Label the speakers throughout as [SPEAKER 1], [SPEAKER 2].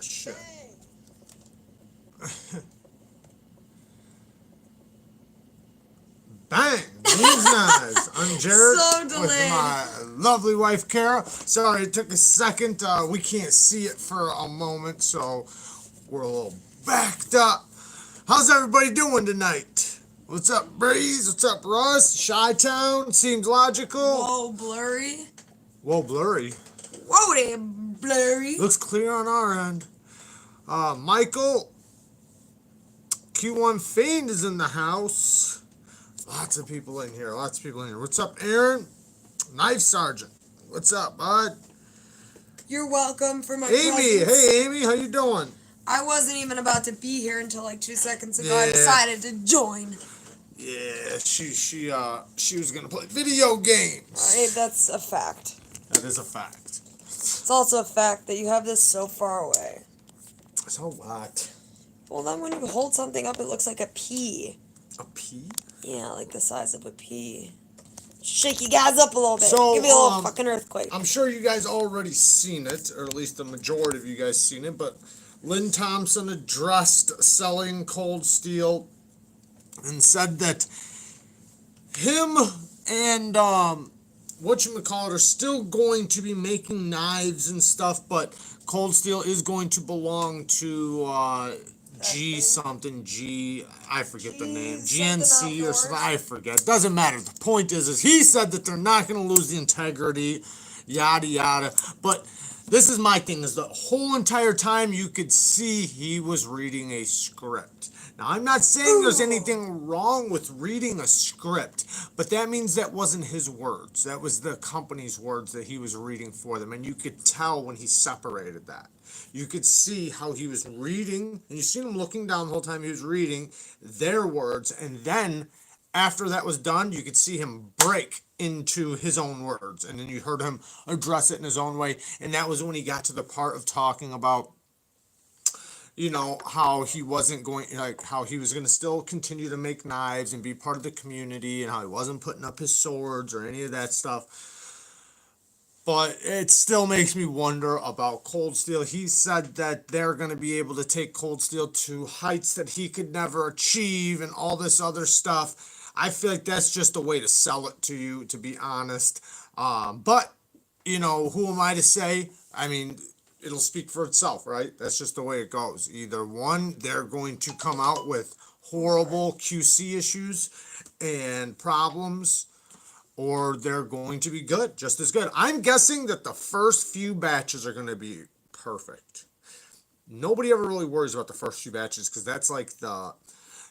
[SPEAKER 1] shit. Bang! Neevesknives. I'm Jared
[SPEAKER 2] So
[SPEAKER 1] with
[SPEAKER 2] delayed.
[SPEAKER 1] my lovely wife Kara. Sorry it took a second. We can't see it for a moment, so we're a little backed up. How's everybody doing tonight? What's up, Breeze? What's up, Russ? Chi-Town? Seems logical.
[SPEAKER 2] Whoa, blurry.
[SPEAKER 1] Whoa, blurry.
[SPEAKER 2] Whoa, there, blurry.
[SPEAKER 1] Looks clear on our end. Michael. Q1 Fiend is in the house. Lots of people in here. What's up, Aaron? Knife Sergeant. What's up, bud?
[SPEAKER 2] You're welcome for my
[SPEAKER 1] Amy.
[SPEAKER 2] presence.
[SPEAKER 1] Hey, Amy. How you doing?
[SPEAKER 2] I wasn't even about to be here until like 2 seconds ago.
[SPEAKER 1] Yeah.
[SPEAKER 2] I decided to join.
[SPEAKER 1] Yeah, she was gonna play video games.
[SPEAKER 2] Right, that's a fact.
[SPEAKER 1] That is a fact.
[SPEAKER 2] It's also a fact that you have this so far away.
[SPEAKER 1] So what?
[SPEAKER 2] Well, then when you hold something up, it looks like a pea.
[SPEAKER 1] A pea?
[SPEAKER 2] Yeah, like the size of a pea. Shake you guys up a little bit.
[SPEAKER 1] So,
[SPEAKER 2] Give me a little fucking earthquake.
[SPEAKER 1] I'm sure you guys already seen it, or at least the majority of you guys seen it, but Lynn Thompson addressed selling cold steel and said that him and whatchamacallit are still going to be making knives and stuff, but cold steel is going to belong to G something, I forget the name, GNC or something, I forget. Doesn't matter. The point is he said that they're not going to lose the integrity, yada yada. But this is my thing, is the whole entire time you could see he was reading a script. Now, I'm not saying there's anything wrong with reading a script, but that means that wasn't his words. That was the company's words that he was reading for them, and you could tell when he separated that. You could see how he was reading, and you seen him looking down the whole time he was reading their words, and then after that was done, you could see him break into his own words, and then you heard him address it in his own way, and that was when he got to the part of talking about, you know, how he wasn't going, like, how he was going to still continue to make knives and be part of the community, and how he wasn't putting up his swords or any of that stuff. But it still makes me wonder about cold steel. He said that they're going to be able to take cold steel to heights that he could never achieve and all this other stuff. I feel like that's just a way to sell it to you, to be honest. But, you know, who am I to say? I mean, it'll speak for itself, right? That's just the way it goes. Either one, they're going to come out with horrible QC issues and problems, or they're going to be good, just as good. I'm guessing that the first few batches are going to be perfect. Nobody ever really worries about the first few batches because that's like the,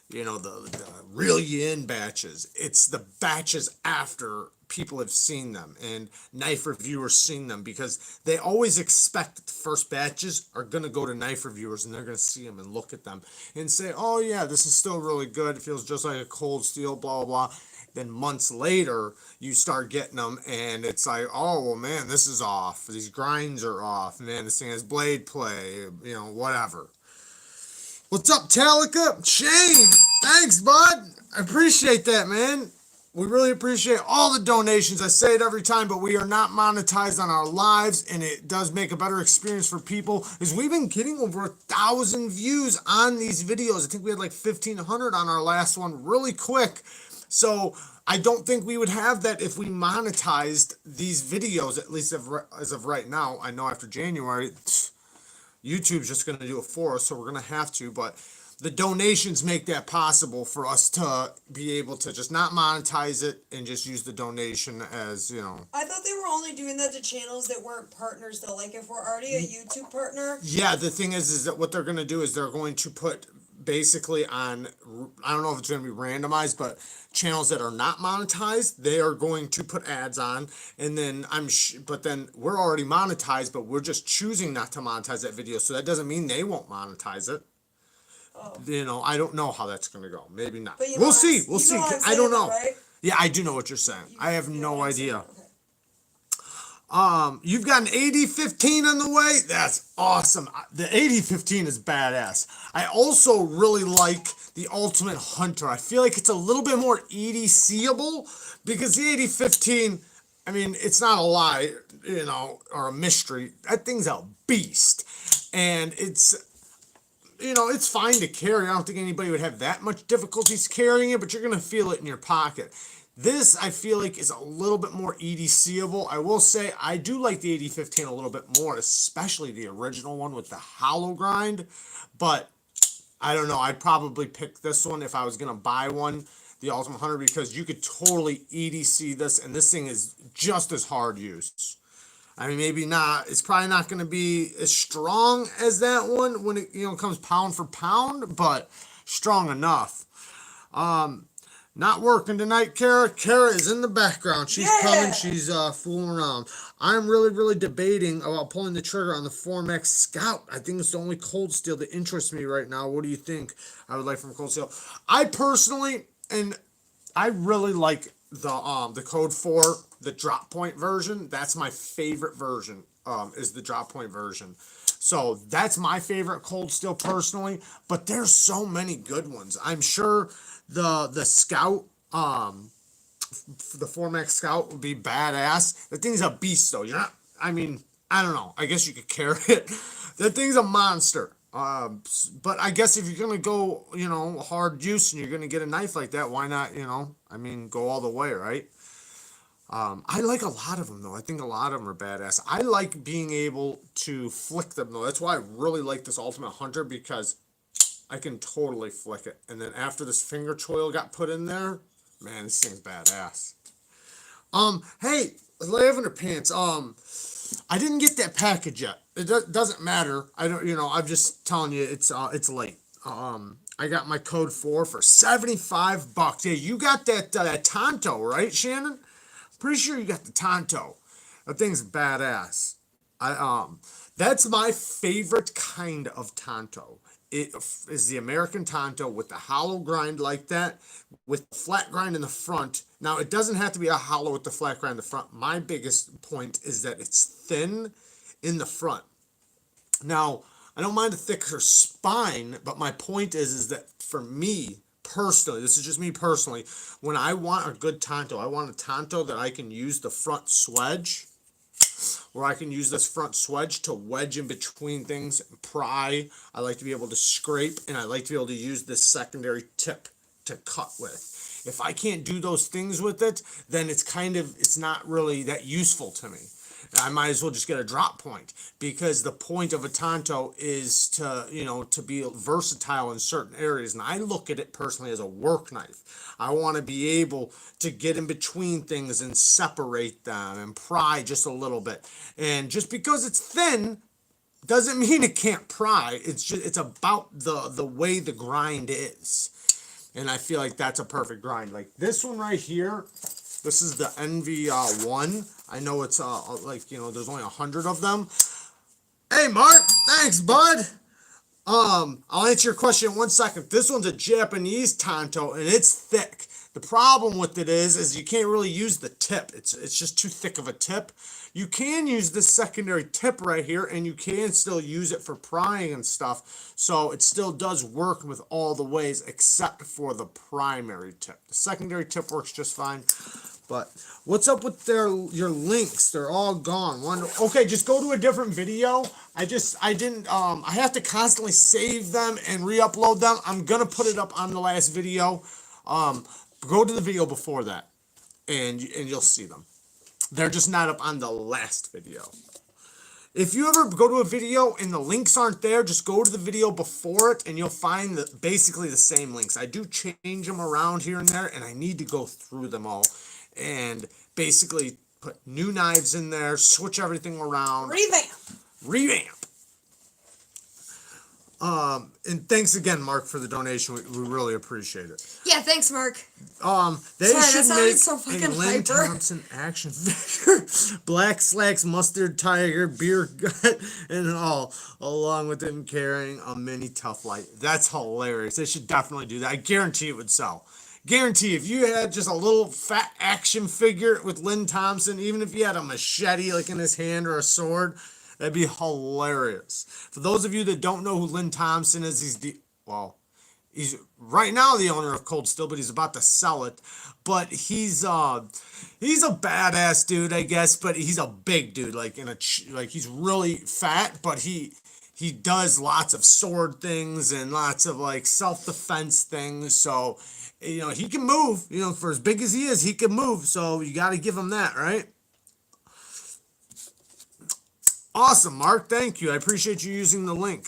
[SPEAKER 1] you know, the really in batches. It's the batches after people have seen them and knife reviewers seen them, because they always expect that the first batches are going to go to knife reviewers and they're going to see them and look at them and say, oh yeah, this is still really good. It feels just like a cold steel, blah, blah, blah. Then months later, you start getting them, and it's like, oh, well, man, this is off. These grinds are off. Man, this thing has blade play, you know, whatever. What's up, Talica? Shane, thanks, bud. I appreciate that, man. We really appreciate all the donations. I say it every time, but we are not monetized on our lives, and it does make a better experience for people, because we've been getting over 1,000 views on these videos. I think we had like 1,500 on our last one really quick. So I don't think we would have that if we monetized these videos, at least as of right now. I know after January, YouTube's just going to do it for us, so we're going to have to. But the donations make that possible for us to be able to just not monetize it and just use the donation as, you know.
[SPEAKER 2] I thought they were only doing that to channels that weren't partners, though. Like, if we're already a YouTube partner.
[SPEAKER 1] Yeah, the thing is that what they're going to do is they're going to put basically on, I don't know if it's going to be randomized, but channels that are not monetized, they are going to put ads on, and then but then we're already monetized, but we're just choosing not to monetize that video, so that doesn't mean they won't monetize it. Oh. You know, I don't know how that's going to go. Maybe not. We'll see. We'll see. I don't know.
[SPEAKER 2] Right?
[SPEAKER 1] Yeah, I do know what you're saying. I have no idea. You've got an 8015 on the way. That's awesome. The 8015 is badass. I also really like the Ultimate Hunter. I feel like it's a little bit more EDC-able, because the 8015, I mean, it's not a lie, you know, or a mystery. That thing's a beast. and it's, it's fine to carry. I don't think anybody would have that much difficulties carrying it, but you're going to feel it in your pocket. This, I feel like, is a little bit more EDC-able. I will say, I do like the 8015 a little bit more, especially the original one with the hollow grind, but I don't know. I'd probably pick this one if I was going to buy one, the Ultimate Hunter, because you could totally EDC this, and this thing is just as hard use. I mean, maybe not. It's probably not going to be as strong as that one when it comes pound for pound, but strong enough. Not working tonight, Kara. Kara is in the background. She's coming. She's fooling around. I'm really debating about pulling the trigger on the 4MAX Scout. I think it's the only Cold Steel that interests me right now. What do you think I would like from Cold Steel? I personally, and I really like the Code 4, the drop point version. That's my favorite version, is the drop point version. So that's my favorite Cold Steel personally, but there's so many good ones. I'm sure the Scout, the 4MAX Scout would be badass. The thing's a beast though. I don't know. I guess you could carry it. That thing's a monster. But I guess if you're going to go, hard use and you're going to get a knife like that, why not, go all the way, right? I like a lot of them, though. I think a lot of them are badass. I like being able to flick them, though. That's why I really like this Ultimate Hunter, because I can totally flick it. And then after this finger choil got put in there, man, this thing's badass. Hey, Lavender Pants, I didn't get that package yet. It doesn't matter. I don't, I'm just telling you, it's late. I got my code 4 for $75. Yeah, you got that Tanto, right, Shannon? Pretty sure you got the Tanto. That thing's badass. That's my favorite kind of Tanto. It is the American Tanto with the hollow grind like that, with the flat grind in the front. Now, it doesn't have to be a hollow with the flat grind in the front. My biggest point is that it's thin in the front. Now, I don't mind a thicker spine, but my point is that for me, personally, this is just me personally, when I want a good Tanto, I want a Tanto that I can use the front swedge, where I can use this front swedge to wedge in between things and pry. I like to be able to scrape, and I like to be able to use this secondary tip to cut with. If I can't do those things with it, then it's not really that useful to me. I might as well just get a drop point, because the point of a Tanto is to be versatile in certain areas. And I look at it personally as a work knife. I want to be able to get in between things and separate them and pry just a little bit. And just because it's thin doesn't mean it can't pry. It's about the way the grind is. And I feel like that's a perfect grind. Like this one right here, this is the Envy 1. I know it's there's only 100 of them. Hey Mark, thanks bud. I'll answer your question in 1 second. This one's a Japanese Tanto, and it's thick. The problem with it is you can't really use the tip. It's just too thick of a tip. You can use this secondary tip right here, and you can still use it for prying and stuff. So it still does work with all the ways except for the primary tip. The secondary tip works just fine. But what's up with your links? They're all gone. Okay, just go to a different video. I have to constantly save them and re-upload them. I'm gonna put it up on the last video. Go to the video before that, and you'll see them. They're just not up on the last video. If you ever go to a video and the links aren't there, just go to the video before it, and you'll find basically the same links. I do change them around here and there, and I need to go through them all and basically put new knives in there, switch everything around. Revamp. And thanks again, Mark, for the donation. We really appreciate it.
[SPEAKER 2] Yeah, thanks, Mark.
[SPEAKER 1] They should make so a Lynn Thompson action figure. Black slacks, mustard tiger, beer gut, and all, along with him carrying a mini Tough Light. That's hilarious. They should definitely do that. I guarantee it would sell. Guarantee if you had just a little fat action figure with Lynn Thompson, even if you had a machete like in his hand or a sword, that'd be hilarious. For those of you that don't know who Lynn Thompson is, he's right now the owner of Cold Steel, but he's about to sell it. But he's a badass dude, I guess. But he's a big dude, he's really fat, but he he does lots of sword things and lots of like self-defense things. So, he can move. For as big as he is, he can move. So you got to give him that, right? Awesome, Mark. Thank you. I appreciate you using the link.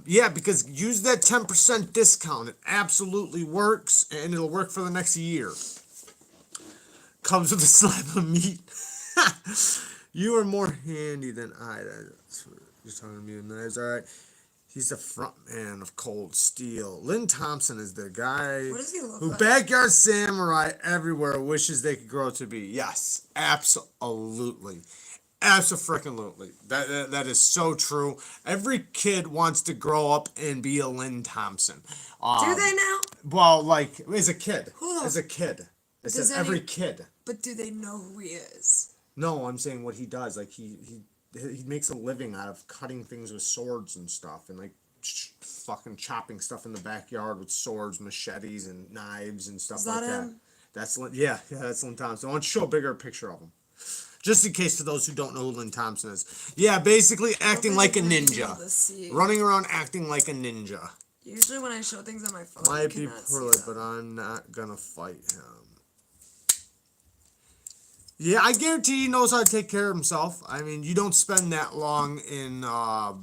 [SPEAKER 1] Yeah, because use that 10% discount. It absolutely works, and it'll work for the next year. Comes with a slab of meat. You are more handy than I. That's what you're talking to me, and that's all right. He's the front man of Cold Steel. Lynn Thompson is the guy
[SPEAKER 2] What does he look
[SPEAKER 1] who
[SPEAKER 2] like?
[SPEAKER 1] backyard samurai everywhere wishes they could grow to be. Yes, absolutely. Absolutely. That is so true. Every kid wants to grow up and be a Lynn Thompson.
[SPEAKER 2] Do they now?
[SPEAKER 1] Well, like, as a kid.
[SPEAKER 2] Hold on.
[SPEAKER 1] As a kid. I
[SPEAKER 2] Does
[SPEAKER 1] said every kid.
[SPEAKER 2] But do they know who he is?
[SPEAKER 1] No, I'm saying what he does. Like, he makes a living out of cutting things with swords and stuff. And, like, fucking chopping stuff in the backyard with swords, machetes, and knives and stuff like that.
[SPEAKER 2] Is that him?
[SPEAKER 1] That's Lynn. Yeah, that's Lynn Thompson. I want to show a bigger picture of him. Just in case for those who don't know who Lynn Thompson is. Yeah, basically acting like a ninja. Running around acting like a ninja.
[SPEAKER 2] Usually when I show things on my phone,
[SPEAKER 1] Might be poorly, but I'm not gonna fight him. Yeah, I guarantee he knows how to take care of himself. I mean, you don't spend that long in a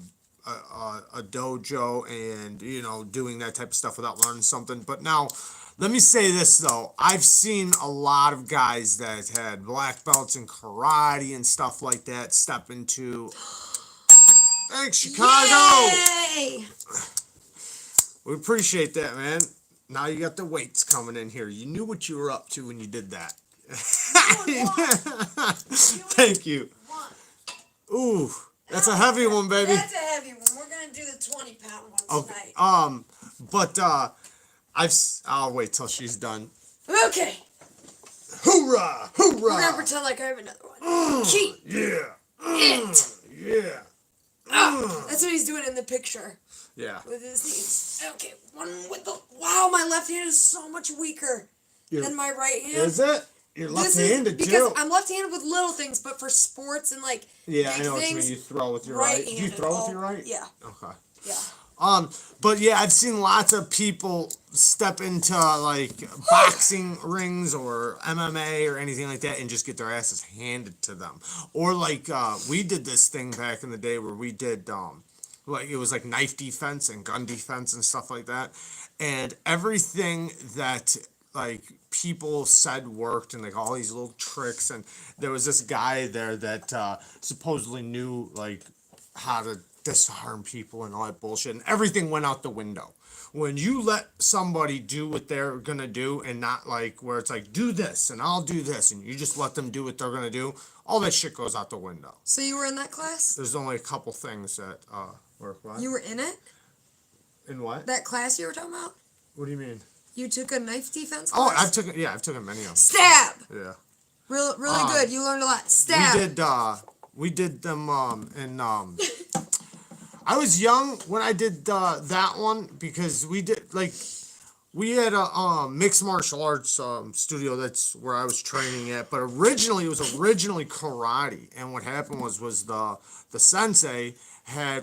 [SPEAKER 1] dojo and, doing that type of stuff without learning something. But now, let me say this, though. I've seen a lot of guys that had black belts in karate and stuff like that step into... Thanks, Chicago!
[SPEAKER 2] Yay!
[SPEAKER 1] We appreciate that, man. Now you got the weights coming in here. You knew what you were up to when you did that. Thank you. Ooh, that's a heavy one, baby.
[SPEAKER 2] That's a heavy one. We're going to do the 20-pound one tonight.
[SPEAKER 1] But, I'll wait till she's done.
[SPEAKER 2] Okay.
[SPEAKER 1] Hoorah! Hoorah!
[SPEAKER 2] We're gonna pretend like I have another one. Keep
[SPEAKER 1] Yeah.
[SPEAKER 2] it.
[SPEAKER 1] Yeah.
[SPEAKER 2] That's what he's doing in the picture.
[SPEAKER 1] Yeah.
[SPEAKER 2] With his knees. Okay, one with the... Wow, my left hand is so much weaker than my right hand.
[SPEAKER 1] Is it? You're left-handed, too.
[SPEAKER 2] Because I'm left-handed with little things, but for sports and, like,
[SPEAKER 1] yeah,
[SPEAKER 2] big
[SPEAKER 1] I know what you
[SPEAKER 2] things,
[SPEAKER 1] mean. You throw with your right. Do you throw with your right?
[SPEAKER 2] Yeah.
[SPEAKER 1] Okay.
[SPEAKER 2] Yeah.
[SPEAKER 1] But yeah, I've seen lots of people step into like boxing rings or MMA or anything like that and just get their asses handed to them. Or like we did this thing back in the day where we did like it was like knife defense and gun defense and stuff like that. And everything that like people said worked and like all these little tricks, and there was this guy there that supposedly knew like how to disarm people and all that bullshit, and everything went out the window. When you let somebody do what they're gonna do and not like where it's like do this and I'll do this and you just let them do what they're gonna do, all that shit goes out the window.
[SPEAKER 2] So you were in that class?
[SPEAKER 1] There's only a couple things that work. What?
[SPEAKER 2] You were in it?
[SPEAKER 1] In what?
[SPEAKER 2] That class you were talking about?
[SPEAKER 1] What do you mean?
[SPEAKER 2] You took a knife defense
[SPEAKER 1] Oh,
[SPEAKER 2] class?
[SPEAKER 1] I've taken many of them.
[SPEAKER 2] Stab!
[SPEAKER 1] Yeah.
[SPEAKER 2] Really good. You learned a lot. Stab!
[SPEAKER 1] We did them in I was young when I did that one because we had a mixed martial arts studio. That's where I was training at. But originally it was karate, and what happened was the sensei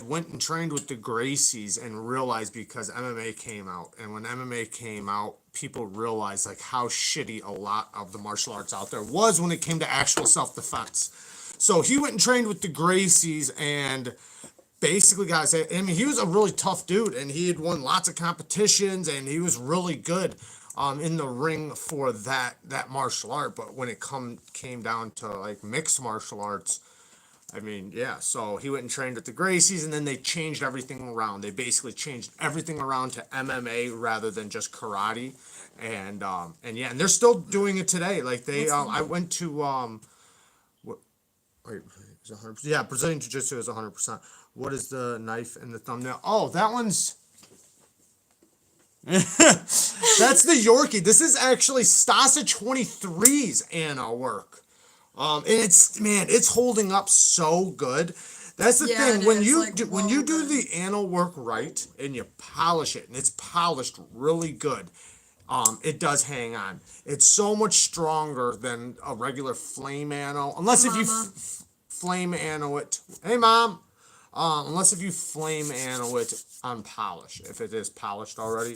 [SPEAKER 1] went and trained with the Gracies and realized because MMA came out, and when MMA came out, people realized like how shitty a lot of the martial arts out there was when it came to actual self-defense. So he went and trained with the Gracies and basically, guys, I mean, he was a really tough dude, and he had won lots of competitions, and he was really good in the ring for that martial art. But when it came down to like mixed martial arts, I mean, yeah. So he went and trained with the Gracies, and then they changed everything around. They basically changed everything around to MMA rather than just karate, and yeah, and they're still doing it today. Like they, I went to wait, is it 100%? Yeah, Brazilian Jiu-Jitsu is 100%. What is the knife in the thumbnail? Oh, that one's... That's the Yorkie. This is actually Stasa 23's Anna work. And it's holding up so good. That's the thing. When you do the Anna work right and you polish it, and it's polished really good, it does hang on. It's so much stronger than a regular flame anno, unless if you flame anno it. Hey, Mom. Unless if you flame anno it on polish, if it is polished already.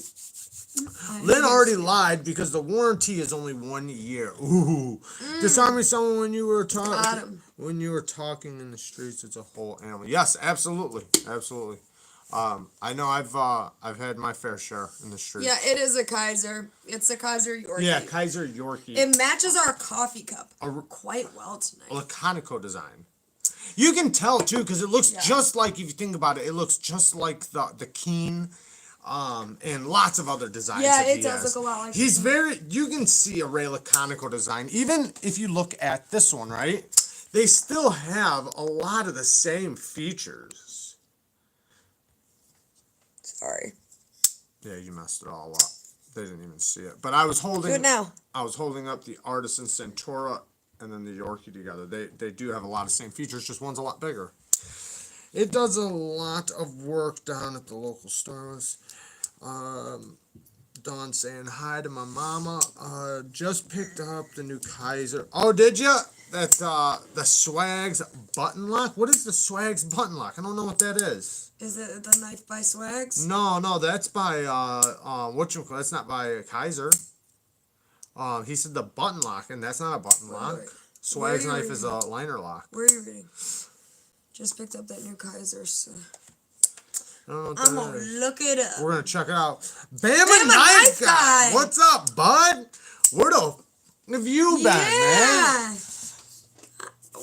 [SPEAKER 1] Lynn already lied because the warranty is only 1 year. Ooh, disarming someone when you were talking in the streets. It's a whole animal. Yes, absolutely, absolutely. I know I've had my fair share in the streets.
[SPEAKER 2] Yeah, it is a Kaiser. It's a Kaiser Yorkie.
[SPEAKER 1] Yeah, Kaiser Yorkie.
[SPEAKER 2] It matches our coffee cup quite well tonight.
[SPEAKER 1] Laconico design. You can tell too because it looks just like, if you think about it, it looks just like the Keen. And lots of other designs.
[SPEAKER 2] Yeah,
[SPEAKER 1] that
[SPEAKER 2] it does look a lot like.
[SPEAKER 1] He's you can see a Ray Laconico design. Even if you look at this one, right? They still have a lot of the same features.
[SPEAKER 2] Sorry.
[SPEAKER 1] Yeah, you messed it all up. They didn't even see it. But I was holding.
[SPEAKER 2] Do it now.
[SPEAKER 1] I was holding up the Artisan Centura and then the Yorkie together. They do have a lot of same features. Just one's a lot bigger. It does a lot of work down at the local stores. Dawn saying hi to my mama. Just picked up the new Kaiser. Oh, did you? That the Swags button lock. What is the Swags button lock? I don't know what that is.
[SPEAKER 2] Is it the knife by Swags?
[SPEAKER 1] No, that's by that's not by Kaiser. He said the button lock, and that's not a button lock.
[SPEAKER 2] Wait.
[SPEAKER 1] Swags knife is a liner lock.
[SPEAKER 2] Where are you reading? Just picked up that new Kaiser. So.
[SPEAKER 1] I'm
[SPEAKER 2] gonna look it up.
[SPEAKER 1] We're gonna check it out. Bama Knife Guy. What's up, bud? Where the have you been, man?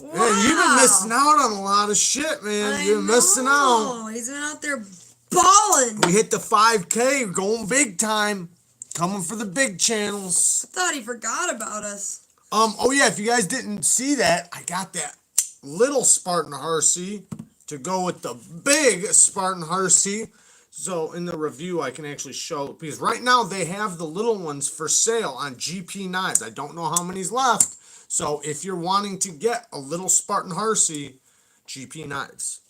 [SPEAKER 2] Wow.
[SPEAKER 1] Man, you've been missing out on a lot of shit, man. You've been missing out.
[SPEAKER 2] He's been out there balling.
[SPEAKER 1] We hit the 5K, going big time. Coming for the big channels.
[SPEAKER 2] I thought he forgot about us.
[SPEAKER 1] Oh yeah, if you guys didn't see that, I got that little Spartan Hersey to go with the big Spartan Hersey. So in the review, I can actually show, because right now they have the little ones for sale on GP Knives. I don't know how many's left. So if you're wanting to get a little Spartan Hersey, GP Knives.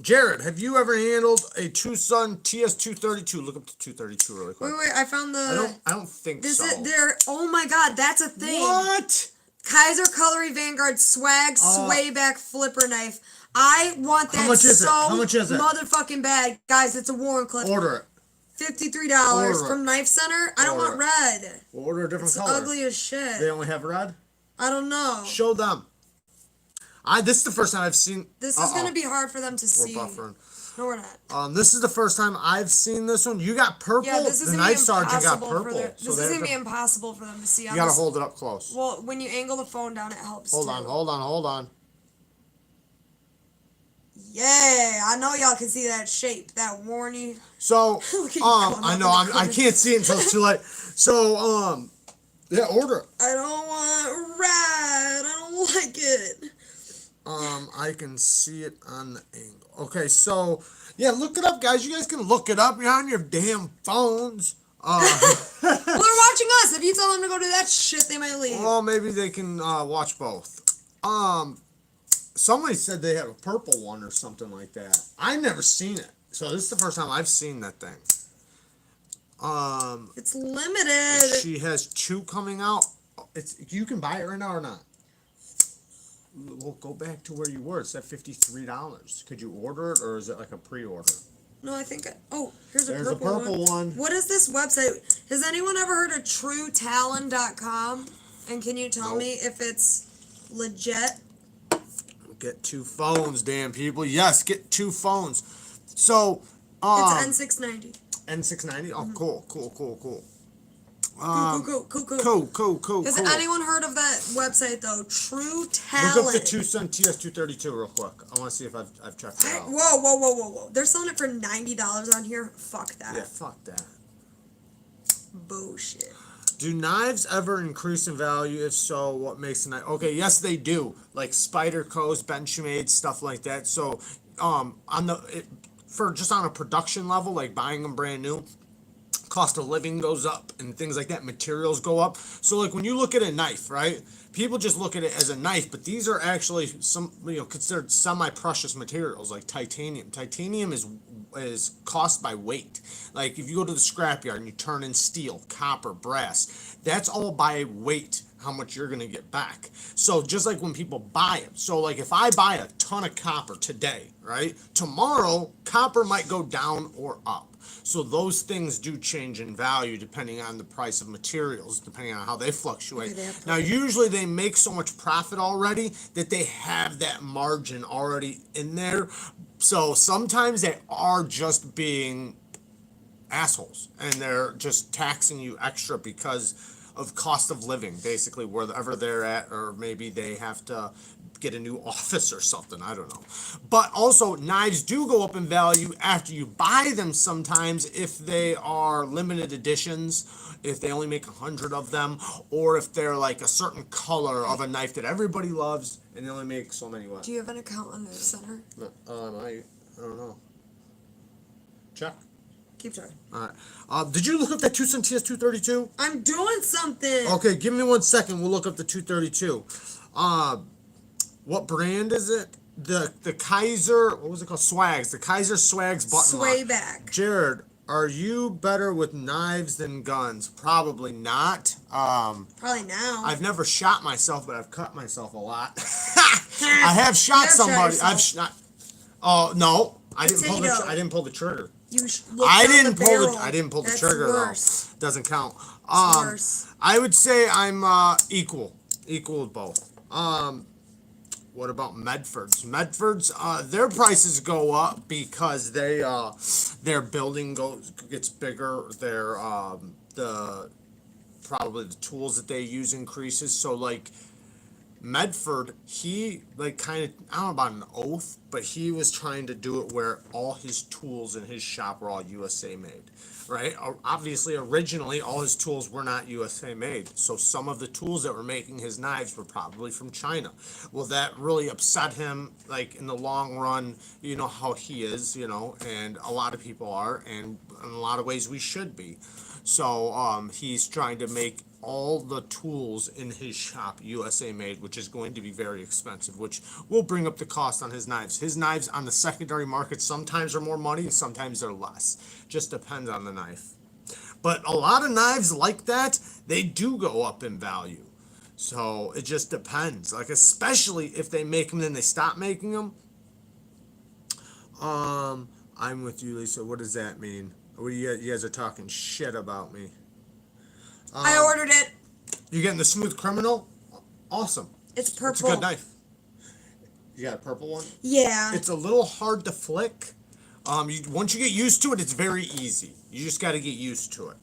[SPEAKER 1] Jared, have you ever handled a Tucson TS232? Look up the 232 really quick.
[SPEAKER 2] Wait, I found the...
[SPEAKER 1] I don't think so.
[SPEAKER 2] Oh my god, that's a thing.
[SPEAKER 1] What?
[SPEAKER 2] Kaiser Cutlery Vanguard Swag Swayback Flipper Knife. I want that
[SPEAKER 1] How much is it? How much is it?
[SPEAKER 2] Motherfucking bad. Guys, it's a Warren clip.
[SPEAKER 1] Order it.
[SPEAKER 2] $53 from Knife Center. I don't want red.
[SPEAKER 1] We'll order a different color.
[SPEAKER 2] It's ugly as shit.
[SPEAKER 1] They only have red?
[SPEAKER 2] I don't know.
[SPEAKER 1] Show them. This is the first time I've seen...
[SPEAKER 2] This is going to be hard for them to see.
[SPEAKER 1] We're buffering.
[SPEAKER 2] No, we're not.
[SPEAKER 1] This is the first time I've seen this one. You got purple.
[SPEAKER 2] Yeah, this is
[SPEAKER 1] the
[SPEAKER 2] going to
[SPEAKER 1] Knife
[SPEAKER 2] be
[SPEAKER 1] Sergeant got
[SPEAKER 2] impossible
[SPEAKER 1] purple.
[SPEAKER 2] This is going to be impossible for them to see.
[SPEAKER 1] You got to hold it up close.
[SPEAKER 2] Well, when you angle the phone down, it helps
[SPEAKER 1] Hold on.
[SPEAKER 2] Yeah, I know y'all can see that shape, that warny.
[SPEAKER 1] So, I know I can't see it until it's too late. So, yeah, order it.
[SPEAKER 2] I don't want red. I don't like it.
[SPEAKER 1] I can see it on the angle. Okay, so yeah, look it up, guys. You guys can look it up. You're on your damn phones.
[SPEAKER 2] Well, they're watching us. If you tell them to go do that shit, they might leave.
[SPEAKER 1] Well, maybe they can watch both. Somebody said they had a purple one or something like that. I've never seen it, so this is the first time I've seen that thing.
[SPEAKER 2] It's limited.
[SPEAKER 1] She has 2 coming out. You can buy it right now or not? We'll go back to where you were. It's at $53. Could you order it, or is it like a pre-order?
[SPEAKER 2] No, I think... There's
[SPEAKER 1] a purple one.
[SPEAKER 2] What is this website? Has anyone ever heard of TrueTalon.com? And can you tell me if it's legit?
[SPEAKER 1] Get 2 phones, damn people. Yes, get 2 phones. So,
[SPEAKER 2] it's N690.
[SPEAKER 1] N690? Oh, cool.
[SPEAKER 2] Cool.
[SPEAKER 1] Cool.
[SPEAKER 2] Has anyone heard of that website though? True Talent.
[SPEAKER 1] Look up the Tucson TS232 real quick. I want to see if I've checked it out.
[SPEAKER 2] Whoa. They're selling it for $90 on here. Fuck that.
[SPEAKER 1] Yeah, fuck that.
[SPEAKER 2] Bullshit.
[SPEAKER 1] Do knives ever increase in value? If so, what makes a knife? Okay, yes they do. Like Spyderco's, Benchmade, stuff like that. So, on a production level, like buying them brand new, cost of living goes up and things like that. Materials go up. So like when you look at a knife, right? People just look at it as a knife, but these are actually considered semi-precious materials like titanium. Titanium is cost by weight. Like if you go to the scrapyard and you turn in steel, copper, brass, that's all by weight. how much you're going to get back. So just like when people buy it. So like if I buy a ton of copper today, right? Tomorrow, copper might go down or up. So those things do change in value depending on the price of materials, depending on how they fluctuate.
[SPEAKER 2] Okay, they have
[SPEAKER 1] Now, usually they make so much profit already that they have that margin already in there. So sometimes they are just being assholes and they're just taxing you extra because of cost of living, basically, wherever they're at, or maybe they have to get a new office or something. I don't know. But also, knives do go up in value after you buy them sometimes if they are limited editions, if they only make 100 of them, or if they're like a certain color of a knife that everybody loves and they only make so many left.
[SPEAKER 2] Do you have an account on Knife Center?
[SPEAKER 1] I don't know. Check.
[SPEAKER 2] Keep trying.
[SPEAKER 1] All right. Did you look up that Tucson TS232?
[SPEAKER 2] I'm doing something.
[SPEAKER 1] Okay, give me 1 second. We'll look up the 232. What brand is it? The Kaiser, what was it called? Swags. The Kaiser Swags button lock.
[SPEAKER 2] Sway back.
[SPEAKER 1] Jared, are you better with knives than guns? Probably not.
[SPEAKER 2] Probably now.
[SPEAKER 1] I've never shot myself, but I've cut myself a lot. I have shot somebody. I've shot. Oh no, I didn't pull the trigger. I didn't pull the trigger
[SPEAKER 2] worse.
[SPEAKER 1] though. Doesn't count.
[SPEAKER 2] Worse.
[SPEAKER 1] I would say I'm equal with both. What about Medfords? Medfords, their prices go up because their building gets bigger. Their probably the tools that they use increases. So like Medford, he like kind of, I don't know about an oath, but he was trying to do it where all his tools in his shop were all USA made, right? Obviously, originally, all his tools were not USA made. So some of the tools that were making his knives were probably from China. Well, that really upset him, like in the long run, you know how he is, you know, and a lot of people are, and in a lot of ways we should be. So he's trying to make all the tools in his shop USA made, which is going to be very expensive, which will bring up the cost on his knives. His knives on the secondary market sometimes are more money, sometimes they're less. Just depends on the knife. But a lot of knives like that, they do go up in value. So it just depends. Like especially if they make them and then they stop making them. I'm with you, Lisa. What does that mean? You guys are talking shit about me.
[SPEAKER 2] I ordered it.
[SPEAKER 1] You getting the Smooth Criminal? Awesome.
[SPEAKER 2] It's purple.
[SPEAKER 1] It's a good knife. You got a purple one?
[SPEAKER 2] Yeah.
[SPEAKER 1] It's a little hard to flick. Once you get used to it, it's very easy. You just got to get used to it.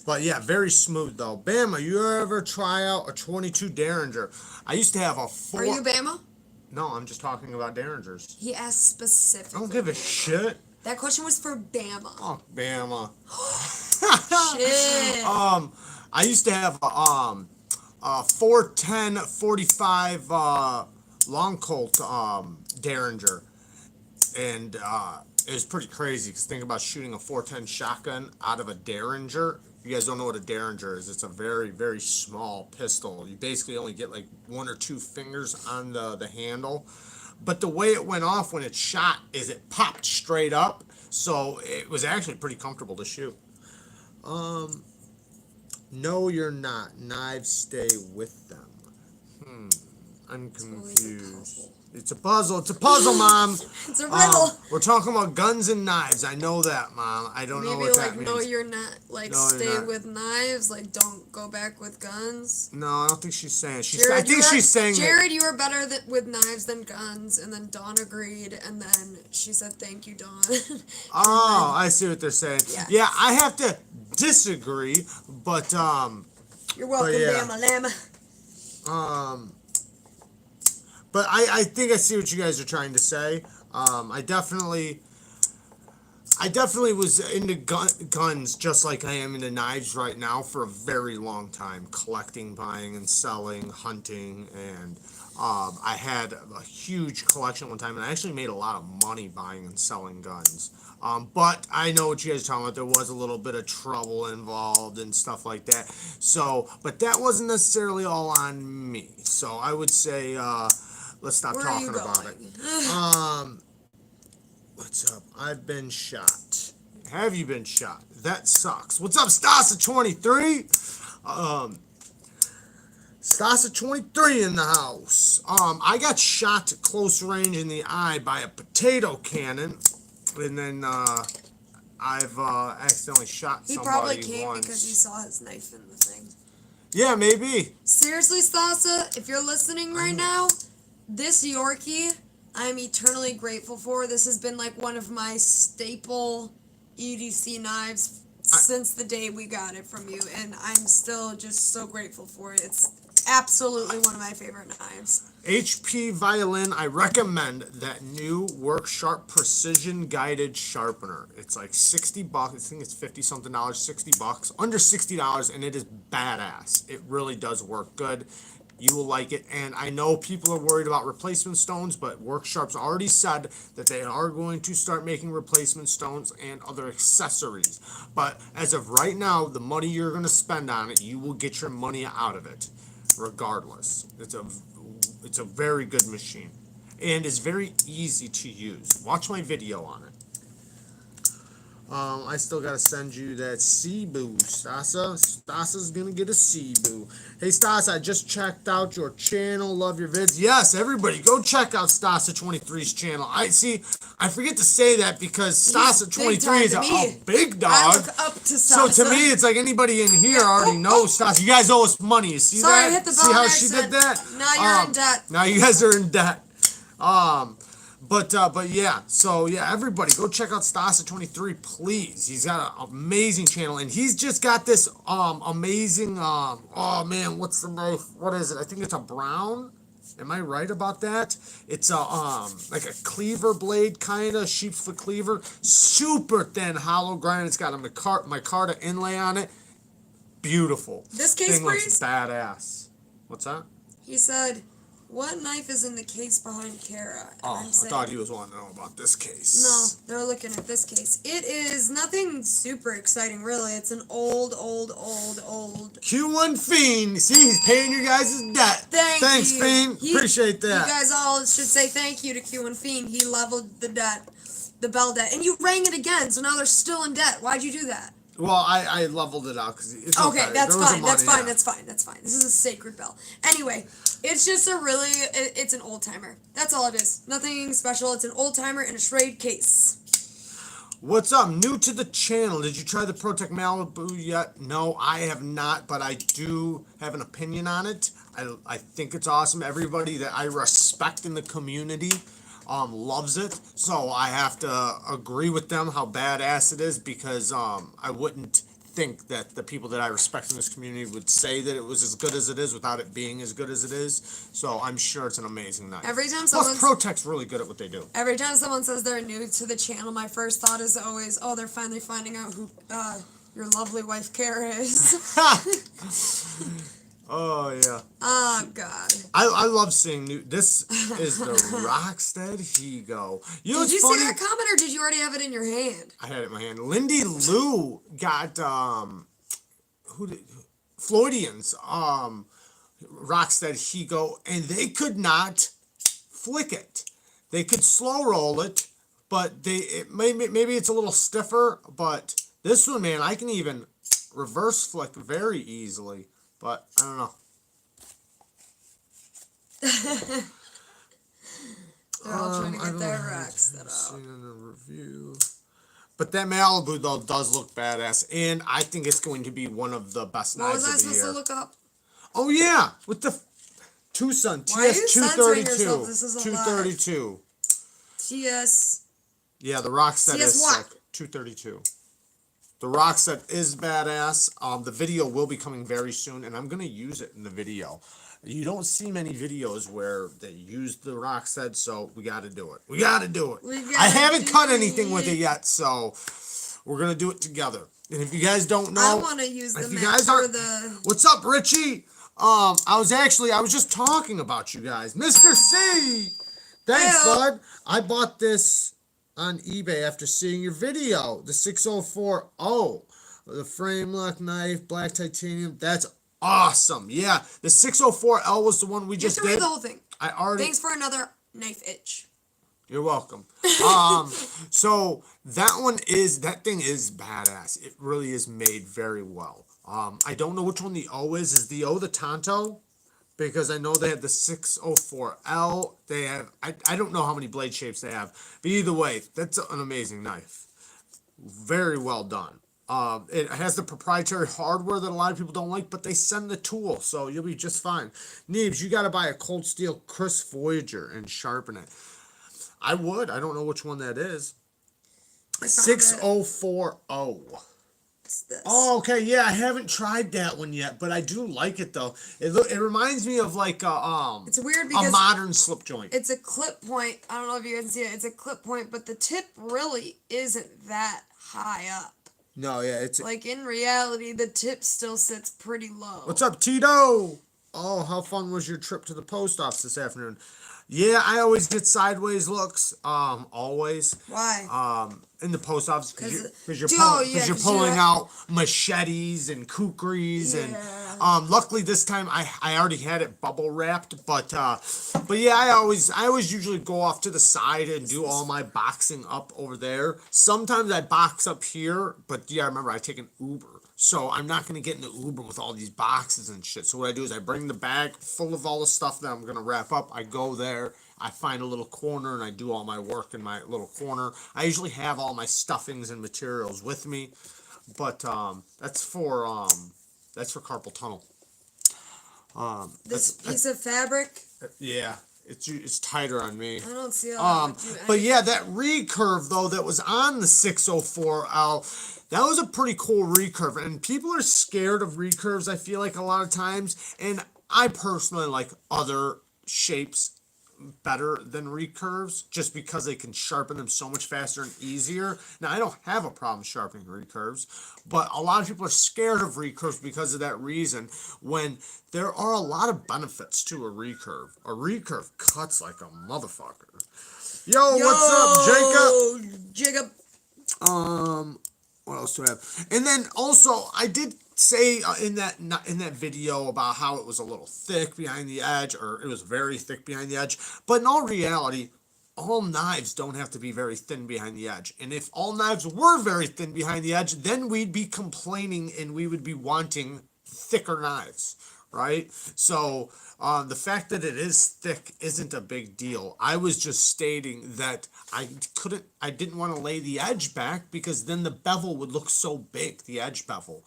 [SPEAKER 1] But yeah, very smooth though. Bama, you ever try out a 22 Derringer? I used to have a 4.
[SPEAKER 2] Are you Bama?
[SPEAKER 1] No, I'm just talking about Derringers.
[SPEAKER 2] He asked specifically.
[SPEAKER 1] I don't give a shit.
[SPEAKER 2] That question was for Bama.
[SPEAKER 1] Oh, Bama.
[SPEAKER 2] Shit.
[SPEAKER 1] I used to have a 410 45 long Colt Derringer, and it was pretty crazy because think about shooting a 410 shotgun out of a Derringer. If you guys don't know what a Derringer is, it's a very, very small pistol. You basically only get like 1 or 2 fingers on the handle. But the way it went off when it shot is it popped straight up. So it was actually pretty comfortable to shoot. No, you're not. Knives stay with them. I'm confused. It's a puzzle. It's a puzzle, Mom.
[SPEAKER 2] It's a riddle.
[SPEAKER 1] We're talking about guns and knives. I know that, Mom. I don't know what that means.
[SPEAKER 2] No, you're not. Like,
[SPEAKER 1] No,
[SPEAKER 2] stay
[SPEAKER 1] you're not.
[SPEAKER 2] with knives. Like, don't go back with guns.
[SPEAKER 1] No, I don't think she's saying.
[SPEAKER 2] Jared,
[SPEAKER 1] She's saying.
[SPEAKER 2] Jared, you are better with knives than guns. And then Dawn agreed. And then she said, "Thank you, Dawn."
[SPEAKER 1] Oh, I see what they're saying.
[SPEAKER 2] Yeah.
[SPEAKER 1] Yeah, I have to disagree, but
[SPEAKER 2] You're welcome,
[SPEAKER 1] yeah.
[SPEAKER 2] Bama Llama.
[SPEAKER 1] But I think I see what you guys are trying to say. I definitely was into guns just like I am into knives right now for a very long time. Collecting, buying, and selling, hunting, and I had a huge collection at one time, and I actually made a lot of money buying and selling guns. But I know what you guys are talking about. There was a little bit of trouble involved and stuff like that. So, but that wasn't necessarily all on me. So I would say, let's stop talking about it. What's up? I've been shot. Have you been shot? That sucks. What's up, Stasa23? Stasa 23 in the house. I got shot at close range in the eye by a potato cannon, and then I've accidentally shot
[SPEAKER 2] He
[SPEAKER 1] somebody
[SPEAKER 2] probably came
[SPEAKER 1] once.
[SPEAKER 2] because he saw his knife in the thing.
[SPEAKER 1] Yeah, maybe.
[SPEAKER 2] Seriously, Stasa, if you're listening right now, this Yorkie, I'm eternally grateful for. This has been like one of my staple EDC knives since the day we got it from you, and I'm still just so grateful for it. It's absolutely one of my favorite knives.
[SPEAKER 1] HP Violin, I recommend that new Work Sharp Precision Guided Sharpener. It's like $60. I think it's 50 something dollars, $60, under $60, and it is badass. It really does work good. You will like it, and I know people are worried about replacement stones, but Work Sharp's already said that they are going to start making replacement stones and other accessories. But as of right now, the money you're going to spend on it, you will get your money out of it, regardless. It's a very good machine, and it's very easy to use. Watch my video on it. I still gotta send you that Cebu, Stasa. Stasa's gonna get a Cebu. Hey, Stasa, I just checked out your channel. Love your vids. Yes, everybody, go check out Stasa 23's channel. I forget to say that because Stasa 23 is a big dog.
[SPEAKER 2] I look up to Stasa.
[SPEAKER 1] So to me, it's like anybody in here already knows Stasa. You guys owe us money. You see
[SPEAKER 2] Sorry,
[SPEAKER 1] that?
[SPEAKER 2] I hit the bell
[SPEAKER 1] See how
[SPEAKER 2] on
[SPEAKER 1] she did that?
[SPEAKER 2] Now you're in debt.
[SPEAKER 1] Now you guys are in debt. But yeah, so yeah, everybody go check out Stasa 23, please. He's got an amazing channel, and he's just got this amazing oh man, what's the knife? What is it? I think it's a brown. Am I right about that? It's a like a cleaver blade kind of sheep's foot cleaver, super thin hollow grind. It's got a micarta inlay on it. Beautiful.
[SPEAKER 2] This case
[SPEAKER 1] thing looks
[SPEAKER 2] breeze?
[SPEAKER 1] badass. What's that?
[SPEAKER 2] He said, "What knife is in the case behind Kara?" And
[SPEAKER 1] Oh,
[SPEAKER 2] I'm saying,
[SPEAKER 1] I thought he was wanting to know about this case.
[SPEAKER 2] no, they're looking at this case. It is nothing super exciting, really. It's an old.
[SPEAKER 1] Q1 Fiend. See, he's paying your guys' debt. Thanks,
[SPEAKER 2] you.
[SPEAKER 1] Fiend. Appreciate that.
[SPEAKER 2] You guys all should say thank you to Q1 Fiend. He leveled the debt, the bell debt, and you rang it again, so now they're still in debt. Why'd you do that?
[SPEAKER 1] Well, I leveled it out because it's
[SPEAKER 2] Okay, that's
[SPEAKER 1] There was
[SPEAKER 2] fine.
[SPEAKER 1] money,
[SPEAKER 2] That's fine.
[SPEAKER 1] yeah.
[SPEAKER 2] That's fine. That's fine. This is a sacred bell. Anyway, it's just it's an old timer. That's all it is. Nothing special. It's an old timer in a Schrade case.
[SPEAKER 1] What's up? New to the channel. Did you try the ProTech Malibu yet? No, I have not, but I do have an opinion on it. I think it's awesome. Everybody that I respect in the community loves it, so I have to agree with them how badass it is because I wouldn't think that the people that I respect in this community would say that it was as good as it is without it being as good as it is. So I'm sure it's an amazing knife.
[SPEAKER 2] Every time
[SPEAKER 1] Plus, ProTech's really good at what they do.
[SPEAKER 2] Every time someone says they're new to the channel, my first thought is always, oh, they're finally finding out who your lovely wife Kara is.
[SPEAKER 1] Oh yeah.
[SPEAKER 2] Oh God.
[SPEAKER 1] I love seeing new. This is the Rockstead Higo. You know,
[SPEAKER 2] Did you
[SPEAKER 1] funny?
[SPEAKER 2] see that comment, or did you already have it in your hand?
[SPEAKER 1] I had it in my hand. Lindy Lou got Floydians Rockstead Higo, and they could not flick it. They could slow roll it, but maybe it's a little stiffer. But this one, man, I can even reverse flick very easily. But I don't know.
[SPEAKER 2] They're all trying to get their racks that
[SPEAKER 1] Seen
[SPEAKER 2] out.
[SPEAKER 1] in a review. But that Malibu though does look badass, and I think it's going to be one of the best
[SPEAKER 2] What
[SPEAKER 1] knives
[SPEAKER 2] was I
[SPEAKER 1] of the
[SPEAKER 2] supposed
[SPEAKER 1] year.
[SPEAKER 2] to look up?
[SPEAKER 1] Oh yeah, with the Tucson
[SPEAKER 2] Why are you
[SPEAKER 1] TS
[SPEAKER 2] censoring
[SPEAKER 1] 232.
[SPEAKER 2] yourself? This is a
[SPEAKER 1] 232.
[SPEAKER 2] TS.
[SPEAKER 1] Yeah, the Rockstead
[SPEAKER 2] TS
[SPEAKER 1] is
[SPEAKER 2] what?
[SPEAKER 1] sick. 232. The Rockstead is badass. The video will be coming very soon, and I'm gonna use it in the video. You don't see many videos where they use the Rockstead, so we got to do it. We got to do it. I haven't cut anything with it yet, so we're gonna do it together. And if you guys don't know,
[SPEAKER 2] I want to use the map for the.
[SPEAKER 1] What's up, Richie? I was just talking about you guys, Mr. C. Thanks,
[SPEAKER 2] Heyo.
[SPEAKER 1] bud. I bought this on eBay after seeing your video. The 6040, the frame lock knife, black titanium. That's awesome. Yeah, the 604L was the one we
[SPEAKER 2] You have
[SPEAKER 1] just
[SPEAKER 2] to read
[SPEAKER 1] did.
[SPEAKER 2] the whole thing.
[SPEAKER 1] I already.
[SPEAKER 2] Thanks for another knife itch.
[SPEAKER 1] You're welcome. So that thing is badass. It really is made very well. I don't know which one the O is. Is the O the Tanto? because I know they have the 604L. They have, I don't know how many blade shapes they have, but either way, that's an amazing knife. Very well done. It has the proprietary hardware that a lot of people don't like, but they send the tool, so you'll be just fine. Neebs, you got to buy a Cold Steel Chris Voyager and sharpen it. I would. I don't know which one that is. 6040.
[SPEAKER 2] What's this?
[SPEAKER 1] Oh, okay. Yeah, I haven't tried that one yet, but I do like it though. It reminds me of like
[SPEAKER 2] it's weird because
[SPEAKER 1] a modern slip joint.
[SPEAKER 2] it's a clip point. I don't know if you can see it. It's a clip point, but the tip really isn't that high up.
[SPEAKER 1] No, yeah, it's
[SPEAKER 2] Like in reality, the tip still sits pretty low.
[SPEAKER 1] What's up, Tito? Oh, how fun was your trip to the post office this afternoon? Yeah, I always get sideways looks. Always.
[SPEAKER 2] Why?
[SPEAKER 1] In the post office because you're
[SPEAKER 2] Oh,
[SPEAKER 1] pulling,
[SPEAKER 2] yeah, 'cause you're
[SPEAKER 1] pulling
[SPEAKER 2] like-
[SPEAKER 1] out machetes and kukris
[SPEAKER 2] Yeah.
[SPEAKER 1] and luckily this time I already had it bubble wrapped, but yeah, I always usually go off to the side and do all my boxing up over there. Sometimes I box up here, but yeah, remember I take an Uber. So I'm not going to get in the Uber with all these boxes and shit. So what I do is I bring the bag full of all the stuff that I'm going to wrap up. I go there. I find a little corner and I do all my work in my little corner. I usually have all my stuffings and materials with me. But that's for carpal tunnel.
[SPEAKER 2] This piece of fabric,
[SPEAKER 1] Yeah. It's tighter on me.
[SPEAKER 2] I don't see how that would do
[SPEAKER 1] But yeah, that recurve though that was on the 604L, that was a pretty cool recurve. And people are scared of recurves, I feel like a lot of times. And I personally like other shapes better than recurves just because they can sharpen them so much faster and easier. Now, I don't have a problem sharpening recurves, but a lot of people are scared of recurves because of that reason, when there are a lot of benefits to a recurve. A recurve cuts like a motherfucker. Yo, what's up, Jacob?
[SPEAKER 2] Jacob.
[SPEAKER 1] What else do I have? And then also, I did say in that video about how it was a little thick behind the edge, or it was very thick behind the edge. But in all reality, all knives don't have to be very thin behind the edge. And if all knives were very thin behind the edge, then we'd be complaining and we would be wanting thicker knives, right? So the fact that it is thick isn't a big deal. I was just stating that I didn't want to lay the edge back because then the bevel would look so big, the edge bevel.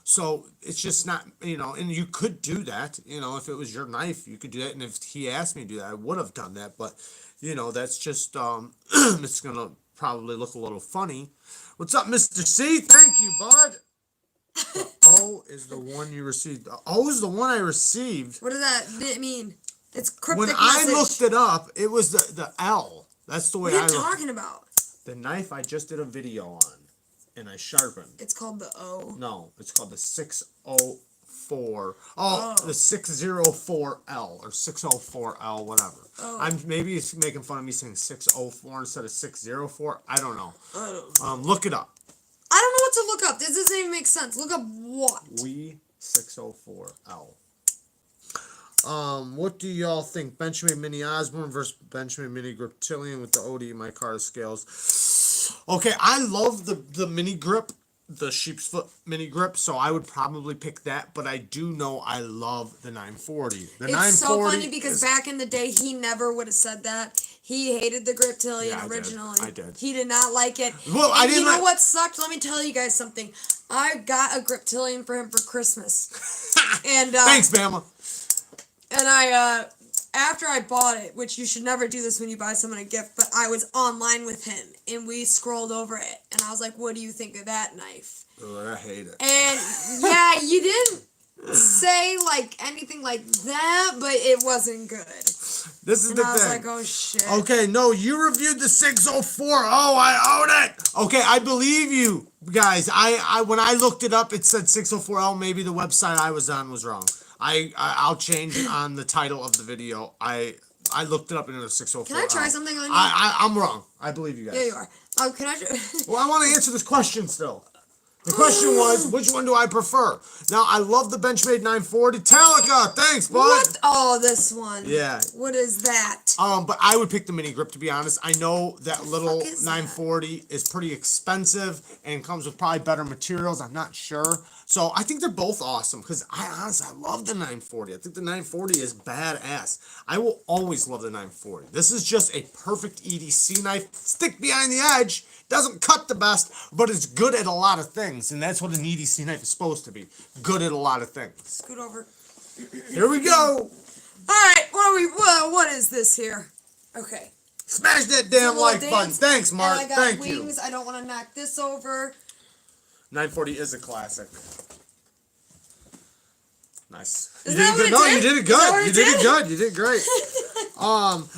[SPEAKER 1] So it's just not, and you could do that, if it was your knife, you could do that. And if he asked me to do that, I would have done that. But, that's just, it's going to probably look a little funny. What's up, Mr. C? Thank you, bud. The O is the one you received. The O is the one I received.
[SPEAKER 2] What does that mean? It's cryptic
[SPEAKER 1] When
[SPEAKER 2] message.
[SPEAKER 1] I looked it up, it was the L. That's the way
[SPEAKER 2] What are
[SPEAKER 1] I
[SPEAKER 2] you
[SPEAKER 1] looked.
[SPEAKER 2] talking about?
[SPEAKER 1] The knife I just did a video on, and I sharpened.
[SPEAKER 2] It's called the O.
[SPEAKER 1] No, it's called the 604. Oh, the 604L or 604L, whatever.
[SPEAKER 2] Oh.
[SPEAKER 1] Maybe it's making fun of me saying 604 instead of 604. I don't know.
[SPEAKER 2] I don't know.
[SPEAKER 1] Look it up.
[SPEAKER 2] I don't know what to look up. This doesn't even make sense. Look up what?
[SPEAKER 1] We 604L. What do y'all think? Benjamin Mini Osborne versus Benjamin Mini Griptilian with the OD micarta scales. Okay, I love the mini grip, the sheep's foot mini grip, so I would probably pick that, but I do know I love the 940. The 940
[SPEAKER 2] so funny because back in the day, he never would have said that. He hated the Griptilian
[SPEAKER 1] Yeah,
[SPEAKER 2] originally.
[SPEAKER 1] I did.
[SPEAKER 2] He did not like it.
[SPEAKER 1] Well, I didn't
[SPEAKER 2] You know
[SPEAKER 1] like-
[SPEAKER 2] what sucked? Let me tell you guys something. I got a Griptilian for him for Christmas. And
[SPEAKER 1] Thanks, Bama.
[SPEAKER 2] And I, after I bought it, which you should never do this when you buy someone a gift, but I was online with him, and we scrolled over it, and I was like, what do you think of that knife?
[SPEAKER 1] Oh, I hate it.
[SPEAKER 2] And, yeah, you didn't say, like, anything like that, but it wasn't good.
[SPEAKER 1] This is
[SPEAKER 2] And
[SPEAKER 1] the
[SPEAKER 2] I was
[SPEAKER 1] thing.
[SPEAKER 2] like, oh, shit.
[SPEAKER 1] Okay, no, you reviewed the 604. Oh, I own it. Okay, I believe you guys. I when I looked it up, it said 604L. Maybe the website I was on was wrong. I'll change it on the title of the video. I looked it up and it was 604.
[SPEAKER 2] Can I try something on you?
[SPEAKER 1] I'm wrong. I believe you guys.
[SPEAKER 2] Yeah, you are. Oh, can I?
[SPEAKER 1] Well, I want to answer this question still. The question was, which one do I prefer? Now, I love the Benchmade 940. Talica, thanks, bud.
[SPEAKER 2] What? Oh, this one.
[SPEAKER 1] Yeah.
[SPEAKER 2] What is that?
[SPEAKER 1] But I would pick the mini grip, to be honest. I know that little
[SPEAKER 2] fuck is
[SPEAKER 1] 940 is pretty expensive and comes with probably better materials. I'm not sure. So I think they're both awesome because I love the 940. I think the 940 is badass. I will always love the 940. This is just a perfect EDC knife. Stick behind the edge. Doesn't cut the best, but it's good at a lot of things. And that's what an EDC knife is supposed to be. Good at a lot of things.
[SPEAKER 2] Scoot over.
[SPEAKER 1] Here we go.
[SPEAKER 2] Alright, what is this here? Okay.
[SPEAKER 1] Smash that damn like button. Thanks, Mark.
[SPEAKER 2] And I got
[SPEAKER 1] Thank
[SPEAKER 2] wings.
[SPEAKER 1] you.
[SPEAKER 2] I don't want to knock this over.
[SPEAKER 1] 940 is a classic. Nice.
[SPEAKER 2] Is that what it
[SPEAKER 1] No,
[SPEAKER 2] did?
[SPEAKER 1] you did it
[SPEAKER 2] Is that what
[SPEAKER 1] good.
[SPEAKER 2] it
[SPEAKER 1] You did it
[SPEAKER 2] did?
[SPEAKER 1] good. You did great.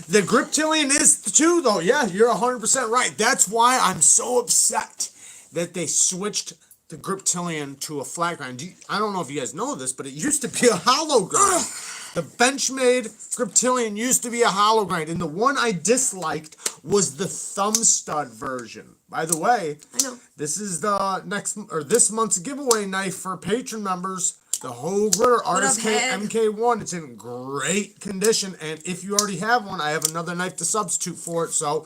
[SPEAKER 1] The grip tilling is too, though. Yeah, you're 100% right. That's why I'm so upset that they switched the grip tilling to a flat grind. I don't know if you guys know this, but it used to be a hollow grind. The Benchmade grip tilling used to be a hollow grind, and the one I disliked was the thumb stud version. By the way,
[SPEAKER 2] I know.
[SPEAKER 1] this is the this month's giveaway knife for patron members. The whole glitter Artist K
[SPEAKER 2] head?
[SPEAKER 1] MK1. It's in great condition, and if you already have one, I have another knife to substitute for it. So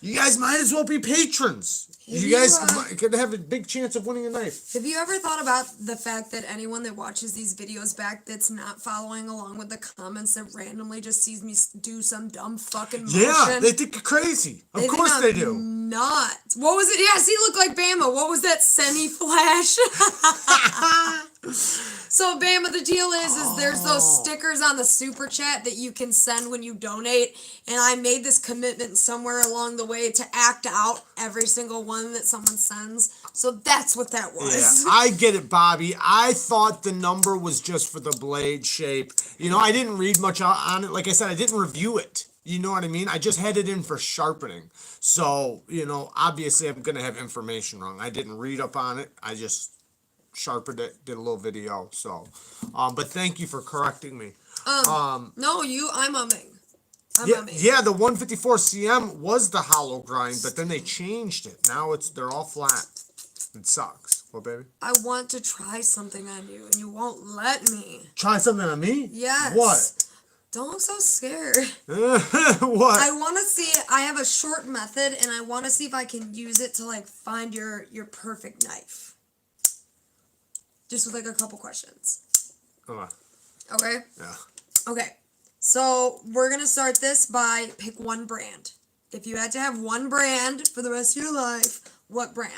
[SPEAKER 1] you guys might as well be patrons. You guys could have a big chance of winning a knife.
[SPEAKER 2] Have you ever thought about the fact that anyone that watches these videos back that's not following along with the comments that randomly just sees me do some dumb fucking motion?
[SPEAKER 1] Yeah, they think you're crazy. Of course they do.
[SPEAKER 2] Not. What was it? Yes, he looked like Bama. What was that semi-flash? So Bama, the deal is there's those stickers on the super chat that you can send when you donate, and I made this commitment somewhere along the way to act out every single one that someone sends. So that's what that was.
[SPEAKER 1] Yeah, I get it, Bobby. I thought the number was just for the blade shape. You know, I didn't read much on it. Like I said, I didn't review it. You know what I mean? I just had it in for sharpening. So, you know, obviously I'm going to have information wrong. I didn't read up on it. I just sharpened it, did a little video. So, but thank you for correcting me.
[SPEAKER 2] No, I'm umming.
[SPEAKER 1] Yeah, the 154 CM was the hollow grind, but then they changed it. Now they're all flat. It sucks. What, baby?
[SPEAKER 2] I want to try something on you, and you won't let me.
[SPEAKER 1] Try something on me?
[SPEAKER 2] Yes.
[SPEAKER 1] What?
[SPEAKER 2] Don't look so scared.
[SPEAKER 1] What?
[SPEAKER 2] I want to see. I have a short method, and I want to see if I can use it to like find your perfect knife. Just with like a couple questions. Okay.
[SPEAKER 1] Yeah.
[SPEAKER 2] Okay. So we're gonna start this by pick one brand. If you had to have one brand for the rest of your life, what brand?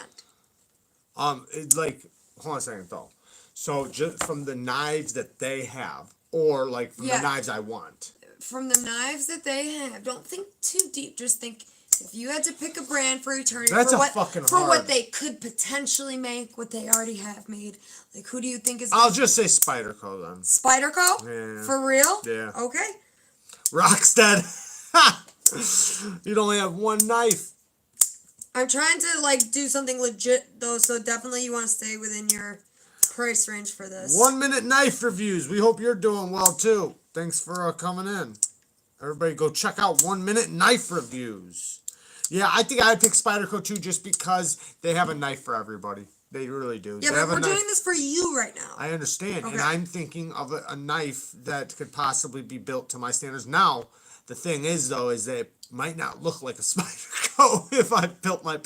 [SPEAKER 1] It's like, hold on a second though. So just from the knives that they have, or like from the knives I want.
[SPEAKER 2] From the knives that they have, don't think too deep. Just think if you had to pick a brand for eternity,
[SPEAKER 1] That's
[SPEAKER 2] for
[SPEAKER 1] hard.
[SPEAKER 2] what they could potentially make, what they already have made. Like, who do you think is?
[SPEAKER 1] I'll just say Spyderco then.
[SPEAKER 2] Spyderco?
[SPEAKER 1] Yeah.
[SPEAKER 2] For real?
[SPEAKER 1] Yeah.
[SPEAKER 2] Okay.
[SPEAKER 1] Rockstead. You'd only have one knife.
[SPEAKER 2] I'm trying to like do something legit though, so definitely you want to stay within your price range for this.
[SPEAKER 1] 1 minute knife reviews. We hope you're doing well too. Thanks for coming in. Everybody go check out 1 minute knife reviews. Yeah, I think I'd pick Spyderco too just because they have a knife for everybody. They really do.
[SPEAKER 2] Yeah,
[SPEAKER 1] they
[SPEAKER 2] but we're doing this for you right now.
[SPEAKER 1] I understand.
[SPEAKER 2] Okay.
[SPEAKER 1] And I'm thinking of a knife that could possibly be built to my standards. Now, the thing is, though, is that it might not look like a Spyderco if I built my...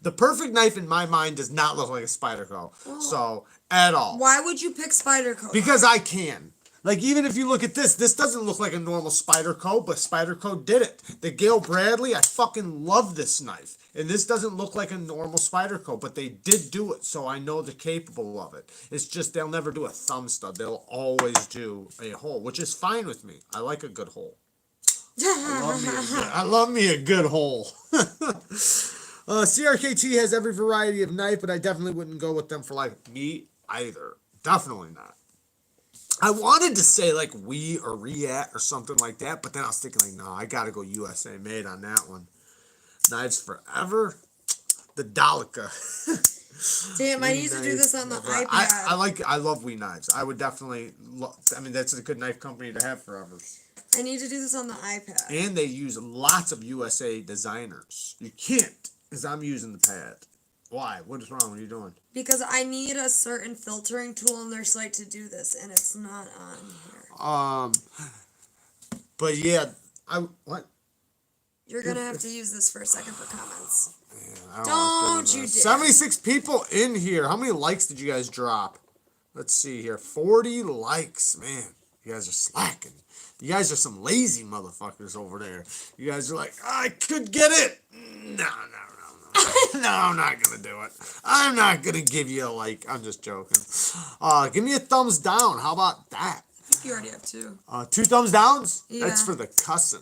[SPEAKER 1] The perfect knife in my mind does not look like a Spyderco. So, at all.
[SPEAKER 2] Why would you pick Spyderco?
[SPEAKER 1] Because I can. Like, even if you look at this doesn't look like a normal Spyderco, but Spyderco did it. The Gale Bradley, I fucking love this knife. And this doesn't look like a normal Spyderco, but they did do it, so I know they're capable of it. It's just they'll never do a thumb stud. They'll always do a hole, which is fine with me. I like a good hole. I love me a good hole. CRKT has every variety of knife, but I definitely wouldn't go with them for life. Me either. Definitely not. I wanted to say like we or Reat or something like that, but then I was thinking like, no, I gotta go USA made on that one. Knives Forever, the Dalica.
[SPEAKER 2] Damn, I need to do this on the iPad.
[SPEAKER 1] I love We Knives. I would definitely I mean, that's a good knife company to have forever.
[SPEAKER 2] I need to do this on the iPad.
[SPEAKER 1] And they use lots of USA designers. You can't, because I'm using the pad. Why? What is wrong? What are you doing?
[SPEAKER 2] Because I need a certain filtering tool on their site to do this, and it's not on here.
[SPEAKER 1] But yeah, what?
[SPEAKER 2] You're gonna have to use this for a second for comments.
[SPEAKER 1] Man, I
[SPEAKER 2] Don't you dare.
[SPEAKER 1] 76 people in here. How many likes did you guys drop? Let's see here. 40 likes. Man, you guys are slacking. You guys are some lazy motherfuckers over there. You guys are like, I could get it. No. No, I'm not gonna do it. I'm not gonna give you a like. I'm just joking. Give me a thumbs down. How about that?
[SPEAKER 2] I think you already have 2.
[SPEAKER 1] 2 thumbs downs?
[SPEAKER 2] Yeah.
[SPEAKER 1] That's for the cussing.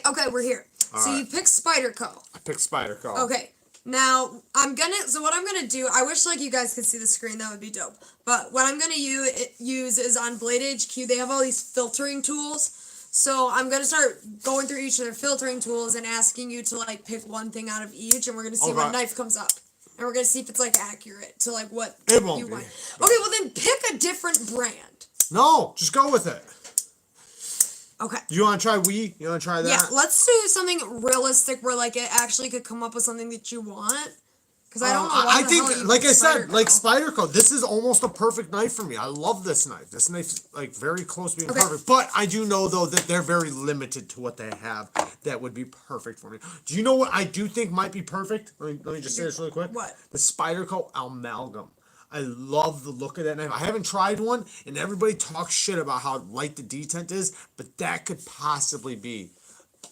[SPEAKER 2] Okay, we're here. So
[SPEAKER 1] right.
[SPEAKER 2] you picked Spyderco.
[SPEAKER 1] I picked Spyderco.
[SPEAKER 2] Okay. Now, what I'm gonna do, I wish like you guys could see the screen, that would be dope. But what I'm gonna use is on Blade HQ, they have all these filtering tools. So I'm gonna start going through each of their filtering tools and asking you to like pick one thing out of each, and we're gonna see what knife comes up. And we're gonna see if it's like accurate to like what
[SPEAKER 1] it won't
[SPEAKER 2] you
[SPEAKER 1] be.
[SPEAKER 2] want. Okay, well then pick a different brand.
[SPEAKER 1] No, just go with it.
[SPEAKER 2] Okay.
[SPEAKER 1] You wanna try Wii? You wanna try that?
[SPEAKER 2] Yeah, let's do something realistic where like it actually could come up with something that you want. Because I don't know why
[SPEAKER 1] I think, like I said, like Spyderco, this is almost a perfect knife for me. I love this knife. This knife's like very close to being perfect. But I do know though that they're very limited to what they have that would be perfect for me. Do you know what I do think might be perfect? Let me just say this really quick.
[SPEAKER 2] What?
[SPEAKER 1] The Spyderco Amalgam. I love the look of that knife. I haven't tried one, and everybody talks shit about how light the detent is, but that could possibly be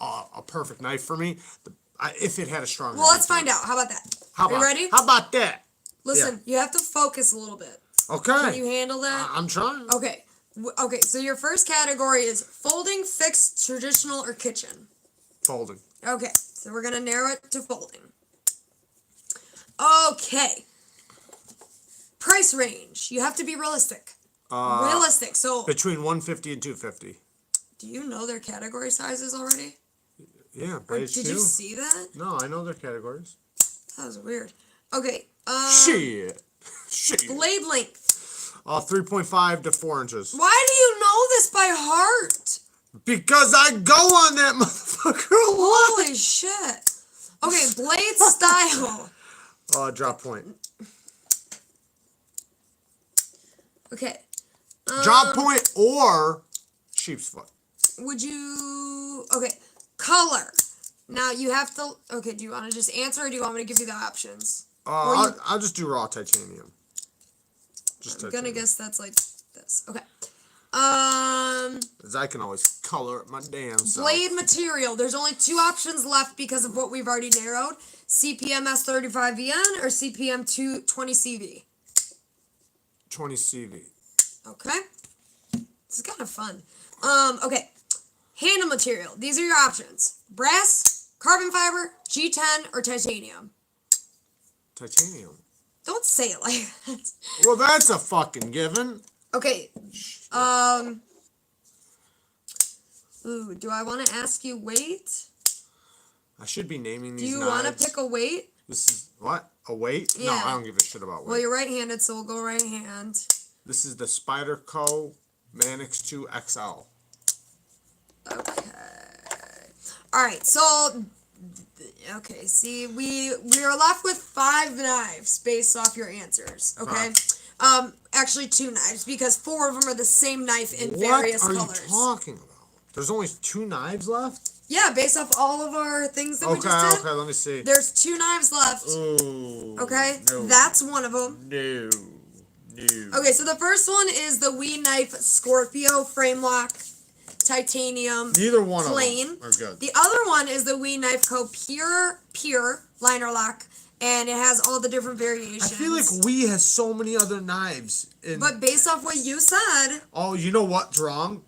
[SPEAKER 1] a perfect knife for me. If it had a strong.
[SPEAKER 2] Well, let's find out. How about that? Are you ready?
[SPEAKER 1] How about that?
[SPEAKER 2] Listen, you have to focus a little bit.
[SPEAKER 1] Okay.
[SPEAKER 2] Can you handle that?
[SPEAKER 1] I'm trying.
[SPEAKER 2] Okay. Okay, so your first category is folding, fixed, traditional, or kitchen.
[SPEAKER 1] Folding.
[SPEAKER 2] Okay, so we're going to narrow it to folding. Okay. Price range. You have to be realistic. Realistic. So
[SPEAKER 1] between 150 and 250.
[SPEAKER 2] Do you know their category sizes already?
[SPEAKER 1] Yeah,
[SPEAKER 2] Did you see that?
[SPEAKER 1] No, I know their categories.
[SPEAKER 2] That was weird. Okay.
[SPEAKER 1] Shit.
[SPEAKER 2] Blade length.
[SPEAKER 1] 3.5 to 4 inches.
[SPEAKER 2] Why do you know this by heart?
[SPEAKER 1] Because I go on that motherfucker a lot.
[SPEAKER 2] Holy shit. Okay, blade style.
[SPEAKER 1] Drop point.
[SPEAKER 2] Okay.
[SPEAKER 1] Drop point or sheep's foot.
[SPEAKER 2] Would you... Okay. Color. Now, you have to... Okay, do you want to just answer, or do you want me to give you the options?
[SPEAKER 1] I'll just do raw titanium.
[SPEAKER 2] I'm gonna guess that's like this. Okay.
[SPEAKER 1] Because I can always color it my damn self.
[SPEAKER 2] Blade material. There's only 2 options left because of what we've already narrowed. CPM S35VN or CPM 220CV.
[SPEAKER 1] 20 CV.
[SPEAKER 2] Okay. This is kind of fun. Okay. Handle material. These are your options. Brass, carbon fiber, G10, or titanium.
[SPEAKER 1] Titanium.
[SPEAKER 2] Don't say it like that.
[SPEAKER 1] Well, that's a fucking given.
[SPEAKER 2] Okay. Ooh, do I want to ask you weight?
[SPEAKER 1] I should be naming these
[SPEAKER 2] Do you
[SPEAKER 1] knives.
[SPEAKER 2] want to pick a weight?
[SPEAKER 1] This is what? A weight?
[SPEAKER 2] Yeah.
[SPEAKER 1] No, I don't give a shit about weight.
[SPEAKER 2] Well, you're right-handed, so we'll go right hand.
[SPEAKER 1] This is the Spyderco Manix 2 XL.
[SPEAKER 2] Okay. Alright, so... Okay, see, we are left with 5 knives based off your answers, okay? Actually 2 knives, because 4 of them are the same knife in various colors.
[SPEAKER 1] What are you talking about? There's only 2 knives left?
[SPEAKER 2] Yeah, based off all of our things that we just did.
[SPEAKER 1] Okay, let me see.
[SPEAKER 2] There's 2 knives left.
[SPEAKER 1] Ooh.
[SPEAKER 2] Okay?
[SPEAKER 1] No.
[SPEAKER 2] That's one of them.
[SPEAKER 1] No.
[SPEAKER 2] Okay, so the first one is the Wee Knife Scorpio frame lock titanium
[SPEAKER 1] Neither one
[SPEAKER 2] plain.
[SPEAKER 1] of them are good.
[SPEAKER 2] The other one is the Wee Knife Co. Pure liner lock, and it has all the different variations.
[SPEAKER 1] I feel like we has so many other knives.
[SPEAKER 2] But based off what you said...
[SPEAKER 1] Oh, you know what's wrong?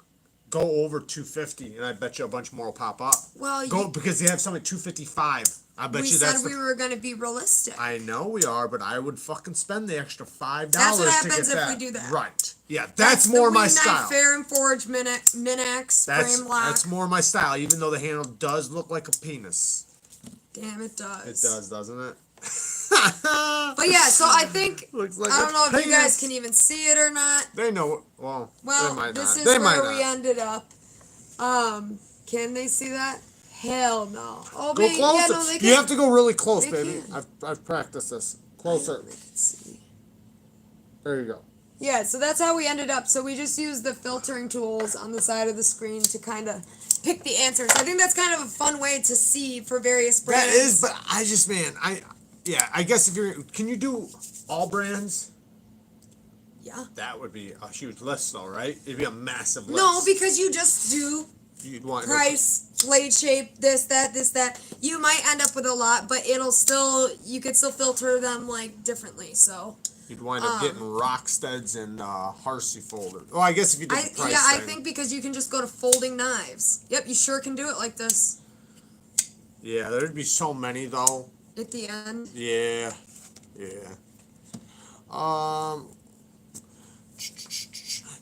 [SPEAKER 1] Go over 250, and I bet you a bunch more will pop up.
[SPEAKER 2] Well,
[SPEAKER 1] because they have some at 255. I bet
[SPEAKER 2] we
[SPEAKER 1] you that's
[SPEAKER 2] said we were going to be realistic.
[SPEAKER 1] I know we are, but I would fucking spend the extra $5
[SPEAKER 2] That's what
[SPEAKER 1] to
[SPEAKER 2] happens
[SPEAKER 1] get
[SPEAKER 2] if
[SPEAKER 1] that.
[SPEAKER 2] we do that.
[SPEAKER 1] Right. Yeah, that's more my
[SPEAKER 2] the
[SPEAKER 1] style.
[SPEAKER 2] Fair and Forge Min-X frame lock.
[SPEAKER 1] That's more my style, even though the handle does look like a penis.
[SPEAKER 2] Damn, it does.
[SPEAKER 1] It does, doesn't it?
[SPEAKER 2] But yeah, so I think,
[SPEAKER 1] Looks like
[SPEAKER 2] I don't know if you guys
[SPEAKER 1] penis.
[SPEAKER 2] can even see it or not.
[SPEAKER 1] They know. Well, they might
[SPEAKER 2] this
[SPEAKER 1] not.
[SPEAKER 2] is
[SPEAKER 1] They
[SPEAKER 2] where
[SPEAKER 1] might
[SPEAKER 2] we
[SPEAKER 1] not.
[SPEAKER 2] ended up. Can they see that? Hell no. Oh,
[SPEAKER 1] Go
[SPEAKER 2] baby.
[SPEAKER 1] closer.
[SPEAKER 2] Yeah, no, they
[SPEAKER 1] You have to go really close,
[SPEAKER 2] They
[SPEAKER 1] baby.
[SPEAKER 2] can.
[SPEAKER 1] I've practiced this. Closer.
[SPEAKER 2] Let's see.
[SPEAKER 1] There you go.
[SPEAKER 2] Yeah, so that's how we ended up. So we just used the filtering tools on the side of the screen to kind of pick the answers. I think that's kind of a fun way to see for various brands.
[SPEAKER 1] That is, but I just, man, I guess if you're, can you do all brands?
[SPEAKER 2] Yeah.
[SPEAKER 1] That would be a huge list, though, right? It'd be a massive list.
[SPEAKER 2] No, because you just do
[SPEAKER 1] You'd want
[SPEAKER 2] price, blade shape, this, that. You might end up with a lot, but you could still filter them, like, differently, so.
[SPEAKER 1] You'd wind up getting Rocksteads and Harsey folders. Oh, I guess if you did the price
[SPEAKER 2] I
[SPEAKER 1] thing.
[SPEAKER 2] think because you can just go to folding knives. Yep, you sure can do it like this.
[SPEAKER 1] Yeah, there'd be so many, though.
[SPEAKER 2] At the end.
[SPEAKER 1] Yeah.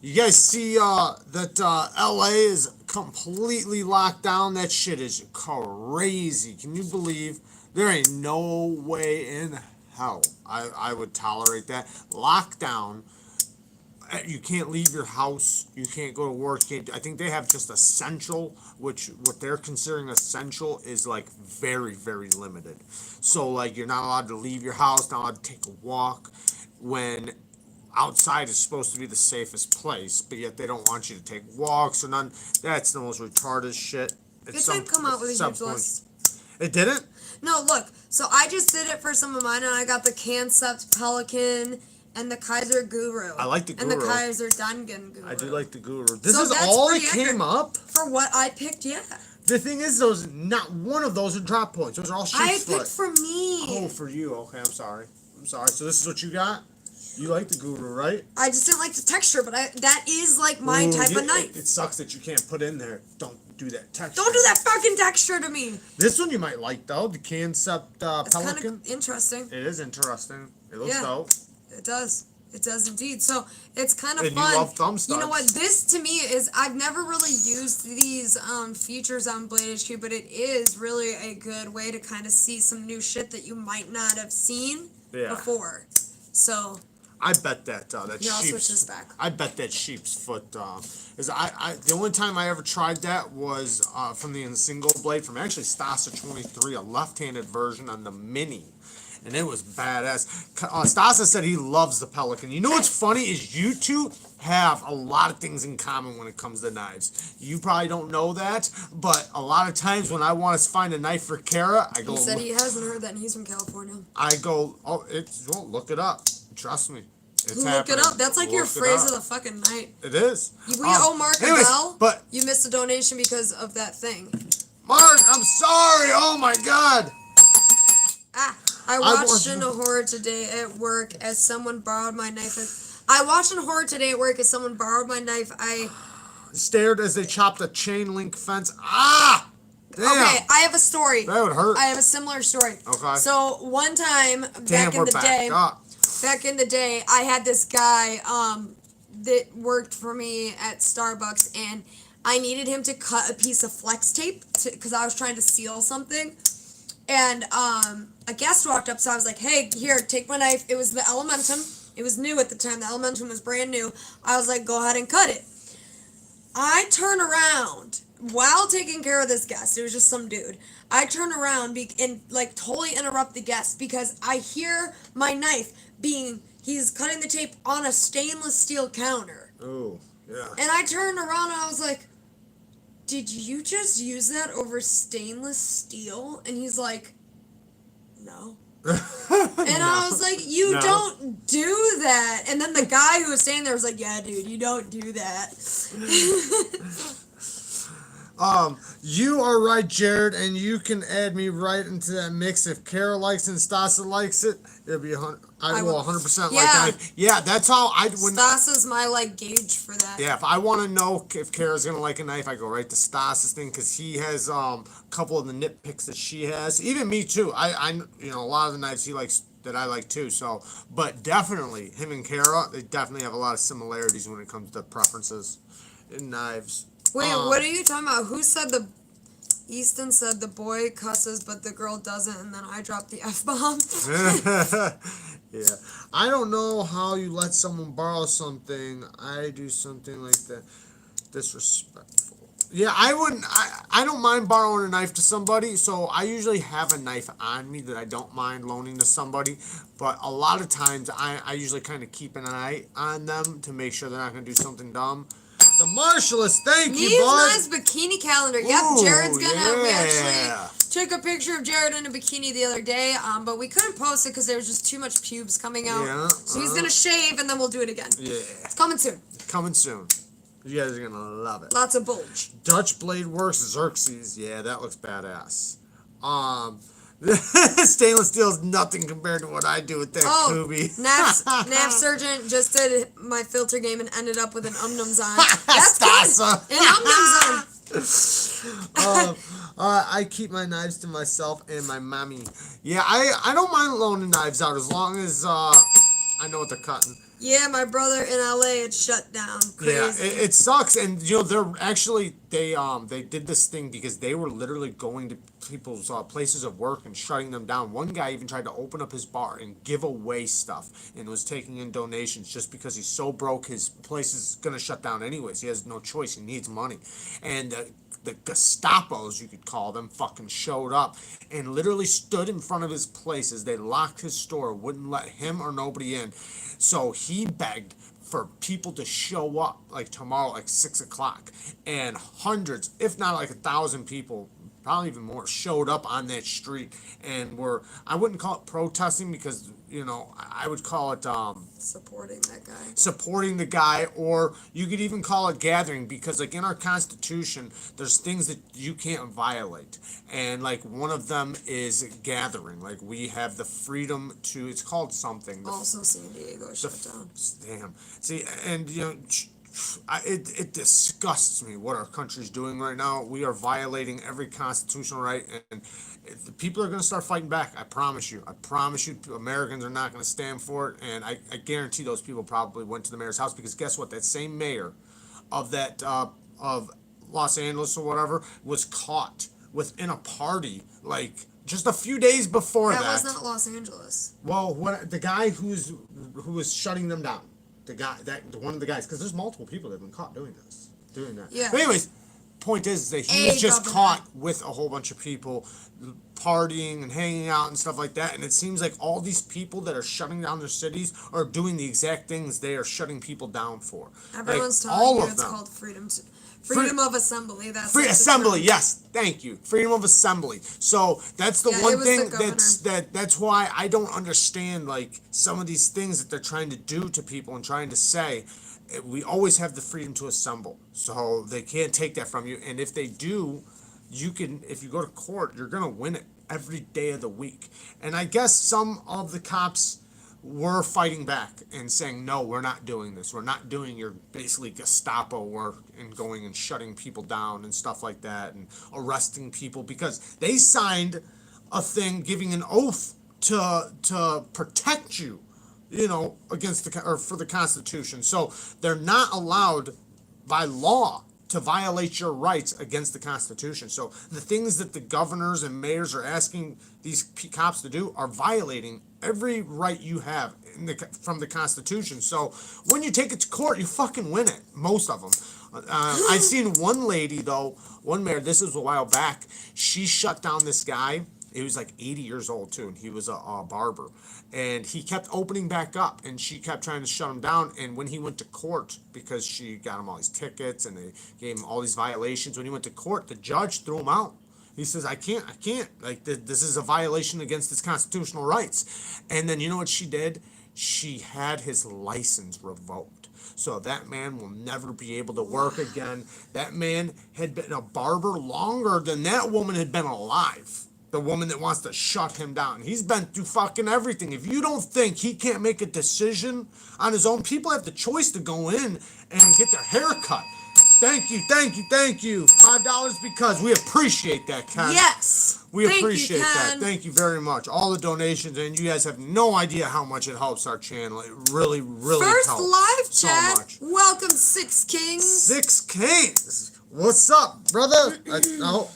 [SPEAKER 1] You guys see that LA is completely locked down? That shit is crazy. Can you believe? There ain't no way in hell I would tolerate that. Lockdown. You can't leave your house. You can't go to work. I think they have just essential, which what they're considering essential is like very, very limited. So like you're not allowed to leave your house, not allowed to take a walk, when outside is supposed to be the safest place, but yet they don't want you to take walks or none. That's the most retarded shit.
[SPEAKER 2] It didn't come out with a huge list.
[SPEAKER 1] It didn't?
[SPEAKER 2] No, look. So I just did it for some of mine, and I got the Concept Pelican and the Kaiser Guru.
[SPEAKER 1] I like the Guru.
[SPEAKER 2] And the Kaiser Dungan Guru.
[SPEAKER 1] I do like the Guru. This
[SPEAKER 2] So
[SPEAKER 1] is
[SPEAKER 2] that's
[SPEAKER 1] all that
[SPEAKER 2] pretty
[SPEAKER 1] came up?
[SPEAKER 2] For what I picked, yeah.
[SPEAKER 1] The thing is, those not one of those are drop points. Those are all
[SPEAKER 2] I
[SPEAKER 1] sheep's
[SPEAKER 2] picked
[SPEAKER 1] foot.
[SPEAKER 2] for me.
[SPEAKER 1] Oh, for you. Okay, I'm sorry. So this is what you got? You like the Guru, right?
[SPEAKER 2] I just didn't like the texture, but that is like my type of knife.
[SPEAKER 1] It sucks that you can't put in there. Don't do that texture.
[SPEAKER 2] Don't do that fucking texture to me.
[SPEAKER 1] This one you might like, though. The Concept
[SPEAKER 2] It's kind
[SPEAKER 1] Pelican.
[SPEAKER 2] of interesting.
[SPEAKER 1] It is interesting. It looks
[SPEAKER 2] Yeah.
[SPEAKER 1] dope.
[SPEAKER 2] It does. It does indeed. So it's kind of
[SPEAKER 1] And
[SPEAKER 2] fun.
[SPEAKER 1] you love thumb
[SPEAKER 2] You know what?
[SPEAKER 1] studs.
[SPEAKER 2] This to me is I've never really used these features on Blade HQ, but it is really a good way to kind of see some new shit that you might not have seen before. So
[SPEAKER 1] I bet that
[SPEAKER 2] here, I'll switch this back.
[SPEAKER 1] I bet that sheep's foot is the only time I ever tried that was from the single blade from actually Stasa 23, a left-handed version on the Mini. And it was badass. Stasa said he loves the Pelican. You know what's funny is you two have a lot of things in common when it comes to knives. You probably don't know that, but a lot of times when I want to find a knife for Kara, I go.
[SPEAKER 2] He said he hasn't heard that, and he's from California.
[SPEAKER 1] I go, well, look it up. Trust me. It's
[SPEAKER 2] Look
[SPEAKER 1] happening.
[SPEAKER 2] it up. That's like your
[SPEAKER 1] Look it
[SPEAKER 2] phrase
[SPEAKER 1] up.
[SPEAKER 2] of the fucking night.
[SPEAKER 1] It is.
[SPEAKER 2] We owe Mark a bell.
[SPEAKER 1] But
[SPEAKER 2] You missed a donation because of that thing.
[SPEAKER 1] Mark, I'm sorry. Oh my God.
[SPEAKER 2] I watched in a horror today at work as someone borrowed my knife. I
[SPEAKER 1] Stared as they chopped a chain link fence. Ah! Damn.
[SPEAKER 2] Okay, I have a story.
[SPEAKER 1] That would hurt.
[SPEAKER 2] I have a similar story.
[SPEAKER 1] Okay.
[SPEAKER 2] So one time
[SPEAKER 1] Damn,
[SPEAKER 2] back in
[SPEAKER 1] we're
[SPEAKER 2] the
[SPEAKER 1] back
[SPEAKER 2] day,
[SPEAKER 1] up.
[SPEAKER 2] I had this guy that worked for me at Starbucks, and I needed him to cut a piece of flex tape because I was trying to seal something. And a guest walked up, so I was like, hey, here, take my knife. It was the Elementum. It was new at the time. The Elementum was brand new. I was like, go ahead and cut it. I turn around while taking care of this guest. It was just some dude. I turn around and like totally interrupt the guest because I hear my knife he's cutting the tape on a stainless steel counter.
[SPEAKER 1] Oh, yeah.
[SPEAKER 2] And I turned around and I was like, did you just use that over stainless steel? And he's like, no. And I was like, you don't do that. And then the guy who was standing there was like, yeah, dude, you don't do that.
[SPEAKER 1] You are right, Jared, and you can add me right into that mix. If Kara likes it and Stasa likes it, it'll be 100. I will 100% like that. Yeah, that's how I.
[SPEAKER 2] Stasa's my like gauge for that.
[SPEAKER 1] Yeah, if I want to know if Kara's gonna like a knife, I go right to Stasa's thing because he has a couple of the nitpicks that she has. Even me too. I a lot of the knives he likes that I like too. So, but definitely him and Kara, they definitely have a lot of similarities when it comes to preferences in knives.
[SPEAKER 2] Wait, what are you talking about? Who said Easton said the boy cusses but the girl doesn't, and then I dropped the F-bomb.
[SPEAKER 1] Yeah. I don't know how you let someone borrow something. I do something like that. Disrespectful. Yeah, I wouldn't. I don't mind borrowing a knife to somebody, so I usually have a knife on me that I don't mind loaning to somebody. But a lot of times, I usually kind of keep an eye on them to make sure they're not going to do something dumb. The Marshallist, thank you, bud.
[SPEAKER 2] Neevesknives bikini calendar. Yep,
[SPEAKER 1] Ooh,
[SPEAKER 2] Jared's gonna. We
[SPEAKER 1] yeah.
[SPEAKER 2] actually took a picture of Jared in a bikini the other day, but we couldn't post it because there was just too much pubes coming out.
[SPEAKER 1] Yeah,
[SPEAKER 2] So he's gonna shave, and then we'll do it again.
[SPEAKER 1] Yeah.
[SPEAKER 2] It's coming soon.
[SPEAKER 1] Coming soon. You guys are going to love it.
[SPEAKER 2] Lots of bulge.
[SPEAKER 1] Dutch Blade Works Xerxes. Yeah, that looks badass. Stainless steel is nothing compared to what I do with that Kubi.
[SPEAKER 2] Nav Surgeon just did my filter game and ended up with an umnums on. That's
[SPEAKER 1] Stasa.
[SPEAKER 2] good. An umnums on.
[SPEAKER 1] I keep my knives to myself and my mommy. Yeah, I don't mind loaning knives out as long as I know what they're cutting.
[SPEAKER 2] Yeah, my brother in LA, it's shut down. Crazy.
[SPEAKER 1] Yeah, it sucks, and they're actually they did this thing because they were literally going to people's places of work and shutting them down. One guy even tried to open up his bar and give away stuff and was taking in donations just because he's so broke his place is gonna shut down anyways. He has no choice. He needs money, and the Gestapos, you could call them, fucking showed up and literally stood in front of his place as they locked his store, wouldn't let him or nobody in. So he begged for people to show up like tomorrow, like 6 o'clock, and hundreds, if not like 1,000 people, probably even more, showed up on that street and were, I wouldn't call it protesting because, I would call it
[SPEAKER 2] supporting that guy.
[SPEAKER 1] Supporting the guy, or you could even call it gathering, because like in our Constitution, there's things that you can't violate, and like one of them is gathering. Like we have the freedom to, it's called something.
[SPEAKER 2] Also, San Diego shut down.
[SPEAKER 1] Damn. See, and it disgusts me what our country's doing right now. We are violating every constitutional right, and the people are going to start fighting back. I promise you. Americans are not going to stand for it, and I guarantee those people probably went to the mayor's house, because guess what? That same mayor of that of Los Angeles or whatever was caught within a party like just a few days before that.
[SPEAKER 2] That was not Los Angeles.
[SPEAKER 1] Well, the guy who was shutting them down. One of the guys, because there's multiple people that have been caught doing that.
[SPEAKER 2] Yeah.
[SPEAKER 1] But anyways, point is that he was just caught with a whole bunch of people partying and hanging out and stuff like that. And it seems like all these people that are shutting down their cities are doing the exact things they are shutting people down for.
[SPEAKER 2] Everyone's
[SPEAKER 1] like,
[SPEAKER 2] telling
[SPEAKER 1] all
[SPEAKER 2] you
[SPEAKER 1] of
[SPEAKER 2] it's
[SPEAKER 1] them.
[SPEAKER 2] called freedom of assembly. That's
[SPEAKER 1] Free
[SPEAKER 2] like
[SPEAKER 1] assembly, yes, thank you. Freedom of assembly. So that's the one thing that's why I don't understand like some of these things that they're trying to do to people and trying to say. We always have the freedom to assemble, so they can't take that from you. And if they do, if you go to court, you're gonna win it every day of the week. And I guess some of the cops were fighting back and saying, no, we're not doing this. We're not doing your basically Gestapo work and going and shutting people down and stuff like that and arresting people, because they signed a thing giving an oath to protect you, against for the Constitution. So they're not allowed by law to violate your rights against the Constitution. So the things that the governors and mayors are asking these cops to do are violating every right you have from the Constitution. So when you take it to court, you fucking win it. Most of them. I've seen one lady, though, one mayor, this was a while back, she shut down this guy. He was like 80 years old, too, and he was a barber. And he kept opening back up, and she kept trying to shut him down. And when he went to court, because she got him all these tickets, and they gave him all these violations, when he went to court, the judge threw him out. He says, I can't. Like, this is a violation against his constitutional rights. And then you know what she did? She had his license revoked. So that man will never be able to work again. That man had been a barber longer than that woman had been alive. The woman that wants to shut him down. He's been through fucking everything. If you don't think he can't make a decision on his own, people have the choice to go in and get their hair cut. Thank you. $5 because we appreciate that, Ken.
[SPEAKER 2] Yes.
[SPEAKER 1] We appreciate that. Thank you very much. All the donations, and you guys have no idea how much it helps our channel. It really, really helps.
[SPEAKER 2] First live chat.
[SPEAKER 1] So much.
[SPEAKER 2] Welcome, Six Kings.
[SPEAKER 1] Six Kings. What's up, brother?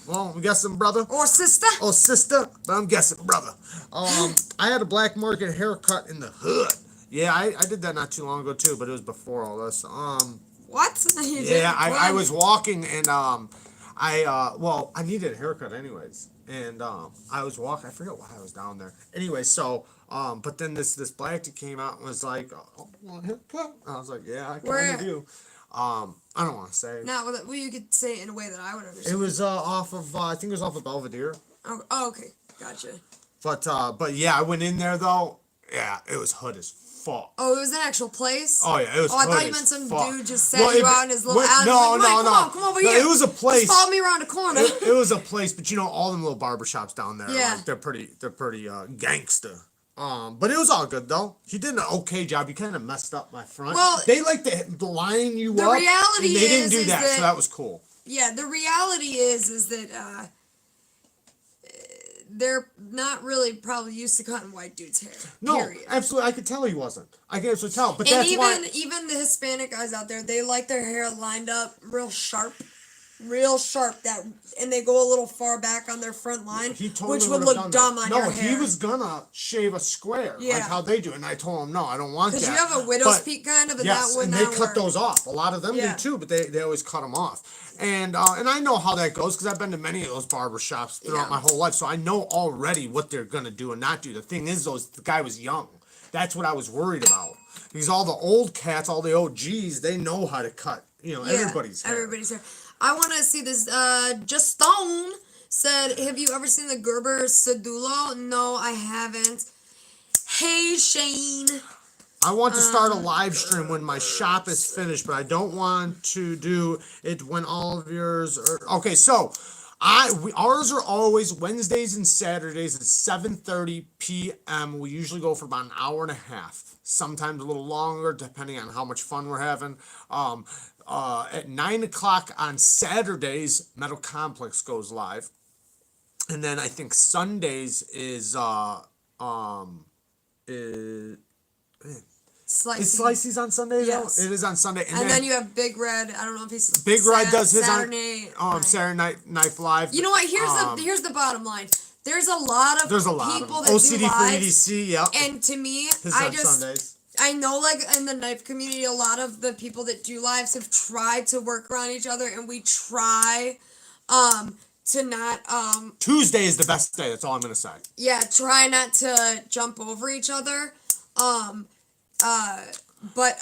[SPEAKER 1] I'm guessing brother.
[SPEAKER 2] Or sister.
[SPEAKER 1] Oh, sister, but I'm guessing brother. I had a black market haircut in the hood. Yeah, I did that not too long ago too, but it was before all this.
[SPEAKER 2] What?
[SPEAKER 1] Yeah, I was walking and I needed a haircut anyways, and I was walking. I forget why I was down there. Anyway, so but then this black dude came out and was like, "Oh, want a haircut?" I was like, "Yeah, I
[SPEAKER 2] Where
[SPEAKER 1] kind
[SPEAKER 2] at?
[SPEAKER 1] of do." I don't want to say.
[SPEAKER 2] Not with it. Well, you could say it in a way that I would
[SPEAKER 1] It
[SPEAKER 2] understand.
[SPEAKER 1] was off of I think it was off of Belvedere.
[SPEAKER 2] Oh, okay, gotcha.
[SPEAKER 1] But yeah, I went in there though. Yeah, it was hood as fuck.
[SPEAKER 2] Oh, it was an actual place.
[SPEAKER 1] Oh yeah, it was.
[SPEAKER 2] Oh, I
[SPEAKER 1] hood
[SPEAKER 2] thought you
[SPEAKER 1] as
[SPEAKER 2] meant some
[SPEAKER 1] fuck.
[SPEAKER 2] dude just sat
[SPEAKER 1] Well,
[SPEAKER 2] you
[SPEAKER 1] it-
[SPEAKER 2] out in his little
[SPEAKER 1] wait,
[SPEAKER 2] alley.
[SPEAKER 1] no,
[SPEAKER 2] Like,
[SPEAKER 1] no,
[SPEAKER 2] "Mike,
[SPEAKER 1] no.
[SPEAKER 2] Come over
[SPEAKER 1] No,
[SPEAKER 2] here.
[SPEAKER 1] it was a place.
[SPEAKER 2] Just follow me around the corner.
[SPEAKER 1] It was a place, but you know all them little barber shops down there.
[SPEAKER 2] Yeah.
[SPEAKER 1] Like, they're pretty gangster. But it was all good though. He did an okay job. He kind of messed up my front.
[SPEAKER 2] Well,
[SPEAKER 1] they like to line you
[SPEAKER 2] the
[SPEAKER 1] up.
[SPEAKER 2] reality
[SPEAKER 1] and they didn't
[SPEAKER 2] is
[SPEAKER 1] do that,
[SPEAKER 2] that-
[SPEAKER 1] so that was cool.
[SPEAKER 2] Yeah, the reality is that they're not really probably used to cutting white dudes' hair.
[SPEAKER 1] No,
[SPEAKER 2] Period.
[SPEAKER 1] absolutely. I could tell he wasn't. I could absolutely tell. But
[SPEAKER 2] And
[SPEAKER 1] that's why.
[SPEAKER 2] even the Hispanic guys out there, they like their hair lined up real sharp. That, and they go a little far back on their front line,
[SPEAKER 1] He totally
[SPEAKER 2] which would
[SPEAKER 1] would've
[SPEAKER 2] look
[SPEAKER 1] done
[SPEAKER 2] dumb
[SPEAKER 1] that.
[SPEAKER 2] on
[SPEAKER 1] no,
[SPEAKER 2] your hair.
[SPEAKER 1] he was gonna shave a square
[SPEAKER 2] Yeah.
[SPEAKER 1] like how they do, and I told him no, I don't want that.
[SPEAKER 2] Because you have a widow's
[SPEAKER 1] But-
[SPEAKER 2] peak kind of, and
[SPEAKER 1] yes,
[SPEAKER 2] that would
[SPEAKER 1] and
[SPEAKER 2] not
[SPEAKER 1] they cut
[SPEAKER 2] work.
[SPEAKER 1] those off. A lot of them
[SPEAKER 2] Yeah.
[SPEAKER 1] do too, but they always cut them off. And I know how that goes because I've been to many of those barber shops throughout
[SPEAKER 2] Yeah.
[SPEAKER 1] my whole life, so I know already what they're gonna do and not do. The thing is, though, is the guy was young. That's what I was worried about. Because all the old cats, all the OGs, they know how to cut. Everybody's hair.
[SPEAKER 2] Everybody's hair. I want to see this. Just Stone said, "Have you ever seen the Gerber Sedulo?" No, I haven't. Hey, Shane.
[SPEAKER 1] I want to start a live stream when my shop is finished, but I don't want to do it when all of yours are okay. So, ours are always Wednesdays and Saturdays at 7:30 p.m. We usually go for about an hour and a half, sometimes a little longer, depending on how much fun we're having. At 9 o'clock on Saturdays, Metal Complex goes live, and then I think Sundays is
[SPEAKER 2] Slicey.
[SPEAKER 1] Is Slicey's on Sunday?
[SPEAKER 2] Yes.
[SPEAKER 1] Though? It is on Sunday.
[SPEAKER 2] And then you have Big Red. I don't know if he's
[SPEAKER 1] Big Red does his
[SPEAKER 2] Saturday.
[SPEAKER 1] on Saturday Night Live.
[SPEAKER 2] You know what? Here's the bottom line. There's a lot of people that
[SPEAKER 1] OCD
[SPEAKER 2] do
[SPEAKER 1] for
[SPEAKER 2] lives,
[SPEAKER 1] EDC. Yep.
[SPEAKER 2] and to me,
[SPEAKER 1] His
[SPEAKER 2] I
[SPEAKER 1] on
[SPEAKER 2] just
[SPEAKER 1] Sundays.
[SPEAKER 2] I know, like, in the knife community, a lot of the people that do lives have tried to work around each other, and we try to not
[SPEAKER 1] Tuesday is the best day. That's all I'm gonna say.
[SPEAKER 2] try not to jump over each other. But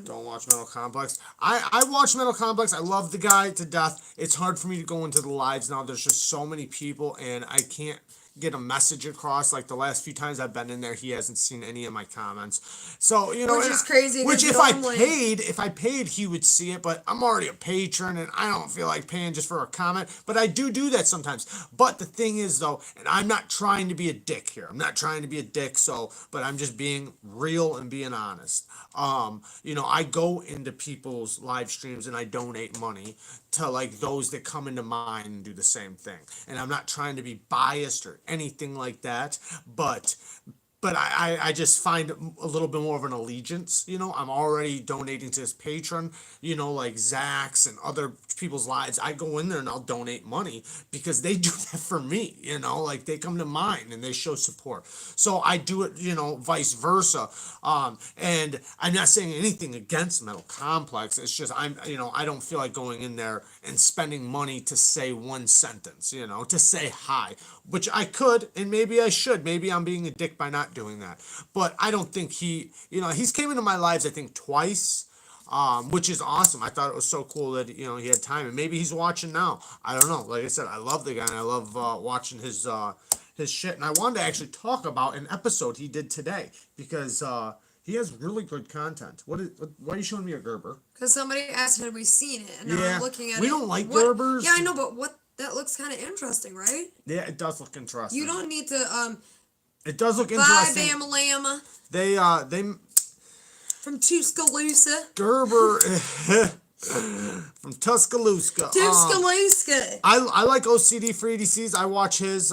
[SPEAKER 1] Don't watch Metal Complex. I watch Metal Complex. I love the guy to death. It's hard for me to go into the lives now. There's just so many people, and I can't get a message across. Like the last few times I've been in there, he hasn't seen any of my comments. So
[SPEAKER 2] Which is crazy,
[SPEAKER 1] Which
[SPEAKER 2] 'cause
[SPEAKER 1] if
[SPEAKER 2] normally-
[SPEAKER 1] I paid, he would see it. But I'm already a patron, and I don't feel like paying just for a comment. But I do that sometimes. But the thing is, though, and I'm not trying to be a dick here. I'm not trying to be a dick. But I'm just being real and being honest. I go into people's live streams and I donate money to like those that come into mine and do the same thing. And I'm not trying to be biased or anything like that, but I just find a little bit more of an allegiance. I'm already donating to his patron, like Zach's and other people's lives. I go in there and I'll donate money because they do that for me, like they come to mine and they show support. So I do it, vice versa. And I'm not saying anything against Metal Complex. It's just I don't feel like going in there and spending money to say one sentence, to say hi, which I could and maybe I should. Maybe I'm being a dick by not doing that. But I don't think he's came into my lives I think twice. Which is awesome. I thought it was so cool that he had time, and maybe he's watching now. I don't know. Like I said, I love the guy, and I love watching his shit. And I wanted to actually talk about an episode he did today because he has really good content. Why are you showing me a Gerber?
[SPEAKER 2] because somebody asked, had we seen it? And
[SPEAKER 1] Yeah.
[SPEAKER 2] I'm looking at it.
[SPEAKER 1] We don't like
[SPEAKER 2] What-
[SPEAKER 1] Gerbers.
[SPEAKER 2] Yeah, I know, but that looks kind of interesting, right?
[SPEAKER 1] Yeah, it does look interesting.
[SPEAKER 2] You don't need to
[SPEAKER 1] It does look
[SPEAKER 2] buy
[SPEAKER 1] interesting.
[SPEAKER 2] Bama Lama
[SPEAKER 1] They
[SPEAKER 2] from Tuscaloosa.
[SPEAKER 1] Gerber from Tuscaloosa.
[SPEAKER 2] Tuscaloosa.
[SPEAKER 1] I like OCD for EDCs. I watch his.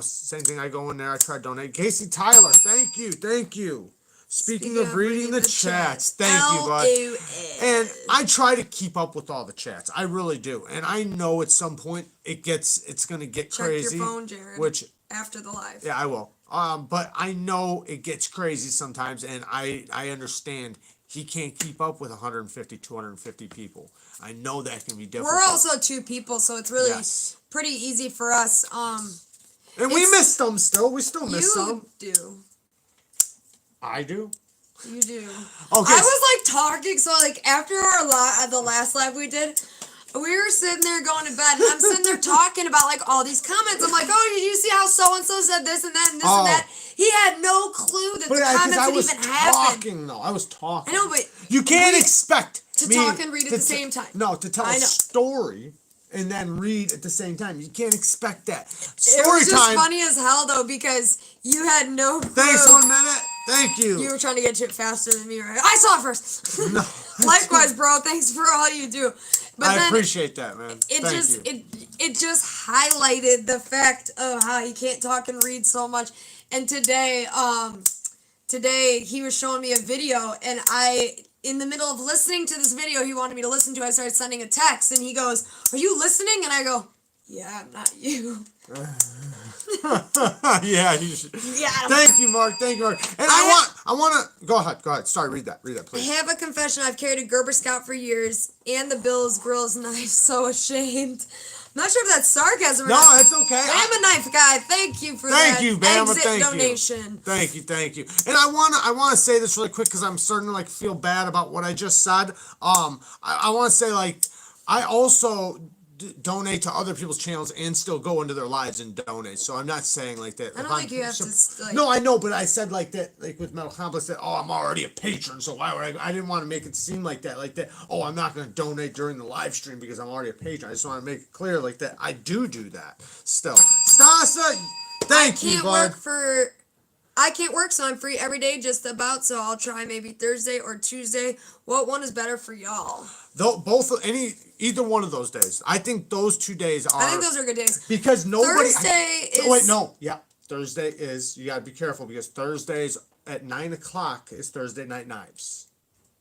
[SPEAKER 1] Same thing. I go in there. I try to donate. Casey Tyler, thank you. Speaking of reading the chats, thank you, bud.
[SPEAKER 2] LOS.
[SPEAKER 1] And I try to keep up with all the chats. I really do. And I know at some point it's gonna get
[SPEAKER 2] Check
[SPEAKER 1] crazy.
[SPEAKER 2] your phone, Jared.
[SPEAKER 1] Which
[SPEAKER 2] after the live.
[SPEAKER 1] yeah, I will. But I know it gets crazy sometimes, and I understand he can't keep up with 150, 250 people. I know that can be difficult.
[SPEAKER 2] We're also 2 people, so it's really
[SPEAKER 1] Yes.
[SPEAKER 2] pretty easy for us.
[SPEAKER 1] And we miss them still. We still miss some.
[SPEAKER 2] You do.
[SPEAKER 1] I do.
[SPEAKER 2] You do.
[SPEAKER 1] Okay.
[SPEAKER 2] I was like talking, so like after the last live we did, we were sitting there going to bed, and I'm sitting there talking about like all these comments. I'm like, oh, did you see how so and so said this and that and this and that? He had no clue that the comments had even happened.
[SPEAKER 1] I was talking.
[SPEAKER 2] I know, but
[SPEAKER 1] you can't expect
[SPEAKER 2] to
[SPEAKER 1] me
[SPEAKER 2] talk and read at the same time.
[SPEAKER 1] No, to tell a story and then read at the same time. You can't expect that.
[SPEAKER 2] It was just funny as hell though, because you had no clue.
[SPEAKER 1] Thanks, 1 minute. Thank you.
[SPEAKER 2] You were trying to get to it faster than me, right? I saw it first.
[SPEAKER 1] No.
[SPEAKER 2] Likewise, bro. Thanks for all you do. But
[SPEAKER 1] I appreciate that, man.
[SPEAKER 2] It just highlighted the fact of how he can't talk and read so much. And today he was showing me a video, and in the middle of listening to this video he wanted me to listen to, I started sending a text, and he goes, "Are you listening?" And I go, "Yeah, I'm not you."
[SPEAKER 1] Yeah, you should.
[SPEAKER 2] Yeah.
[SPEAKER 1] Thank you, Mark. And I want to go ahead. Sorry, read that, please.
[SPEAKER 2] I have a confession. I've carried a Gerber Scout for years and the Bill's Grills knife. So ashamed. I'm not sure if that's sarcasm or
[SPEAKER 1] no,
[SPEAKER 2] not.
[SPEAKER 1] it's okay.
[SPEAKER 2] I'm a knife guy. Thank you for that.
[SPEAKER 1] Thank you, Bama.
[SPEAKER 2] Exit donation.
[SPEAKER 1] Thank you. And I wanna say this really quick because I'm starting to like feel bad about what I just said. I want to say like I also donate to other people's channels and still go into their lives and donate. So I'm not saying like that.
[SPEAKER 2] I don't think you have to. Like,
[SPEAKER 1] no, I know, but I said like that, like with Metal Complex, that I'm already a patron, so why would I didn't want to make it seem like that. Oh, I'm not going to donate during the live stream because I'm already a patron. I just want to make it clear like that. I do that still. Stasa, thank you, bud.
[SPEAKER 2] I can't work, so I'm free every day just about, so I'll try maybe Thursday or Tuesday. What one is better for y'all?
[SPEAKER 1] Either one of those days. I think those 2 days are.
[SPEAKER 2] I think those are good days.
[SPEAKER 1] Because nobody.
[SPEAKER 2] Thursday
[SPEAKER 1] Thursday is, you gotta be careful because Thursdays at 9 o'clock is Thursday Night Knives.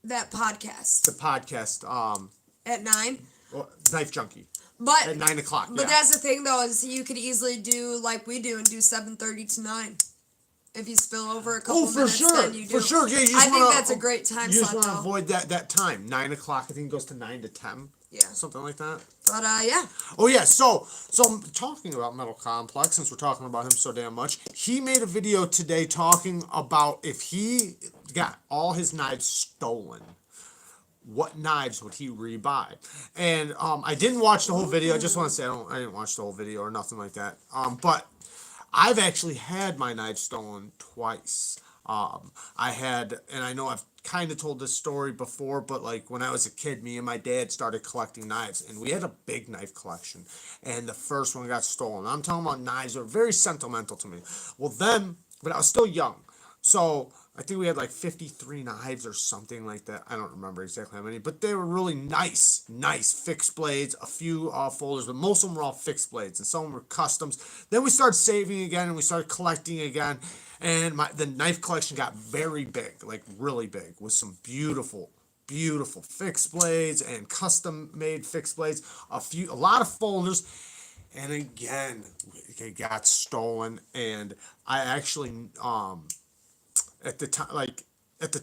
[SPEAKER 2] That podcast.
[SPEAKER 1] The podcast,
[SPEAKER 2] At 9?
[SPEAKER 1] Knife Junkie.
[SPEAKER 2] But
[SPEAKER 1] at 9 o'clock.
[SPEAKER 2] But that's the thing though, is you could easily do like we do and do 7:30 to 9. If you spill over a couple minutes, then you do.
[SPEAKER 1] For sure, yeah.
[SPEAKER 2] I think that's a great time slot,
[SPEAKER 1] You just want to avoid that time. 9 o'clock, I think it goes to 9 to 10.
[SPEAKER 2] Yeah.
[SPEAKER 1] Something like that.
[SPEAKER 2] But, yeah.
[SPEAKER 1] Oh, yeah, so talking about Metal Complex, since we're talking about him so damn much, he made a video today talking about if he got all his knives stolen, what knives would he rebuy? And I didn't watch the whole video. I just want to say I didn't watch the whole video or nothing like that. But I've actually had my knives stolen twice. And I know I've kind of told this story before, but like when I was a kid, me and my dad started collecting knives, and we had a big knife collection, and the first one got stolen. I'm talking about knives that are very sentimental to me. Well, but I was still young, so I think we had like 53 knives or something like that. I don't remember exactly how many, but they were really nice fixed blades, a few folders, but most of them were all fixed blades, and some of them were customs. Then we started saving again, and we started collecting again, and the knife collection got very big, like really big, with some beautiful fixed blades and custom-made fixed blades, a lot of folders, and again, it got stolen, and I actually, at the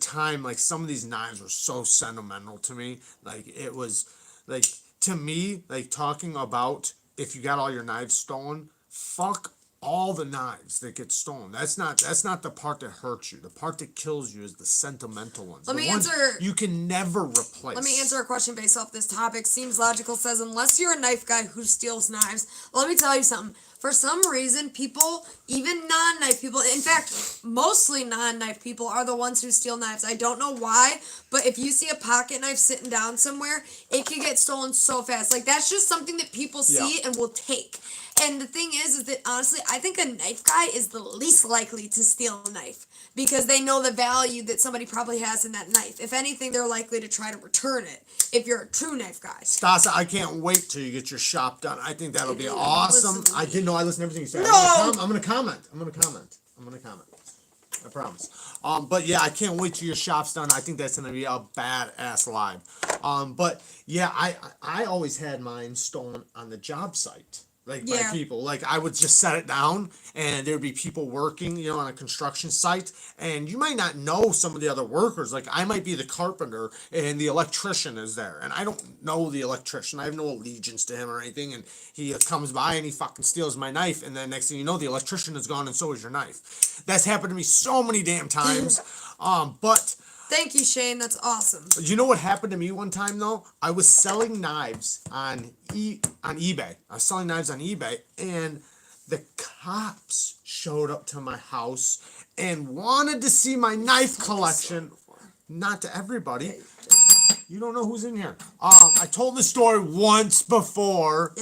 [SPEAKER 1] time, like some of these knives were so sentimental to me. Like it was, like to me, like talking about if you got all your knives stolen, fuck all the knives that get stolen. That's not the part that hurts you. The part that kills you is the sentimental ones.
[SPEAKER 2] Let me answer.
[SPEAKER 1] You can never replace.
[SPEAKER 2] Let me answer a question based off this topic. Seems logical. Says unless you're a knife guy who steals knives, let me tell you something. For some reason, people, even non-knife people, in fact, mostly non-knife people are the ones who steal knives. I don't know why, but if you see a pocket knife sitting down somewhere, it can get stolen so fast. Like, that's just something that people see and will take. And the thing is that honestly, I think a knife guy is the least likely to steal a knife because they know the value that somebody probably has in that knife. If anything, they're likely to try to return it if you're a true knife guy.
[SPEAKER 1] Stasa, I can't wait till you get your shop done. I think that'll be awesome. I didn't know I listened to everything you said.
[SPEAKER 2] No!
[SPEAKER 1] I'm gonna comment. I promise. But yeah, I can't wait till your shop's done. I think that's gonna be a badass live. But yeah, I always had mine stolen on the job site. by
[SPEAKER 2] Yeah.
[SPEAKER 1] people. Like, I would just set it down, and there'd be people working, on a construction site, and you might not know some of the other workers. Like, I might be the carpenter, and the electrician is there, and I don't know the electrician. I have no allegiance to him or anything, and he comes by, and he fucking steals my knife, and then next thing you know, the electrician is gone, and so is your knife. That's happened to me so many damn times. But
[SPEAKER 2] Thank you, Shane. That's awesome.
[SPEAKER 1] you know what happened to me one time though? I was selling knives on eBay. I was selling knives on eBay, and the cops showed up to my house and wanted to see my knife collection. Not to everybody. You don't know who's in here. I told the story once before.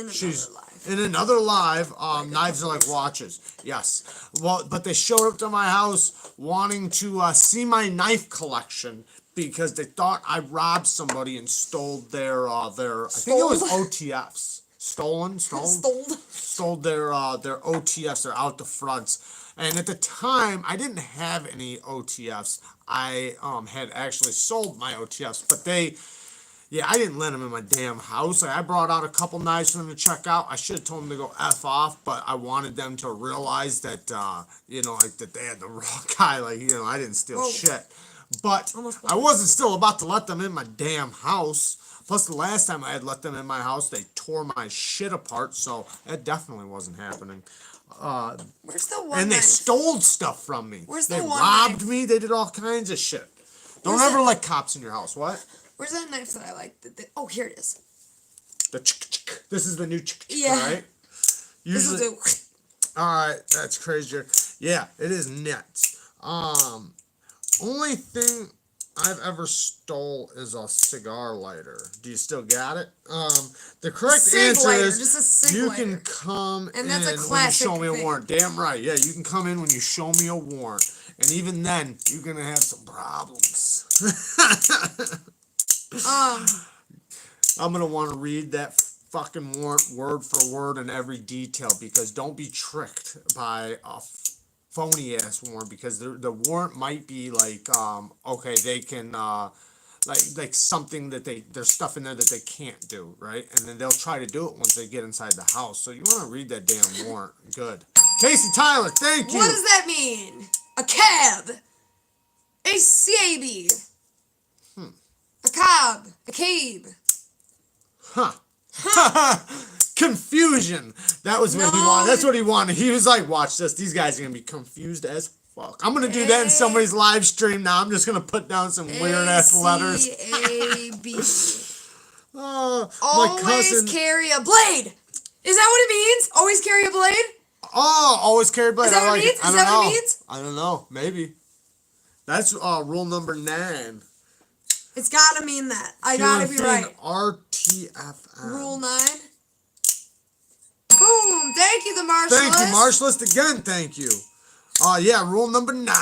[SPEAKER 1] In another live, knives are like watches. Yes. Well, but they showed up to my house wanting to see my knife collection because they thought I robbed somebody and stole their I think it was OTFs. Stole their OTFs. They're out the fronts. And at the time, I didn't have any OTFs. I had actually sold my OTFs, but I didn't let them in my damn house. I brought out a couple knives for them to check out. I should have told them to go F off, but I wanted them to realize that, that they had the wrong guy. Like, I didn't steal shit. But I wasn't still about to let them in my damn house. Plus, the last time I had let them in my house, they tore my shit apart, so that definitely wasn't happening.
[SPEAKER 2] Where's the one
[SPEAKER 1] And they
[SPEAKER 2] knife?
[SPEAKER 1] stole stuff from me.
[SPEAKER 2] Where's the
[SPEAKER 1] they
[SPEAKER 2] one
[SPEAKER 1] robbed
[SPEAKER 2] knife?
[SPEAKER 1] me. They did all kinds of shit. Don't
[SPEAKER 2] Where's
[SPEAKER 1] ever
[SPEAKER 2] that-
[SPEAKER 1] let cops in your house. What?
[SPEAKER 2] Where's that knife that I like? Oh, here it is.
[SPEAKER 1] This is the new
[SPEAKER 2] Yeah.
[SPEAKER 1] right?
[SPEAKER 2] This is
[SPEAKER 1] Usually,
[SPEAKER 2] the...
[SPEAKER 1] alright, that's crazy. Yeah, it is nuts. Only thing I've ever stole is a cigar lighter. Do you still got it? The correct
[SPEAKER 2] Cig
[SPEAKER 1] answer
[SPEAKER 2] lighter,
[SPEAKER 1] is
[SPEAKER 2] just a cig
[SPEAKER 1] you
[SPEAKER 2] lighter.
[SPEAKER 1] can come
[SPEAKER 2] And that's a
[SPEAKER 1] in when you
[SPEAKER 2] classic
[SPEAKER 1] show me a
[SPEAKER 2] thing.
[SPEAKER 1] warrant. Damn right. Yeah, you can come in when you show me a warrant. And even then, you're gonna have some problems. I'm gonna want to read that fucking warrant word for word and every detail, because don't be tricked by a phony ass warrant, because the warrant might be like okay, they can like something that there's stuff in there that they can't do, right? And then they'll try to do it once they get inside the house. So you want to read that damn warrant. Good. Casey Tyler, thank you.
[SPEAKER 2] What does that mean? A cab. A CAB. A cob. A cabe.
[SPEAKER 1] Confusion. That was what he
[SPEAKER 2] No.
[SPEAKER 1] wanted. That's what he wanted. He was like, watch this. These guys are going to be confused as fuck. I'm going to do that in somebody's live stream now. I'm just going to put down some weird ass letters.
[SPEAKER 2] ACAB.
[SPEAKER 1] Oh, my
[SPEAKER 2] Always
[SPEAKER 1] cousin.
[SPEAKER 2] carry a blade. Is that what it means? Always carry a blade?
[SPEAKER 1] Oh, always carry blade.
[SPEAKER 2] Is that
[SPEAKER 1] I
[SPEAKER 2] what
[SPEAKER 1] like
[SPEAKER 2] it means?
[SPEAKER 1] it. I
[SPEAKER 2] Is
[SPEAKER 1] don't
[SPEAKER 2] that
[SPEAKER 1] know.
[SPEAKER 2] what it means?
[SPEAKER 1] I don't know. Maybe. That's rule number 9.
[SPEAKER 2] It's gotta mean that. I gotta be right.
[SPEAKER 1] RTFM.
[SPEAKER 2] Rule 9. Boom! Thank you, the Marshallist.
[SPEAKER 1] Thank you, Marshallist. Again, thank you. Yeah, rule number 9.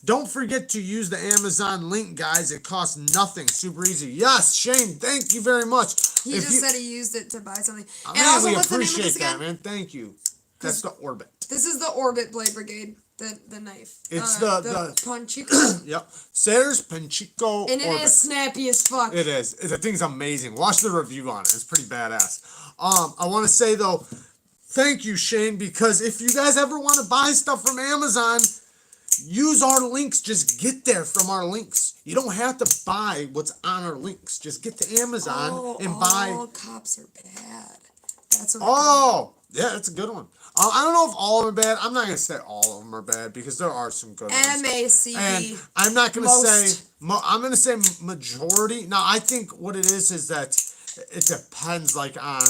[SPEAKER 1] Don't forget to use the Amazon link, guys. It costs nothing. Super easy. Yes, Shane, thank you very much.
[SPEAKER 2] He just said he used it to buy something.
[SPEAKER 1] I
[SPEAKER 2] And
[SPEAKER 1] mean,
[SPEAKER 2] also,
[SPEAKER 1] we
[SPEAKER 2] what's the name of
[SPEAKER 1] appreciate
[SPEAKER 2] this again?
[SPEAKER 1] that, man. Thank you. That's the Orbit.
[SPEAKER 2] This is the Orbit Blade Brigade. The knife.
[SPEAKER 1] It's
[SPEAKER 2] the Panchico.
[SPEAKER 1] Yep. Sayers Panchico
[SPEAKER 2] And it
[SPEAKER 1] Orbit.
[SPEAKER 2] is snappy as fuck.
[SPEAKER 1] It is. The thing's amazing. Watch the review on it. It's pretty badass. I want to say, though, thank you, Shane, because if you guys ever want to buy stuff from Amazon, use our links. Just get there from our links. You don't have to buy what's on our links. Just get to Amazon and buy.
[SPEAKER 2] All cops are bad. That's what
[SPEAKER 1] Yeah, that's a good one. I don't know if all of them are bad. I'm not going to say all of them are bad, because there are some good ones.
[SPEAKER 2] MACB.
[SPEAKER 1] And I'm not going to
[SPEAKER 2] Most.
[SPEAKER 1] say, I'm going to say majority. Now, I think what it is that it depends, like, on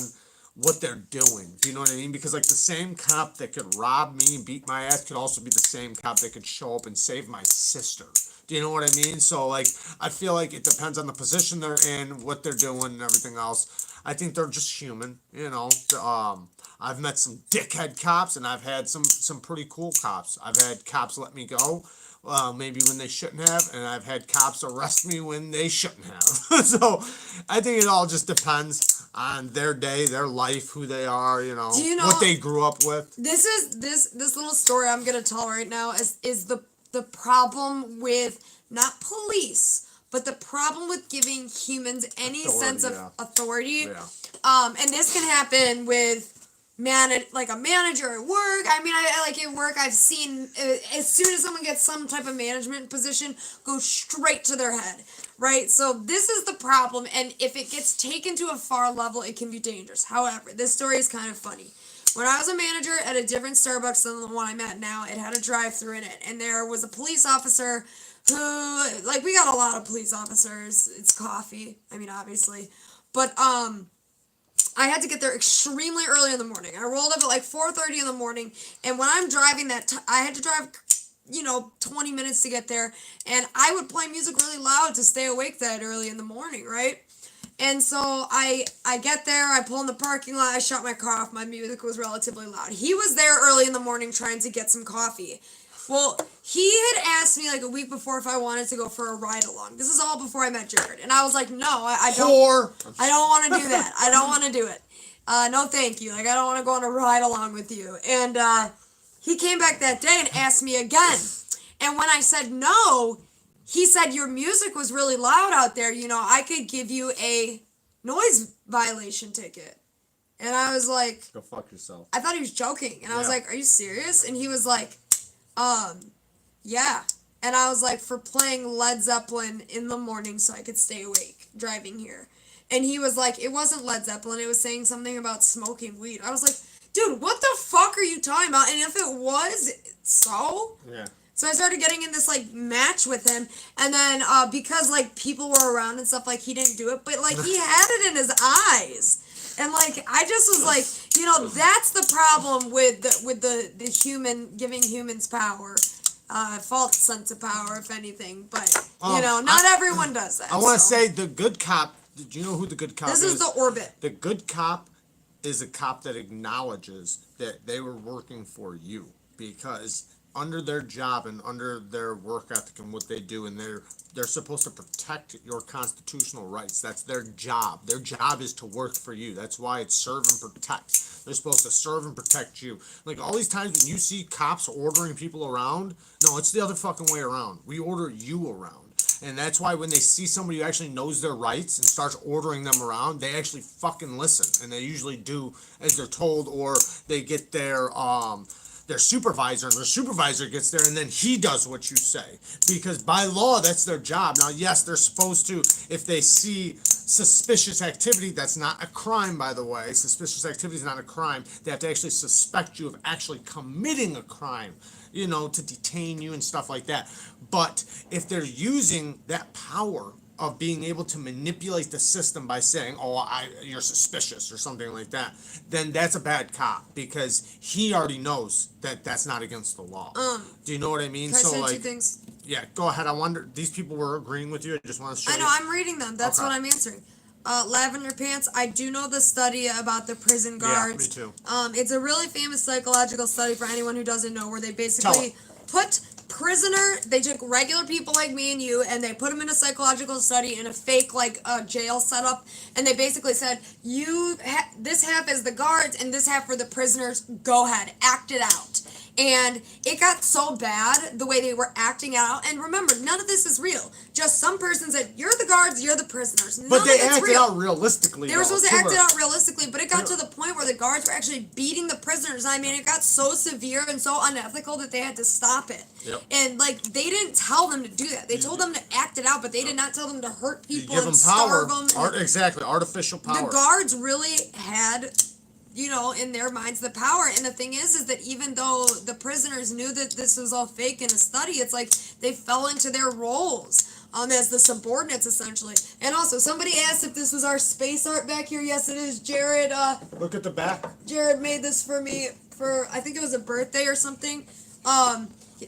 [SPEAKER 1] what they're doing. Do you know what I mean? Because, like, the same cop that could rob me and beat my ass could also be the same cop that could show up and save my sister. Do you know what I mean? So, like, I feel like it depends on the position they're in, what they're doing, and everything else. I think they're just human, you know. I've met some dickhead cops, and I've had some pretty cool cops. I've had cops let me go, maybe when they shouldn't have, and I've had cops arrest me when they shouldn't have. So I think it all just depends on their day, their life, who they are, you know, what they grew up with.
[SPEAKER 2] This little story I'm gonna tell right now is the problem with not police, but the problem with giving humans any sense of authority.
[SPEAKER 1] Yeah.
[SPEAKER 2] And this can happen with like a manager at work. I mean, I like at work, I've seen as soon as someone gets some type of management position, go straight to their head, right? So this is the problem, and if it gets taken to a far level, it can be dangerous. However, this story is kind of funny. When I was a manager at a different Starbucks than the one I'm at now, it had a drive-thru in it, and there was a police officer who, like, we got a lot of police officers. It's coffee. I mean, obviously, but I had to get there extremely early in the morning. I rolled up at like 4:30 in the morning, and when I'm driving I had to drive, 20 minutes to get there, and I would play music really loud to stay awake that early in the morning, right? And so I get there, I pull in the parking lot, I shut my car off, my music was relatively loud. He was there early in the morning trying to get some coffee. Well, he had asked me like a week before if I wanted to go for a ride along. This is all before I met Jared. And I was like, no, I don't want to do that. I don't want to do it. No, thank you. Like, I don't want to go on a ride along with you. And he came back that day and asked me again. And when I said no, he said, your music was really loud out there. I could give you a noise violation ticket. And I was like,
[SPEAKER 1] go fuck yourself.
[SPEAKER 2] I thought he was joking. And I was like, are you serious? And he was like, yeah. And I was like, for playing Led Zeppelin in the morning so I could stay awake driving here. And he was like, it wasn't Led Zeppelin. It was saying something about smoking weed. I was like, dude, what the fuck are you talking about? And if it was, so?
[SPEAKER 1] Yeah.
[SPEAKER 2] So I started getting in this, like, match with him. And then, because, like, people were around and stuff, like, he didn't do it. But, like, he had it in his eyes. And, like, I just was like, that's the problem with the human, giving humans power. False sense of power, if anything. But, not everyone does that.
[SPEAKER 1] I want to say the good cop, did you know who the good cop is?
[SPEAKER 2] This is the orbit.
[SPEAKER 1] The good cop is a cop that acknowledges that they were working for you. Because under their job and under their work ethic and what they do, and they're supposed to protect your constitutional rights. That's their job. Their job is to work for you. That's why it's serve and protect. They're supposed to serve and protect you. Like, all these times when you see cops ordering people around, no, it's the other fucking way around. We order you around. And that's why when they see somebody who actually knows their rights and starts ordering them around, they actually fucking listen. And they usually do as they're told, or they get their supervisor, and their supervisor gets there, and then he does what you say. Because by law, that's their job. Now, yes, they're supposed to, if they see suspicious activity, that's not a crime, by the way. Suspicious activity is not a crime. They have to actually suspect you of actually committing a crime, to detain you and stuff like that. But if they're using that power of being able to manipulate the system by saying, you're suspicious or something like that, then that's a bad cop, because he already knows that that's not against the law. Do you know what I mean?
[SPEAKER 2] Can I say two things?
[SPEAKER 1] Yeah, go ahead. I wonder, these people were agreeing with you. I just want to show you.
[SPEAKER 2] I know, I'm reading them. That's what I'm answering. Lavender Pants, I do know the study about the prison guards.
[SPEAKER 1] Yeah, me too.
[SPEAKER 2] It's a really famous psychological study for anyone who doesn't know, where they basically put they took regular people like me and you, and they put them in a psychological study in a fake, jail setup, and they basically said, this half is the guards, and this half for the prisoners, go ahead, act it out. And it got so bad, the way they were acting out, and remember, none of this is real. Just some person said, you're the guards, you're the prisoners.
[SPEAKER 1] But they acted out realistically.
[SPEAKER 2] They were supposed to act it out realistically, but it got to the point where the guards were actually beating the prisoners. I mean, it got so severe and so unethical that they had to stop it.
[SPEAKER 1] Yep.
[SPEAKER 2] And, they didn't tell them to do that. They told them to act it out, but they did not tell them to hurt people
[SPEAKER 1] and
[SPEAKER 2] starve them.
[SPEAKER 1] Exactly, artificial power.
[SPEAKER 2] The guards really had, in their minds, the power. And the thing is that even though the prisoners knew that this was all fake in a study, it's like they fell into their roles as the subordinates, essentially. And also, somebody asked if this was our space art back here. Yes, it is. Jared,
[SPEAKER 1] look at the back.
[SPEAKER 2] Jared made this for me for, I think it was a birthday or something.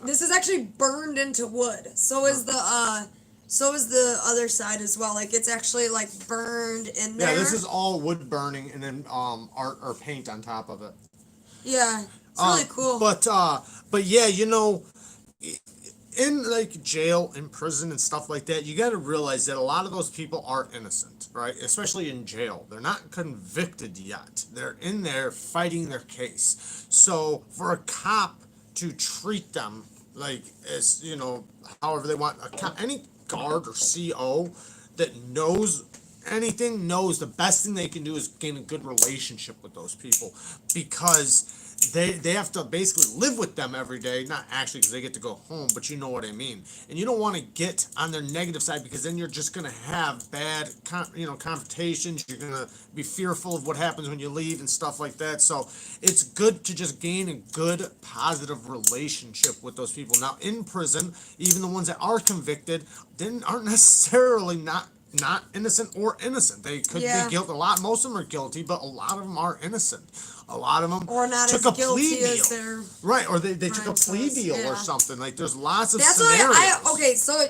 [SPEAKER 2] This is actually burned into wood. So is the other side as well. Like, it's actually, burned in there.
[SPEAKER 1] Yeah, this is all wood burning and then art or paint on top of it.
[SPEAKER 2] Yeah, it's really cool.
[SPEAKER 1] But yeah, in jail and prison and stuff like that, you got to realize that a lot of those people are innocent, right? Especially in jail. They're not convicted yet. They're in there fighting their case. So for a cop to treat them however they want, any guard or CO that knows anything knows the best thing they can do is gain a good relationship with those people, because they have to basically live with them every day, not actually because they get to go home, but you know what I mean. And you don't want to get on their negative side, because then you're just going to have bad confrontations. You're going to be fearful of what happens when you leave and stuff like that. So it's good to just gain a good positive relationship with those people. Now in prison, even the ones that are convicted then aren't necessarily not innocent or innocent. They could be guilty. Most of them are guilty, but a lot of them are innocent. A lot of them
[SPEAKER 2] or not
[SPEAKER 1] took
[SPEAKER 2] as
[SPEAKER 1] a
[SPEAKER 2] guilty
[SPEAKER 1] plea
[SPEAKER 2] as
[SPEAKER 1] deal.
[SPEAKER 2] their
[SPEAKER 1] Right, or they took a plea
[SPEAKER 2] was.
[SPEAKER 1] deal
[SPEAKER 2] Yeah.
[SPEAKER 1] or something. Like there's lots of
[SPEAKER 2] That's
[SPEAKER 1] scenarios.
[SPEAKER 2] why so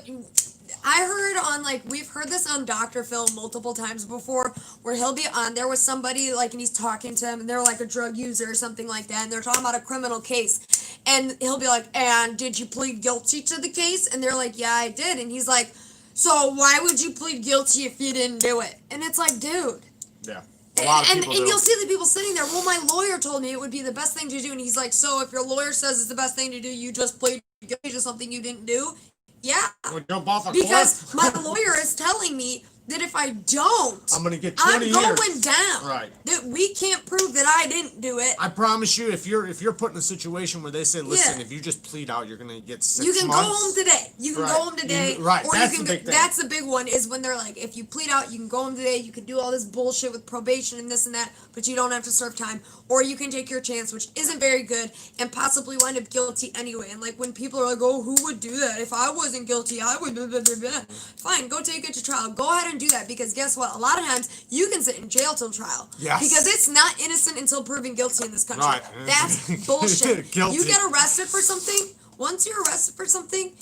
[SPEAKER 2] I heard on, like, we've heard this on Dr. Phil multiple times before, where he'll be on there with somebody, like, and he's talking to them, and they're like a drug user or something like that, and they're talking about a criminal case, and he'll be like, and did you plead guilty to the case? And they're like, yeah, I did. And he's like, so why would you plead guilty if you didn't do it? And it's like, dude.
[SPEAKER 1] Yeah. A lot of people
[SPEAKER 2] and
[SPEAKER 1] do.
[SPEAKER 2] you'll see the people sitting there, well, my lawyer told me it would be the best thing to do. And he's like, so if your lawyer says it's the best thing to do, you just plead guilty to something you didn't do? Yeah.
[SPEAKER 1] We'll jump off a
[SPEAKER 2] Because
[SPEAKER 1] cliff.
[SPEAKER 2] my lawyer is telling me that if I don't,
[SPEAKER 1] I'm going to get 20 years.
[SPEAKER 2] I'm going down.
[SPEAKER 1] Right.
[SPEAKER 2] That we can't prove that I didn't do it.
[SPEAKER 1] I promise you, if you're put in a situation where they say, listen, if you just plead out, you're going to get 6 months.
[SPEAKER 2] You can go home today. You can
[SPEAKER 1] Right.
[SPEAKER 2] go home today.
[SPEAKER 1] Right.
[SPEAKER 2] Or
[SPEAKER 1] That's
[SPEAKER 2] you can
[SPEAKER 1] the big thing.
[SPEAKER 2] That's the big one, is when they're like, if you plead out, you can go home today. You can do all this bullshit with probation and this and that, but you don't have to serve time. Or you can take your chance, which isn't very good, and possibly wind up guilty anyway. And like when people are like, oh, who would do that? If I wasn't guilty, I would. Blah, blah, blah, blah. Fine, go take it to trial. Go ahead and do that, because guess what? A lot of times you can sit in jail till trial.
[SPEAKER 1] Yes.
[SPEAKER 2] Because it's not innocent until proven guilty in this country.
[SPEAKER 1] Right.
[SPEAKER 2] That's bullshit.
[SPEAKER 1] Guilty.
[SPEAKER 2] You get arrested for something. Once you're arrested for something,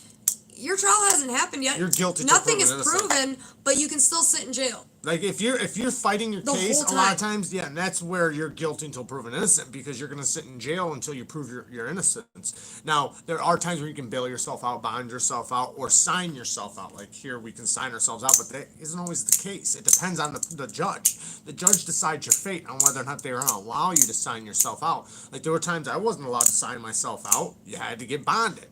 [SPEAKER 2] your trial hasn't happened yet.
[SPEAKER 1] You're guilty till
[SPEAKER 2] Nothing
[SPEAKER 1] proven
[SPEAKER 2] is
[SPEAKER 1] innocent.
[SPEAKER 2] proven, but you can still sit in jail.
[SPEAKER 1] Like if you're fighting your
[SPEAKER 2] The
[SPEAKER 1] case,
[SPEAKER 2] whole
[SPEAKER 1] a lot of
[SPEAKER 2] time.
[SPEAKER 1] times, and that's where you're guilty until proven innocent, because you're gonna sit in jail until you prove your innocence. Now there are times where you can bail yourself out, bond yourself out, or sign yourself out. Like here, we can sign ourselves out, but that isn't always the case. It depends on the judge. The judge decides your fate on whether or not they're gonna allow you to sign yourself out. Like there were times I wasn't allowed to sign myself out. You had to get bonded.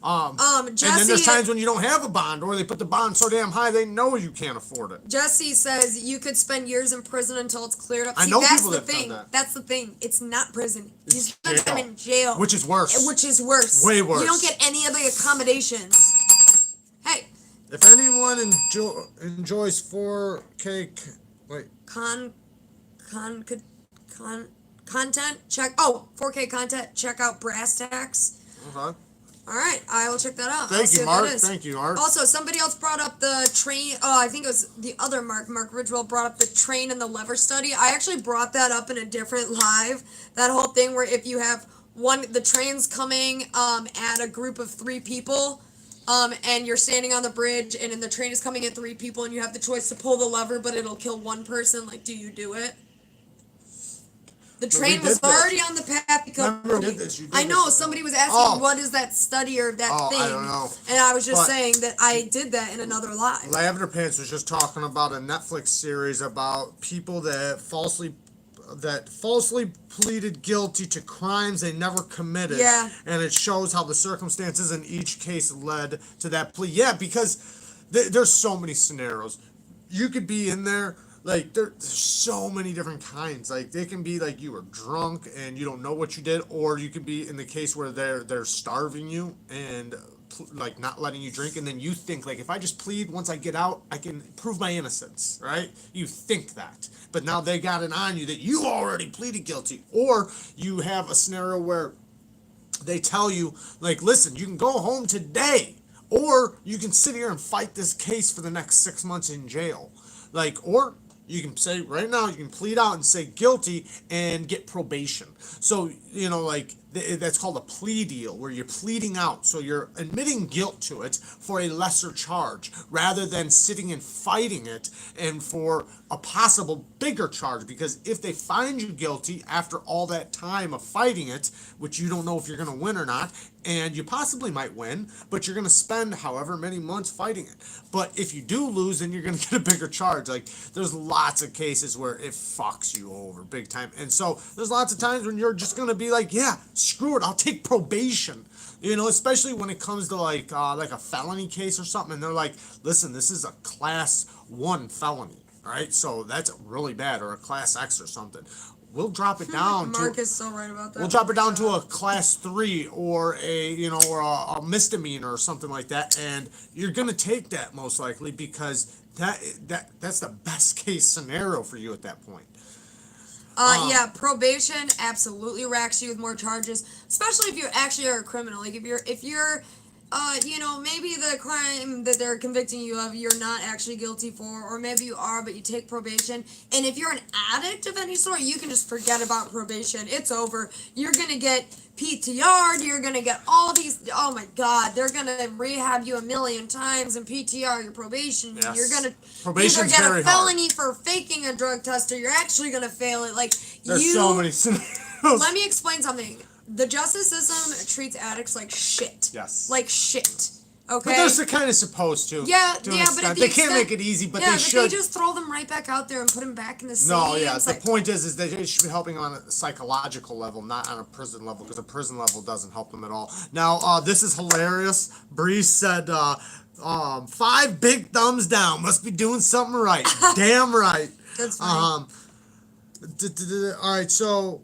[SPEAKER 1] And then there's times when you don't have a bond, or they put the bond so damn high they know you can't afford it.
[SPEAKER 2] Jesse says you could spend years in prison until it's cleared up.
[SPEAKER 1] I
[SPEAKER 2] See,
[SPEAKER 1] know
[SPEAKER 2] that's
[SPEAKER 1] people
[SPEAKER 2] the
[SPEAKER 1] that have
[SPEAKER 2] thing.
[SPEAKER 1] done that.
[SPEAKER 2] That's the thing. It's not prison. You
[SPEAKER 1] It's
[SPEAKER 2] spend time
[SPEAKER 1] jail.
[SPEAKER 2] in jail.
[SPEAKER 1] Which is worse.
[SPEAKER 2] Which is worse.
[SPEAKER 1] Way worse.
[SPEAKER 2] You don't get any of the accommodations. Hey,
[SPEAKER 1] If anyone enjoys 4K,
[SPEAKER 2] content, check 4K content, check out Brass Tacks.
[SPEAKER 1] okay.
[SPEAKER 2] All right, I will check that out. I'll
[SPEAKER 1] Thank
[SPEAKER 2] see
[SPEAKER 1] you,
[SPEAKER 2] what that
[SPEAKER 1] Mark.
[SPEAKER 2] is.
[SPEAKER 1] Thank you, Mark.
[SPEAKER 2] Also, somebody else brought up the train. Oh, I think it was the other Mark. Mark Ridgewell brought up the train and the lever study. I actually brought that up in a different live. That whole thing where if you have the train's coming at a group of 3 people, and you're standing on the bridge, and then the train is coming at 3 people, and you have the choice to pull the lever, but it'll kill 1 person. Like, do you do it? The train was already on the path because
[SPEAKER 1] Remember, you did
[SPEAKER 2] I know
[SPEAKER 1] this.
[SPEAKER 2] somebody was asking what is that study or that thing,
[SPEAKER 1] I don't know.
[SPEAKER 2] and I was just
[SPEAKER 1] But-
[SPEAKER 2] saying that I did that in another live.
[SPEAKER 1] Lavender Pants was just talking about a Netflix series about people that falsely pleaded guilty to crimes they never committed.
[SPEAKER 2] Yeah.
[SPEAKER 1] And it shows how the circumstances in each case led to that plea. Yeah, because there's so many scenarios. You could be in there. Like, there's so many different kinds. Like, they can be like you were drunk and you don't know what you did, or you could be in the case where they're starving you and like not letting you drink, and then you think like, if I just plead, once I get out, I can prove my innocence, right? You think that, but now they got it on you that you already pleaded guilty. Or you have a scenario where they tell you like, listen, you can go home today, or you can sit here and fight this case for the next 6 months in jail. Like, or you can say right now, you can plead out and say guilty and get probation. So, like that's called a plea deal, where you're pleading out. So you're admitting guilt to it for a lesser charge rather than sitting and fighting it and for a possible bigger charge. Because if they find you guilty after all that time of fighting it, which you don't know if you're going to win or not, and you possibly might win, but you're going to spend however many months fighting it. But if you do lose, then you're going to get a bigger charge. Like, there's lots of cases where it fucks you over big time. And so there's lots of times when you're just going to be like, yeah, screw it, I'll take probation. Especially when it comes to like a felony case or something, and they're like, listen, this is a class 1 felony. All right, so that's really bad, or a class X or something. We'll drop it down
[SPEAKER 2] Mark
[SPEAKER 1] to.
[SPEAKER 2] is so right about that.
[SPEAKER 1] We'll drop it down to a class 3 or a misdemeanor or something like that, and you're gonna take that most likely because that's the best case scenario for you at that point.
[SPEAKER 2] Yeah, probation absolutely racks you with more charges, especially if you actually are a criminal. Like if you're maybe the crime that they're convicting you of, you're not actually guilty for, or maybe you are, but you take probation. And if you're an addict of any sort, you can just forget about probation. It's over. You're gonna get PTR'd. You're gonna get all these. Oh my God, they're gonna rehab you a million times and PTR your probation.
[SPEAKER 1] Yes.
[SPEAKER 2] You're gonna
[SPEAKER 1] Probation's
[SPEAKER 2] either get
[SPEAKER 1] very
[SPEAKER 2] a felony for faking a drug test, or you're actually gonna fail it. Like
[SPEAKER 1] There's so many scenarios.
[SPEAKER 2] Let me explain something. The justice system treats addicts like shit.
[SPEAKER 1] Yes.
[SPEAKER 2] Like shit. Okay.
[SPEAKER 1] But they're kind of supposed to.
[SPEAKER 2] Yeah,
[SPEAKER 1] to an
[SPEAKER 2] yeah, but
[SPEAKER 1] extent.
[SPEAKER 2] at the
[SPEAKER 1] They can't
[SPEAKER 2] extent,
[SPEAKER 1] make it easy, but
[SPEAKER 2] yeah,
[SPEAKER 1] they should.
[SPEAKER 2] They just throw them right back out there and put them back in the same.
[SPEAKER 1] No, yeah.
[SPEAKER 2] It's
[SPEAKER 1] The
[SPEAKER 2] like,
[SPEAKER 1] point is they should be helping on a psychological level, not on a prison level, because a prison level doesn't help them at all. Now, this is hilarious. Bree said, 5 big thumbs down. Must be doing something right. Damn right.
[SPEAKER 2] That's funny.
[SPEAKER 1] All right, so,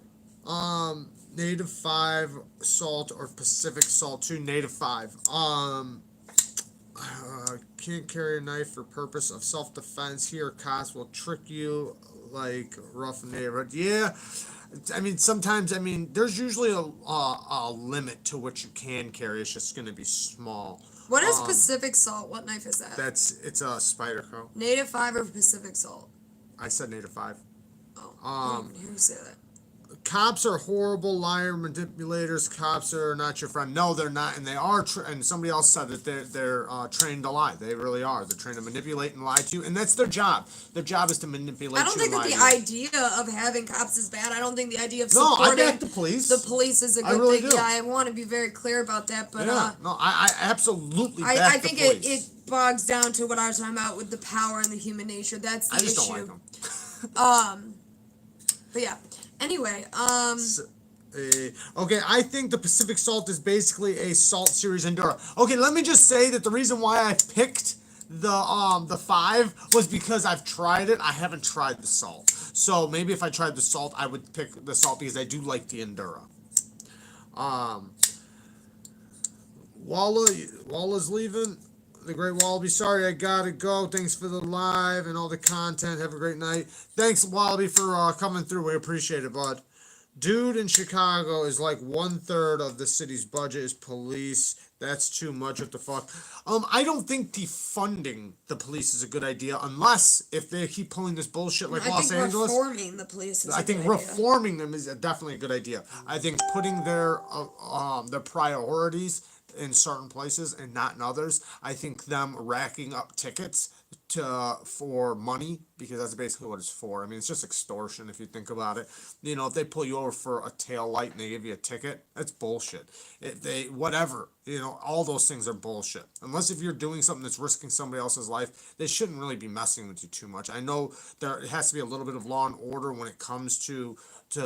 [SPEAKER 1] native 5 salt or Pacific salt 2, native 5. Can't carry a knife for purpose of self-defense. Here, cops will trick you like rough neighborhood. Yeah, I mean, sometimes, there's usually a limit to what you can carry. It's just going to be small.
[SPEAKER 2] What is Pacific salt? What knife is that?
[SPEAKER 1] It's a spider crow.
[SPEAKER 2] Native 5 or Pacific salt?
[SPEAKER 1] I said native 5.
[SPEAKER 2] Oh, I didn't hear you say that.
[SPEAKER 1] Cops are horrible liar manipulators. Cops are not your friend. No, they're not, and they are. And somebody else said that they're trained to lie. They really are. They're trained to manipulate and lie to you, and that's their job. Their job is to manipulate.
[SPEAKER 2] I don't think
[SPEAKER 1] and
[SPEAKER 2] that
[SPEAKER 1] lie
[SPEAKER 2] the
[SPEAKER 1] to you.
[SPEAKER 2] idea of having cops is bad. I don't think the idea of
[SPEAKER 1] No, I
[SPEAKER 2] supporting
[SPEAKER 1] back the police.
[SPEAKER 2] the police is a good
[SPEAKER 1] really
[SPEAKER 2] thing.
[SPEAKER 1] do.
[SPEAKER 2] Yeah, I want to be very clear about that. But
[SPEAKER 1] Yeah, no, I absolutely back
[SPEAKER 2] I
[SPEAKER 1] the
[SPEAKER 2] think
[SPEAKER 1] police.
[SPEAKER 2] it bogs down to what I was talking about with the power and the human nature. That's the
[SPEAKER 1] I just
[SPEAKER 2] issue.
[SPEAKER 1] don't like them.
[SPEAKER 2] But yeah. Anyway,
[SPEAKER 1] Okay, I think the Pacific Salt is basically a Salt Series Enduro. Okay, let me just say that the reason why I picked the 5 was because I've tried it. I haven't tried the Salt. So maybe if I tried the Salt, I would pick the Salt because I do like the Enduro. Walla's leaving. The Great Wallaby. Sorry, I gotta go. Thanks for the live and all the content. Have a great night. Thanks, Wallaby, for coming through. We appreciate it, bud. Dude in Chicago is like 1/3 of the city's budget is police. That's too much. What the fuck? I don't think defunding the police is a good idea unless if they keep pulling this bullshit like Los Angeles.
[SPEAKER 2] Reforming the police is
[SPEAKER 1] I think reforming them is definitely a good idea. I think putting their priorities in certain places and not in others. I think them racking up tickets for money, because that's basically what it's for. I mean, it's just extortion if you think about it. You know, if they pull you over for a tail light and they give you a ticket, that's bullshit. If they whatever, all those things are bullshit. Unless if you're doing something that's risking somebody else's life, they shouldn't really be messing with you too much. I know there has to be a little bit of law and order when it comes to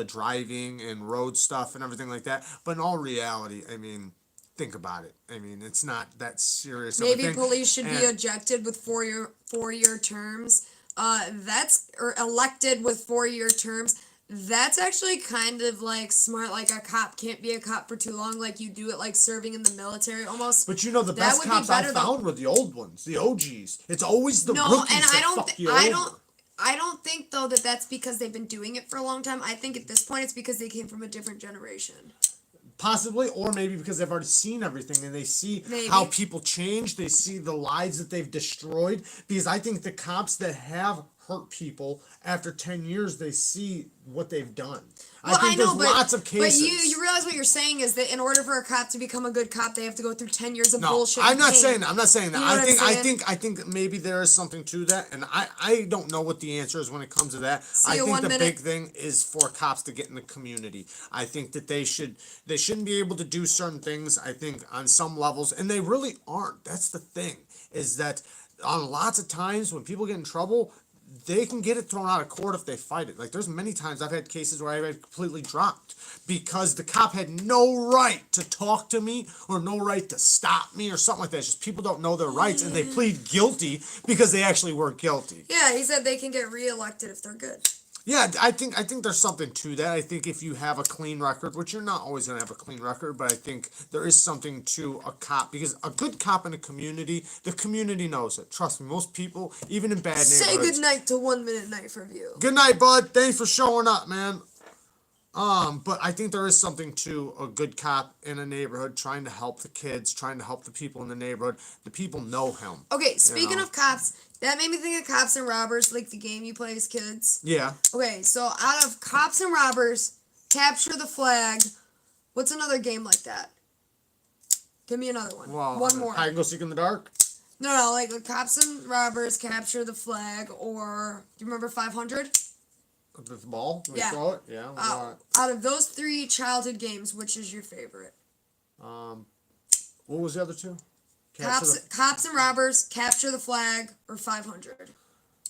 [SPEAKER 1] driving and road stuff and everything like that. But in all reality, I mean, think about it. I mean, it's not that serious.
[SPEAKER 2] Maybe police should be ejected with four-year terms. Or elected with 4-year terms. That's actually kind of like smart. Like a cop can't be a cop for too long. Like you do it like serving in the military almost.
[SPEAKER 1] But the best cops I found were the old ones, the OGs. It's always the rookies
[SPEAKER 2] and
[SPEAKER 1] that fuck you over.
[SPEAKER 2] I don't think though that that's because they've been doing it for a long time. I think at this point it's because they came from a different generation.
[SPEAKER 1] Possibly, or maybe because they've already seen everything and they see how people change. They see the lives that they've destroyed. Because I think the cops that have hurt people, after 10 years, they see what they've done.
[SPEAKER 2] Well,
[SPEAKER 1] I think there's lots of cases.
[SPEAKER 2] But you realize what you're saying is that in order for a cop to become a good cop, they have to go through 10 years of bullshit.
[SPEAKER 1] I'm not saying that. I'm not saying that.
[SPEAKER 2] You know
[SPEAKER 1] I think maybe there is something to that, and I don't know what the answer is when it comes to that. I think the big thing is for cops to get in the community. I think that they shouldn't be able to do certain things. I think on some levels, and they really aren't. That's the thing, is that on lots of times when people get in trouble, they can get it thrown out of court if they fight it. Like, there's many times I've had cases where I've had completely dropped because the cop had no right to talk to me or no right to stop me or something like that. It's just people don't know their rights and they plead guilty because they actually were guilty.
[SPEAKER 2] Yeah, he said they can get reelected if they're good.
[SPEAKER 1] Yeah, I think there's something to that. I think if you have a clean record, which you're not always going to have a clean record, but I think there is something to a cop, because a good cop in a community, the community knows it. Trust me, most people, even in bad neighborhoods.
[SPEAKER 2] Say goodnight to 1 Minute Night for View.
[SPEAKER 1] Good night, bud. Thanks for showing up, man. But I think there is something to a good cop in a neighborhood trying to help the kids, trying to help the people in the neighborhood. The people know him.
[SPEAKER 2] Okay, speaking of cops, that made me think of Cops and Robbers, like the game you play as kids.
[SPEAKER 1] Yeah.
[SPEAKER 2] Okay, so out of Cops and Robbers, Capture the Flag, what's another game like that? Give me another one.
[SPEAKER 1] Well,
[SPEAKER 2] one more.
[SPEAKER 1] Hide and go seek in the dark?
[SPEAKER 2] No, like Cops and Robbers, Capture the Flag, or do you remember 500?
[SPEAKER 1] The ball? We
[SPEAKER 2] Yeah.
[SPEAKER 1] throw it? Yeah.
[SPEAKER 2] Out of those three childhood games, which is your favorite?
[SPEAKER 1] What was the other two?
[SPEAKER 2] Cops and Robbers, Capture the Flag, or 500?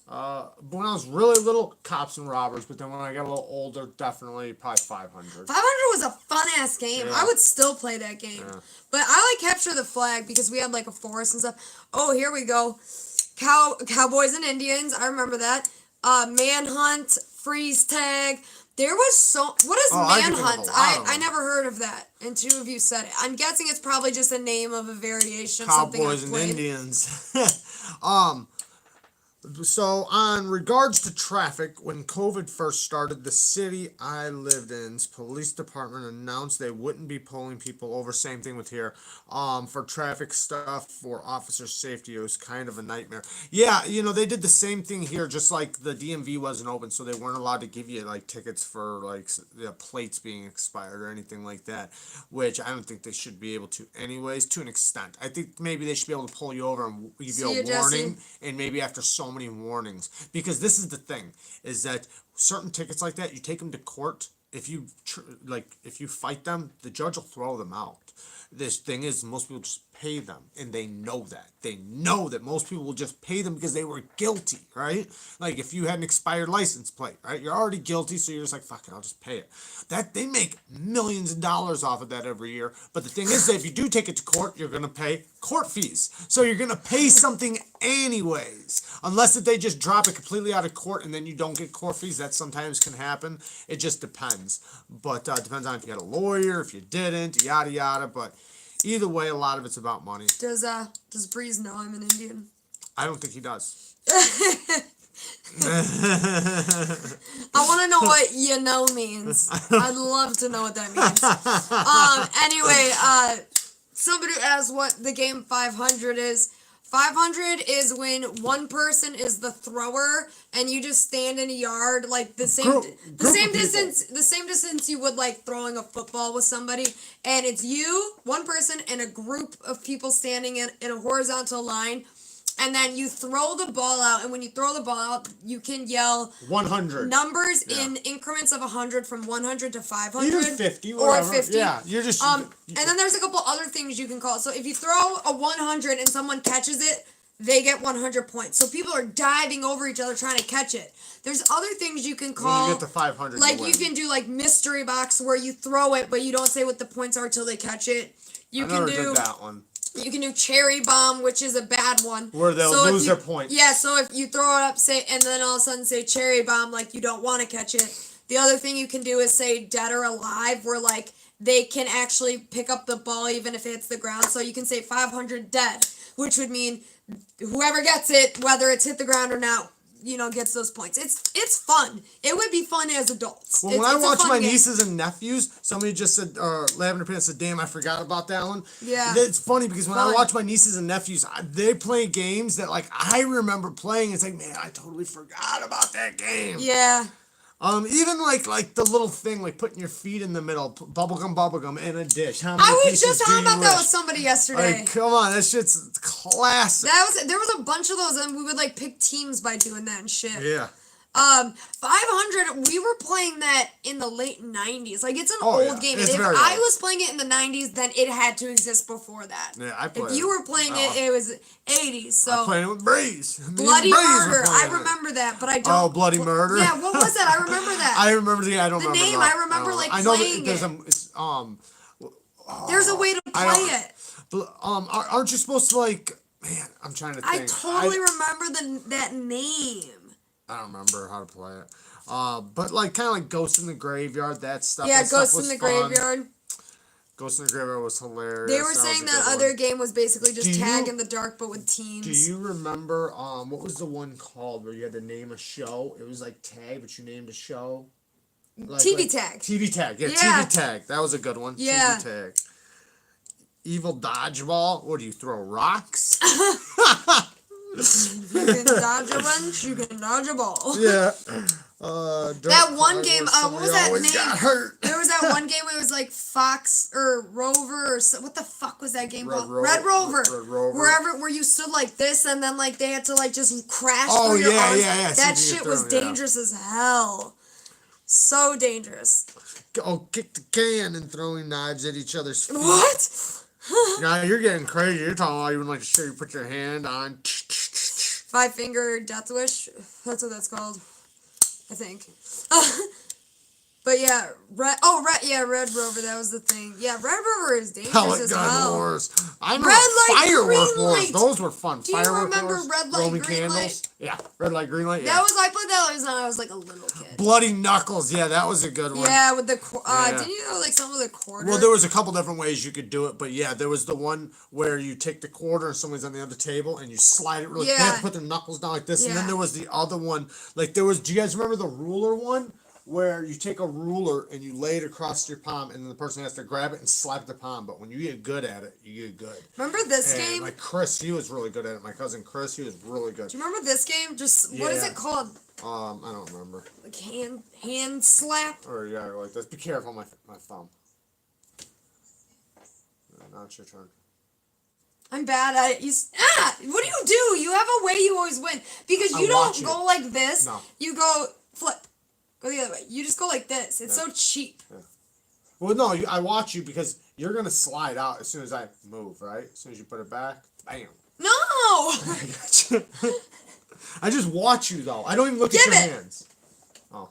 [SPEAKER 1] But when I was really little, Cops and Robbers. But then when I got a little older, definitely probably 500.
[SPEAKER 2] 500 was a fun-ass game.
[SPEAKER 1] Yeah.
[SPEAKER 2] I would still play that game.
[SPEAKER 1] Yeah.
[SPEAKER 2] But I like Capture the Flag because we had like a forest and stuff. Oh, here we go. Cowboys and Indians. I remember that. Manhunt, Freeze Tag. There was what is Manhunt? I never heard of that. And two of you said it. I'm guessing it's probably just a name of a variation of something
[SPEAKER 1] Cowboys
[SPEAKER 2] I've
[SPEAKER 1] and
[SPEAKER 2] played.
[SPEAKER 1] Indians. So, on regards to traffic, when COVID first started, the city I lived in's police department announced they wouldn't be pulling people over. Same thing with here. For traffic stuff, for officer safety, it was kind of a nightmare. Yeah, they did the same thing here, just like the DMV wasn't open, so they weren't allowed to give you, like, tickets for, like, plates being expired or anything like that, which I don't think they should be able to anyways, to an extent. I think maybe they should be able to pull you over and give you a warning, and maybe after so many warnings, because this is the thing, is that certain tickets like that, you take them to court. If you fight them, the judge will throw them out. This thing is, most people just pay them, and they know that. They know that most people will just pay them because they were guilty, right? Like, if you had an expired license plate, right? You're already guilty, so you're just like, fuck it, I'll just pay it. That, they make millions of dollars off of that every year. But the thing is that if you do take it to court, you're going to pay court fees. So you're going to pay something anyways. Unless that they just drop it completely out of court and then you don't get court fees. That sometimes can happen. It just depends. But it depends on if you had a lawyer, if you didn't, yada yada. But either way, a lot of it's about money.
[SPEAKER 2] Does Breeze know I'm an Indian?
[SPEAKER 1] I don't think he does.
[SPEAKER 2] I want to know what means. I'd love to know what that means. Anyway, somebody asked what the game 500 is. 500 is when one person is the thrower and you just stand in a yard like the same distance you would like throwing a football with somebody, and it's you, one person, and a group of people standing in a horizontal line. And then you throw the ball out, and when you throw the ball out, you can yell
[SPEAKER 1] 100
[SPEAKER 2] numbers in increments of 100, from 100 to 500,
[SPEAKER 1] either 50, whatever.
[SPEAKER 2] Or 50.
[SPEAKER 1] Yeah, you're just.
[SPEAKER 2] And then there's a couple other things you can call. So if you throw a 100 and someone catches it, they get 100 points. So people are diving over each other trying to catch it. There's other things you can call.
[SPEAKER 1] When you get to 500,
[SPEAKER 2] like you can do like mystery box, where you throw it, but you don't say what the points are till they catch it.
[SPEAKER 1] I never did that one.
[SPEAKER 2] You can do cherry bomb, which is a bad one.
[SPEAKER 1] Where they'll lose their points.
[SPEAKER 2] Yeah, so if you throw it up, and then all of a sudden say cherry bomb, like you don't want to catch it. The other thing you can do is say dead or alive, where like they can actually pick up the ball even if it hits the ground. So you can say 500 dead, which would mean whoever gets it, whether it's hit the ground or not, gets those points. It's fun. It would be fun as adults.
[SPEAKER 1] Well, when I watch my nieces and nephews, somebody just said, Lavender Pants said, damn, I forgot about that one.
[SPEAKER 2] Yeah.
[SPEAKER 1] It's funny because when I watch my nieces and nephews, they play games that, like, I remember playing. It's like, man, I totally forgot about that game.
[SPEAKER 2] Yeah.
[SPEAKER 1] Even like the little thing, like putting your feet in the middle, bubblegum in a dish. How many
[SPEAKER 2] I was
[SPEAKER 1] pieces
[SPEAKER 2] just talking about that
[SPEAKER 1] wish?
[SPEAKER 2] with somebody yesterday.
[SPEAKER 1] Like, come on, that shit's classic.
[SPEAKER 2] There was a bunch of those, and we would like pick teams by doing that and shit.
[SPEAKER 1] Yeah.
[SPEAKER 2] 500, we were playing that in the late 90s. Like, it's an
[SPEAKER 1] Oh,
[SPEAKER 2] old
[SPEAKER 1] yeah.
[SPEAKER 2] game.
[SPEAKER 1] It's
[SPEAKER 2] And if
[SPEAKER 1] very
[SPEAKER 2] I
[SPEAKER 1] old.
[SPEAKER 2] was playing it in the 90s, then it had to exist before that.
[SPEAKER 1] Yeah, I played
[SPEAKER 2] If you were playing it, it was 80s. So
[SPEAKER 1] I played it with Breeze. Me and
[SPEAKER 2] Bloody
[SPEAKER 1] Breeze were
[SPEAKER 2] Murder. I
[SPEAKER 1] playing it.
[SPEAKER 2] remember that, but I don't.
[SPEAKER 1] Oh, Bloody Murder.
[SPEAKER 2] Yeah, what was that? I remember that.
[SPEAKER 1] I remember I don't
[SPEAKER 2] The
[SPEAKER 1] remember
[SPEAKER 2] name,
[SPEAKER 1] that.
[SPEAKER 2] I remember, like,
[SPEAKER 1] I know
[SPEAKER 2] playing
[SPEAKER 1] that there's
[SPEAKER 2] it.
[SPEAKER 1] it's
[SPEAKER 2] There's a way to
[SPEAKER 1] I
[SPEAKER 2] play
[SPEAKER 1] don't-
[SPEAKER 2] it.
[SPEAKER 1] But, aren't you supposed to like? Man, I'm trying to think.
[SPEAKER 2] I totally remember that name.
[SPEAKER 1] I don't remember how to play it. But like kind of like Ghost in the Graveyard, that stuff.
[SPEAKER 2] Yeah,
[SPEAKER 1] that stuff
[SPEAKER 2] Ghost in
[SPEAKER 1] was
[SPEAKER 2] the
[SPEAKER 1] fun.
[SPEAKER 2] Graveyard.
[SPEAKER 1] Ghost in the Graveyard was hilarious.
[SPEAKER 2] They were
[SPEAKER 1] was
[SPEAKER 2] saying
[SPEAKER 1] a
[SPEAKER 2] that
[SPEAKER 1] good
[SPEAKER 2] other
[SPEAKER 1] one.
[SPEAKER 2] game was basically just
[SPEAKER 1] Do
[SPEAKER 2] tag
[SPEAKER 1] you-
[SPEAKER 2] in the dark, but with teams.
[SPEAKER 1] Do you remember what was the one called where you had to name a show? It was like tag, but you named a show.
[SPEAKER 2] TV tag.
[SPEAKER 1] TV tag. Yeah,
[SPEAKER 2] Yeah.
[SPEAKER 1] TV tag. That was a good one.
[SPEAKER 2] Yeah.
[SPEAKER 1] TV tag. Evil dodgeball. What do you throw rocks?
[SPEAKER 2] You can dodge a wrench, you can dodge a ball.
[SPEAKER 1] Yeah.
[SPEAKER 2] That one game, what was that name?
[SPEAKER 1] Got hurt.
[SPEAKER 2] There was that one game where it was like Fox or Rover or what the fuck was that game called?
[SPEAKER 1] Red
[SPEAKER 2] Rover.
[SPEAKER 1] Red Rover.
[SPEAKER 2] Where you stood like this and then like they had to like just crash
[SPEAKER 1] Oh,
[SPEAKER 2] through your
[SPEAKER 1] yeah,
[SPEAKER 2] arms.
[SPEAKER 1] yeah.
[SPEAKER 2] That
[SPEAKER 1] Something you
[SPEAKER 2] shit was
[SPEAKER 1] throw, yeah.
[SPEAKER 2] dangerous as hell. So dangerous.
[SPEAKER 1] Oh, kick the can and throwing knives at each other's feet.
[SPEAKER 2] What?
[SPEAKER 1] Now you're getting crazy. You're talking about even like sure you put your hand on.
[SPEAKER 2] 5-finger death wish. That's what that's called. I think. But yeah, Red Rover, that was the thing. Yeah, Red Rover is dangerous
[SPEAKER 1] Pellet
[SPEAKER 2] as
[SPEAKER 1] gun
[SPEAKER 2] hell.
[SPEAKER 1] wars. I remember
[SPEAKER 2] Red light,
[SPEAKER 1] firework
[SPEAKER 2] green
[SPEAKER 1] wars.
[SPEAKER 2] light.
[SPEAKER 1] Those were fun.
[SPEAKER 2] Do you
[SPEAKER 1] Firework
[SPEAKER 2] remember
[SPEAKER 1] wars,
[SPEAKER 2] red light,
[SPEAKER 1] Roman
[SPEAKER 2] green
[SPEAKER 1] candles.
[SPEAKER 2] light?
[SPEAKER 1] Yeah, red light, green light. Yeah.
[SPEAKER 2] I played that when I was like a little kid.
[SPEAKER 1] Bloody knuckles. Yeah, that was a good one.
[SPEAKER 2] Yeah, with the
[SPEAKER 1] Yeah.
[SPEAKER 2] didn't you know like some of the quarter?
[SPEAKER 1] Well, there was a couple different ways you could do it, but yeah, there was the one where you take the quarter and someone's on the other table and you slide it really. They have to put their knuckles down like this, and then
[SPEAKER 2] Yeah.
[SPEAKER 1] there was the other one. Like there was. Do you guys remember the ruler one? Where you take a ruler and you lay it across your palm, and then the person has to grab it and slap the palm. But when you get good at it, you get good.
[SPEAKER 2] Remember this
[SPEAKER 1] And
[SPEAKER 2] game?
[SPEAKER 1] like Chris, he was really good at it. My cousin Chris, he was really good.
[SPEAKER 2] Do you remember this game? Just what is
[SPEAKER 1] Yeah.
[SPEAKER 2] it called?
[SPEAKER 1] I don't remember.
[SPEAKER 2] Like hand slap?
[SPEAKER 1] Or yeah, like this. Be careful, my thumb. Now it's your turn.
[SPEAKER 2] I'm bad at it. What do? You have a way you always win because you
[SPEAKER 1] I
[SPEAKER 2] don't
[SPEAKER 1] watch
[SPEAKER 2] go
[SPEAKER 1] it.
[SPEAKER 2] like this.
[SPEAKER 1] No.
[SPEAKER 2] You go flip. Go the other way. You just go like this. It's so cheap.
[SPEAKER 1] Well, no, I watch you because you're gonna slide out as soon as I move, right? As soon as you put it back, bam.
[SPEAKER 2] No.
[SPEAKER 1] I got you. I just watch you though. I don't even look at
[SPEAKER 2] Give
[SPEAKER 1] your
[SPEAKER 2] it.
[SPEAKER 1] hands. Oh.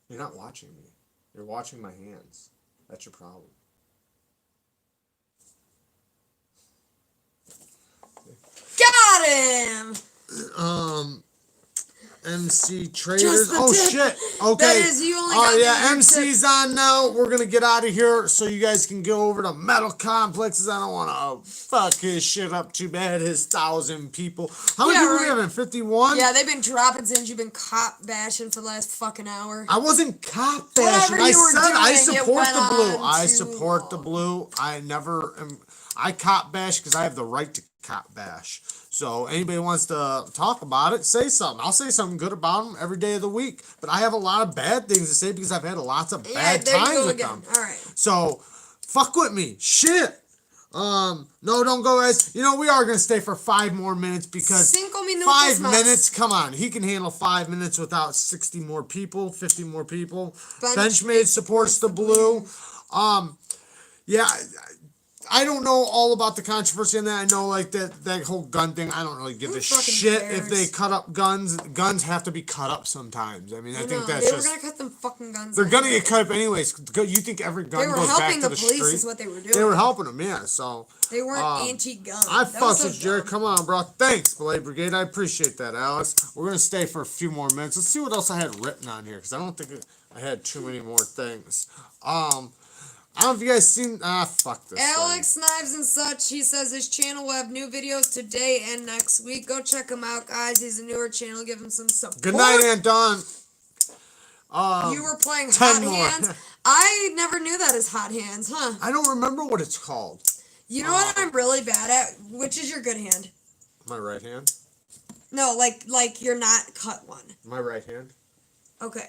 [SPEAKER 1] You're not watching me. You're watching my hands. That's your problem.
[SPEAKER 2] Got him.
[SPEAKER 1] MC Traders.
[SPEAKER 2] Just the
[SPEAKER 1] Oh
[SPEAKER 2] tip.
[SPEAKER 1] shit. Okay.
[SPEAKER 2] That is, you only
[SPEAKER 1] Oh
[SPEAKER 2] got
[SPEAKER 1] yeah,
[SPEAKER 2] the
[SPEAKER 1] MC's on now. We're gonna get out of here so you guys can go over to Metal Complexes. I don't wanna fuck his shit up too bad. His 1,000 people. How many
[SPEAKER 2] Yeah,
[SPEAKER 1] people
[SPEAKER 2] right.
[SPEAKER 1] we having? 51?
[SPEAKER 2] Yeah, they've been dropping since you've been cop bashing for the last fucking hour.
[SPEAKER 1] I wasn't cop
[SPEAKER 2] Whatever
[SPEAKER 1] bashing. I
[SPEAKER 2] you were
[SPEAKER 1] said I
[SPEAKER 2] doing, it
[SPEAKER 1] support
[SPEAKER 2] went
[SPEAKER 1] the blue.
[SPEAKER 2] on
[SPEAKER 1] I
[SPEAKER 2] too
[SPEAKER 1] support the
[SPEAKER 2] long.
[SPEAKER 1] blue. I never am. I cop bash because I have the right to cop bash. So anybody wants to talk about it, say something. I'll say something good about them every day of the week. But I have a lot of bad things to say because I've had lots of bad
[SPEAKER 2] there you
[SPEAKER 1] times
[SPEAKER 2] go
[SPEAKER 1] with
[SPEAKER 2] again.
[SPEAKER 1] them.
[SPEAKER 2] All right.
[SPEAKER 1] So fuck with me. Shit. No, don't go, guys. You know, we are gonna stay for 5 more minutes because
[SPEAKER 2] 5 minutos
[SPEAKER 1] 5
[SPEAKER 2] más.
[SPEAKER 1] minutes. Come on, he can handle 5 minutes without 60 more people, 50 more people. Benchmade supports the blue. Yeah, I don't know all about the controversy on that. I know like that whole gun thing. I don't really give a
[SPEAKER 2] fucking
[SPEAKER 1] shit
[SPEAKER 2] cares?
[SPEAKER 1] if they cut up guns. Guns have to be cut up sometimes. I mean, I think that's
[SPEAKER 2] they were
[SPEAKER 1] just.
[SPEAKER 2] gonna cut them fucking guns.
[SPEAKER 1] They're gonna
[SPEAKER 2] anyway.
[SPEAKER 1] get cut up anyways. You think every gun
[SPEAKER 2] They were
[SPEAKER 1] goes back
[SPEAKER 2] helping
[SPEAKER 1] to
[SPEAKER 2] the
[SPEAKER 1] the
[SPEAKER 2] police,
[SPEAKER 1] street?
[SPEAKER 2] is what they were doing.
[SPEAKER 1] They were helping them, yeah. So
[SPEAKER 2] They weren't anti-gun.
[SPEAKER 1] I
[SPEAKER 2] That was
[SPEAKER 1] fuss
[SPEAKER 2] so
[SPEAKER 1] with Jared.
[SPEAKER 2] dumb.
[SPEAKER 1] Come on, bro. Thanks, Blade Brigade. I appreciate that, Alex. We're gonna stay for a few more minutes. Let's see what else I had written on here because I don't think I had too many more things. I don't know if you guys seen. Fuck this.
[SPEAKER 2] Alex Knives and Such, he says his channel will have new videos today and next week. Go check him out, guys. He's a newer channel. Give him some support.
[SPEAKER 1] Good night, Anton.
[SPEAKER 2] You were playing
[SPEAKER 1] 10
[SPEAKER 2] Hot
[SPEAKER 1] more.
[SPEAKER 2] Hands. I never knew that as Hot Hands, huh?
[SPEAKER 1] I don't remember what it's called.
[SPEAKER 2] You know what I'm really bad at? Which is your good hand?
[SPEAKER 1] My right hand.
[SPEAKER 2] No, like you're not cut one.
[SPEAKER 1] My right hand.
[SPEAKER 2] Okay.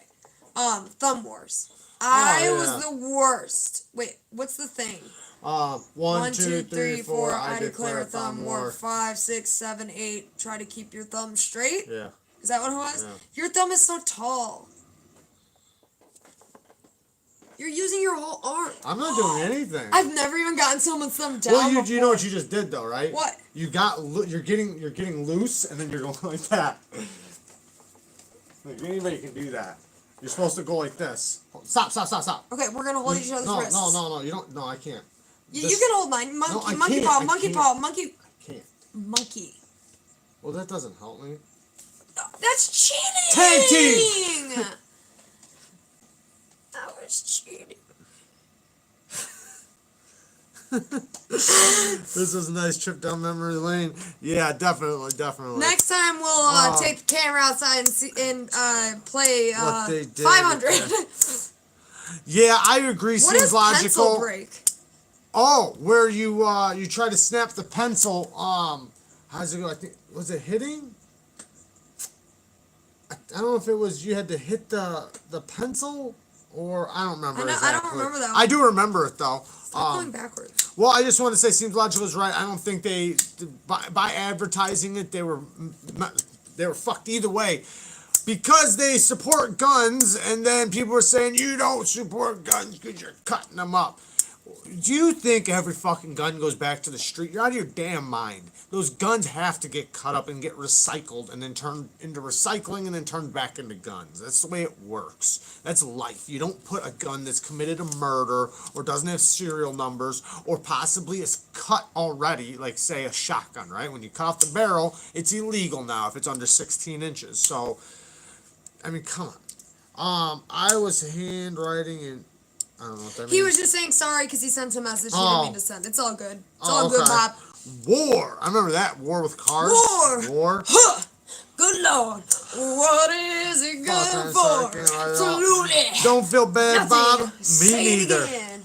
[SPEAKER 2] Thumb Wars. I
[SPEAKER 1] yeah.
[SPEAKER 2] was the worst. Wait, what's the thing?
[SPEAKER 1] 1, 2, 3, 4.
[SPEAKER 2] I declare a thumb war. 5, 6, 7, 8. Try to keep your thumb straight.
[SPEAKER 1] Yeah.
[SPEAKER 2] Is that what it was?
[SPEAKER 1] Yeah.
[SPEAKER 2] Your thumb is so tall. You're using your whole arm.
[SPEAKER 1] I'm not doing anything.
[SPEAKER 2] I've never even gotten someo's thumb down.
[SPEAKER 1] Well, you know what you just did though, right?
[SPEAKER 2] What?
[SPEAKER 1] You're getting loose, and then you're going like that. Like, anybody can do that. You're supposed to go like this. Stop.
[SPEAKER 2] Okay, we're gonna hold each other's wrists.
[SPEAKER 1] No, you don't. No, I can't.
[SPEAKER 2] You can hold mine.
[SPEAKER 1] No, I
[SPEAKER 2] monkey
[SPEAKER 1] can't.
[SPEAKER 2] paw,
[SPEAKER 1] I
[SPEAKER 2] monkey
[SPEAKER 1] can't.
[SPEAKER 2] paw, monkey.
[SPEAKER 1] Can't.
[SPEAKER 2] Monkey.
[SPEAKER 1] Well, that doesn't help me.
[SPEAKER 2] That's cheating!
[SPEAKER 1] Tag team!
[SPEAKER 2] That was cheating.
[SPEAKER 1] This was a nice trip down memory lane. Yeah, definitely.
[SPEAKER 2] Next time we'll take the camera outside and play
[SPEAKER 1] What they did
[SPEAKER 2] 500.
[SPEAKER 1] Yeah, I agree.
[SPEAKER 2] What
[SPEAKER 1] Seems
[SPEAKER 2] is
[SPEAKER 1] logical.
[SPEAKER 2] pencil break?
[SPEAKER 1] Oh, where you try to snap the pencil. How's it go? I think was it hitting? I don't know if it was you had to hit the pencil or I don't remember exactly.
[SPEAKER 2] I don't remember that one.
[SPEAKER 1] I do remember it though.
[SPEAKER 2] Stop going backwards.
[SPEAKER 1] Well, I just want to say, seems logical is right. I don't think they by advertising it they were fucked either way. Because they support guns, and then people were saying, you don't support guns because you're cutting them up. Do you think every fucking gun goes back to the street? You're out of your damn mind. Those guns have to get cut up and get recycled and then turned into recycling and then turned back into guns. That's the way it works. That's life. You don't put a gun that's committed a murder or doesn't have serial numbers or possibly is cut already, like say a shotgun, right? When you cut off the barrel, it's illegal now if it's under 16 inches. So, I mean, come on. I was handwriting and I don't know what that means.
[SPEAKER 2] He was just saying sorry because he sent a message he didn't mean to send. It's all good. It's all good,
[SPEAKER 1] okay.
[SPEAKER 2] Bob.
[SPEAKER 1] War. I remember that. War with cars.
[SPEAKER 2] War. Huh. Good Lord. What is it good for? Absolutely.
[SPEAKER 1] Don't feel bad,
[SPEAKER 2] Nothing.
[SPEAKER 1] Bob. Me
[SPEAKER 2] Say it
[SPEAKER 1] neither.
[SPEAKER 2] again.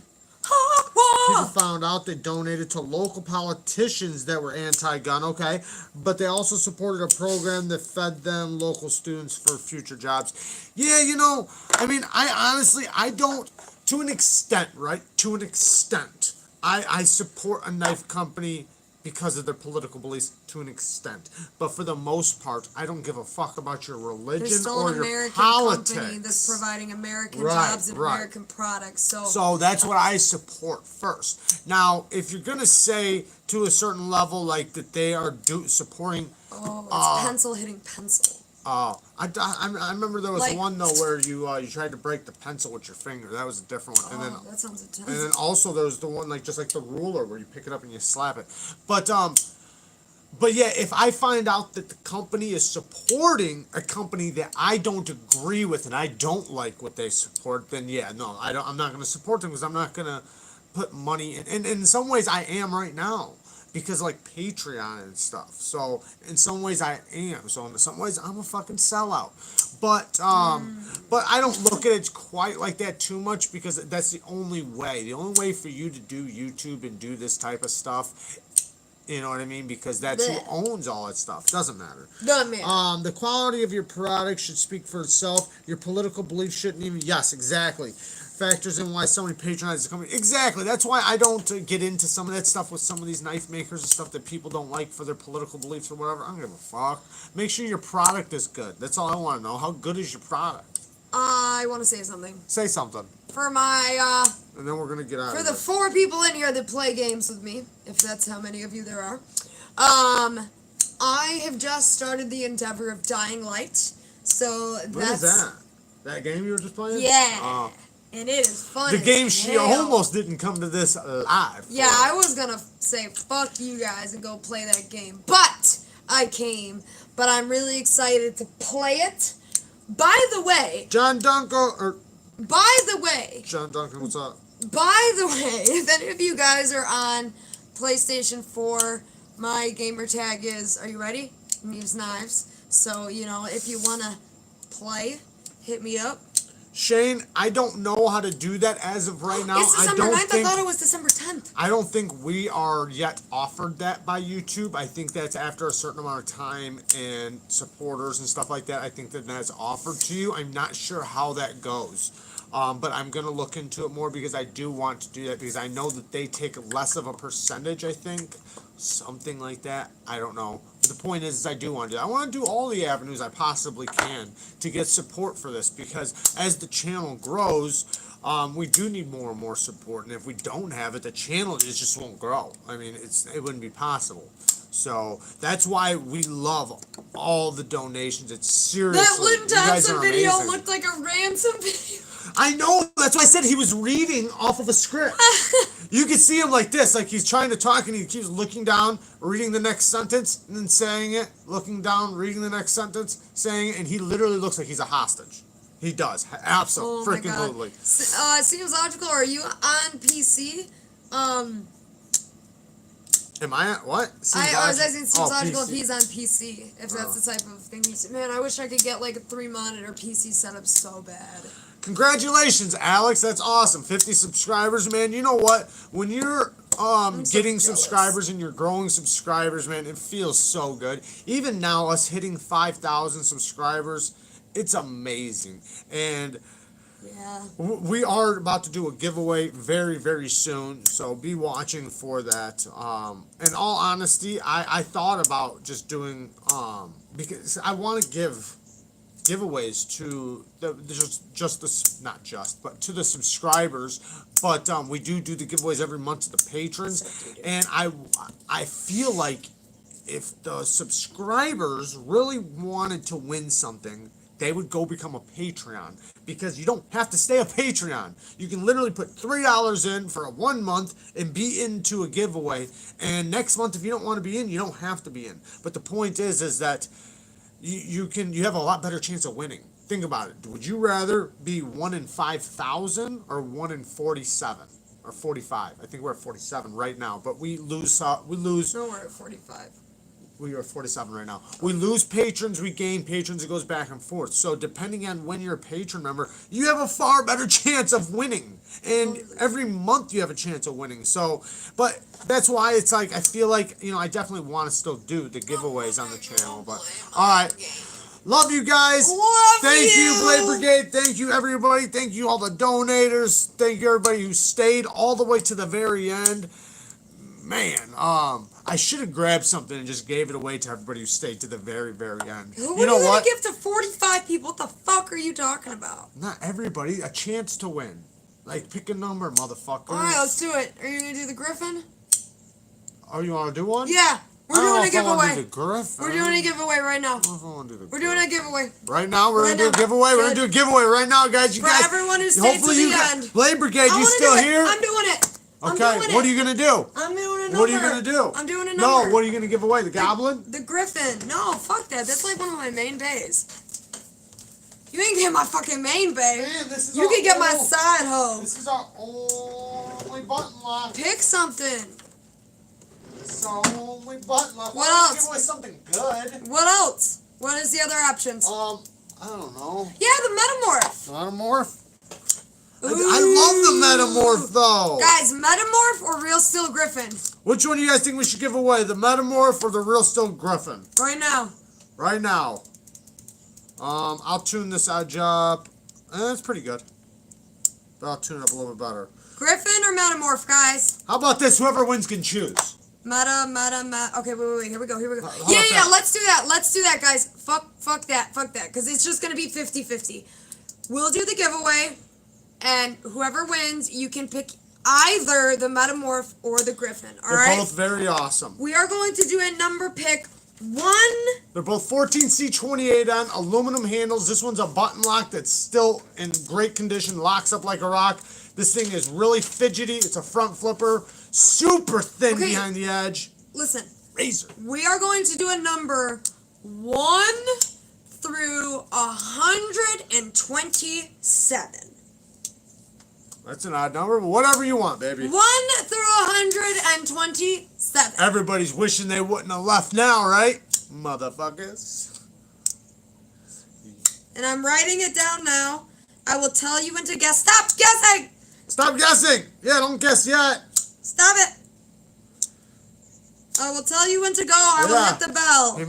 [SPEAKER 1] People found out they donated to local politicians that were anti-gun, okay? But they also supported a program that fed them local students for future jobs. Yeah, you know, I mean, I don't, to an extent, right? To an extent. I support a knife company because of their political beliefs to an extent. But for the most part, I don't give a fuck about your religion
[SPEAKER 2] There's still
[SPEAKER 1] or
[SPEAKER 2] an
[SPEAKER 1] your
[SPEAKER 2] American
[SPEAKER 1] politics.
[SPEAKER 2] company that's providing American jobs and American products.
[SPEAKER 1] So that's what I support first. Now, if you're going to say to a certain level, like that they are supporting...
[SPEAKER 2] Oh, it's pencil hitting pencil.
[SPEAKER 1] Oh, I remember there was
[SPEAKER 2] Like-
[SPEAKER 1] one though where you tried to break the pencil with your finger. That was a different one. And then
[SPEAKER 2] That sounds intense.
[SPEAKER 1] and then also there was the one like just like the ruler where you pick it up and you slap it. But yeah, if I find out that the company is supporting a company that I don't agree with and I don't like what they support, then yeah, no, I'm not going to support them because I'm not going to put money in. And in some ways I am right now. Because like Patreon and stuff. So in some ways I am. So in some ways I'm a fucking sellout. But I don't look at it quite like that too much because that's the only way. The only way for you to do YouTube and do this type of stuff, you know what I mean? Because that's who owns all that stuff. Doesn't matter.
[SPEAKER 2] Doesn't matter.
[SPEAKER 1] The quality of your product should speak for itself. Your political beliefs shouldn't even. Yes, exactly. Factors in why somebody patronizes the company. Exactly. That's why I don't get into some of that stuff with some of these knife makers and stuff that people don't like for their political beliefs or whatever. I don't give a fuck. Make sure your product is good. That's all I want to know. How good is your product?
[SPEAKER 2] I want to say something.
[SPEAKER 1] Say something.
[SPEAKER 2] For my,
[SPEAKER 1] And then we're going to get out
[SPEAKER 2] for
[SPEAKER 1] of
[SPEAKER 2] the
[SPEAKER 1] here.
[SPEAKER 2] 4 people in here that play games with me, if that's how many of you there are, I have just started the endeavor of Dying Light. So that's...
[SPEAKER 1] What is that? That game you were just playing?
[SPEAKER 2] Yeah. And it is fun.
[SPEAKER 1] The
[SPEAKER 2] as
[SPEAKER 1] game she
[SPEAKER 2] hell.
[SPEAKER 1] almost didn't come to this live.
[SPEAKER 2] Yeah, I was gonna say fuck you guys and go play that game, but I came. But I'm really excited to play it. By the way,
[SPEAKER 1] John Duncan, what's up?
[SPEAKER 2] By the way, if any of you guys are on PlayStation 4, my gamer tag is, are you ready? Neevesknives. So, you know, if you wanna play, hit me up.
[SPEAKER 1] Shane, I don't know how to do that as of right now.
[SPEAKER 2] It's December 9th. I thought it was December 10th.
[SPEAKER 1] I don't think we are yet offered that by YouTube. I think that's after a certain amount of time and supporters and stuff like that. I think that that's offered to you. I'm not sure how that goes. But I'm going to look into it more because I do want to do that because I know that they take less of a percentage, I think. Something like that. I don't know. But the point is I do want to do that. I want to do all the avenues I possibly can to get support for this because as the channel grows, we do need more and more support. And if we don't have it, the channel just won't grow. I mean, it wouldn't be possible. So that's why we love all the donations. It's seriously,
[SPEAKER 2] That Lynn
[SPEAKER 1] you guys
[SPEAKER 2] Thompson
[SPEAKER 1] are
[SPEAKER 2] video
[SPEAKER 1] amazing.
[SPEAKER 2] looked like a ransom video.
[SPEAKER 1] I know. That's why I said he was reading off of a script. You could see him like this, like he's trying to talk and he keeps looking down, reading the next sentence, and then saying it, looking down, reading the next sentence, saying it, and he literally looks like he's a hostage. He does. Absolutely.
[SPEAKER 2] Oh my
[SPEAKER 1] Freaking
[SPEAKER 2] God.
[SPEAKER 1] totally.
[SPEAKER 2] Seems logical. Are you on PC?
[SPEAKER 1] Am I at what?
[SPEAKER 2] I was asking seems logical if
[SPEAKER 1] PC.
[SPEAKER 2] he's on PC. If that's the type of thing he's... Man, I wish I could get like a 3-monitor PC setup so bad.
[SPEAKER 1] Congratulations, Alex. That's awesome. 50 subscribers, man. You know what? When you're getting
[SPEAKER 2] jealous.
[SPEAKER 1] subscribers and you're growing subscribers, man, it feels so good. Even now, us hitting 5,000 subscribers, it's amazing. And
[SPEAKER 2] Yeah.
[SPEAKER 1] we are about to do a giveaway very, very soon, so be watching for that. In all honesty, I thought about just doing, because I want to give giveaways to but to the subscribers. But we do the giveaways every month to the patrons, and I feel like if the subscribers really wanted to win something, they would go become a Patreon because you don't have to stay a Patreon. You can literally put $3 in for 1 month and be into a giveaway. And next month, if you don't want to be in, you don't have to be in. But the point is that you have a lot better chance of winning. Think about it. Would you rather be 1 in 5,000 or 1 in 47 or 45? I think we're at 47 right now, but we lose.
[SPEAKER 2] No, we're at 45.
[SPEAKER 1] We are 47 right now. We lose patrons, we gain patrons, it goes back and forth. So depending on when you're a patron member, you have a far better chance of winning. And every month you have a chance of winning. So, but that's why it's like, I feel like, I definitely want to still do the giveaways on the channel. But, alright. Love you guys. Thank you, Blade Brigade. Thank you, everybody. Thank you, all the donators. Thank you, everybody who stayed all the way to the very end. Man, I should have grabbed something and just gave it away to everybody who stayed to the very, very end.
[SPEAKER 2] Who
[SPEAKER 1] You know
[SPEAKER 2] are you
[SPEAKER 1] what?
[SPEAKER 2] gonna give to 45 people? What the fuck are you talking about?
[SPEAKER 1] Not everybody. A chance to win. Like, pick a number, motherfucker.
[SPEAKER 2] Alright, let's do it. Are you gonna do the Griffin?
[SPEAKER 1] Oh, you want to do one?
[SPEAKER 2] Yeah, we're doing a giveaway.
[SPEAKER 1] Do the Griffin.
[SPEAKER 2] We're doing a giveaway right now.
[SPEAKER 1] I don't know if I wanna do the
[SPEAKER 2] We're doing a giveaway.
[SPEAKER 1] Right now, we're
[SPEAKER 2] Right
[SPEAKER 1] going to do a
[SPEAKER 2] now.
[SPEAKER 1] giveaway. We're going
[SPEAKER 2] Good.
[SPEAKER 1] to do a giveaway right now, guys. You
[SPEAKER 2] For
[SPEAKER 1] guys.
[SPEAKER 2] everyone who stayed
[SPEAKER 1] Hopefully
[SPEAKER 2] to
[SPEAKER 1] you
[SPEAKER 2] the
[SPEAKER 1] got,
[SPEAKER 2] end.
[SPEAKER 1] Blade Brigade,
[SPEAKER 2] I
[SPEAKER 1] you
[SPEAKER 2] wanna
[SPEAKER 1] still
[SPEAKER 2] do it.
[SPEAKER 1] here?
[SPEAKER 2] I'm doing it. I'm
[SPEAKER 1] Okay,
[SPEAKER 2] doing
[SPEAKER 1] what
[SPEAKER 2] it.
[SPEAKER 1] are you going to do?
[SPEAKER 2] I'm doing a number.
[SPEAKER 1] What are you going to do?
[SPEAKER 2] I'm doing a number.
[SPEAKER 1] No, what are you going to give away? The Goblin?
[SPEAKER 2] The Griffin. No, fuck that. That's like one of my main bays. You ain't get my fucking main bay.
[SPEAKER 1] Man, this is
[SPEAKER 2] You
[SPEAKER 1] our
[SPEAKER 2] can get my
[SPEAKER 1] old-
[SPEAKER 2] side hoe.
[SPEAKER 1] This is our only button lock.
[SPEAKER 2] Pick something.
[SPEAKER 1] This is our only button lock.
[SPEAKER 2] What
[SPEAKER 1] Why don't you
[SPEAKER 2] else?
[SPEAKER 1] Give away something good.
[SPEAKER 2] What else? What is the other options?
[SPEAKER 1] I don't know.
[SPEAKER 2] Yeah, the Metamorph.
[SPEAKER 1] Metamorph? I love the Metamorph, though.
[SPEAKER 2] Guys, Metamorph or Real Steel Griffin?
[SPEAKER 1] Which one do you guys think we should give away? The Metamorph or the Real Steel Griffin?
[SPEAKER 2] Right now.
[SPEAKER 1] Right now. I'll tune this edge up. It's pretty good. But I'll tune it up a little bit better.
[SPEAKER 2] Griffin or Metamorph, guys?
[SPEAKER 1] How about this? Whoever wins can choose.
[SPEAKER 2] Meta. Okay, wait. Here we go.
[SPEAKER 1] How
[SPEAKER 2] Yeah,
[SPEAKER 1] about that?
[SPEAKER 2] let's do that. Let's do that, guys. Fuck that. Because it's just going to be 50-50. We'll do the giveaway, and whoever wins, you can pick either the Metamorph or the Griffin. All
[SPEAKER 1] They're
[SPEAKER 2] right?
[SPEAKER 1] both very awesome.
[SPEAKER 2] We are going to do a number pick.
[SPEAKER 1] They're both 14C28 on aluminum handles. This one's a button lock that's still in great condition, locks up like a rock. This thing is really fidgety. It's a front flipper, super thin
[SPEAKER 2] Okay.
[SPEAKER 1] behind the edge.
[SPEAKER 2] Listen,
[SPEAKER 1] Razor.
[SPEAKER 2] we are going to do a number 1 through 127.
[SPEAKER 1] That's an odd number, but whatever you want, baby.
[SPEAKER 2] 1 through 127.
[SPEAKER 1] Everybody's wishing they wouldn't have left now, right? Motherfuckers.
[SPEAKER 2] And I'm writing it down now. I will tell you when to guess. Stop guessing!
[SPEAKER 1] Stop guessing. Yeah, don't guess yet.
[SPEAKER 2] Stop it. I will tell you when to go. I will
[SPEAKER 1] Yeah.
[SPEAKER 2] hit the bell.
[SPEAKER 1] Hey,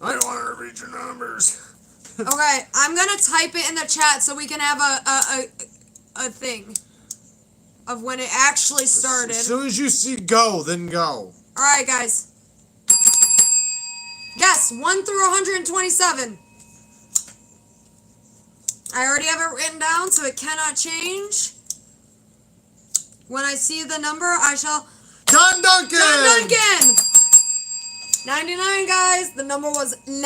[SPEAKER 1] I don't want to read your numbers.
[SPEAKER 2] Okay, I'm going to type it in the chat so we can have a a thing of when it actually started.
[SPEAKER 1] As soon as you see go, then go.
[SPEAKER 2] Alright, guys. Guess 1 through 127. I already have it written down, so it cannot change. When I see the number, I shall...
[SPEAKER 1] John Duncan!
[SPEAKER 2] John Duncan! 99, guys. The number was 99.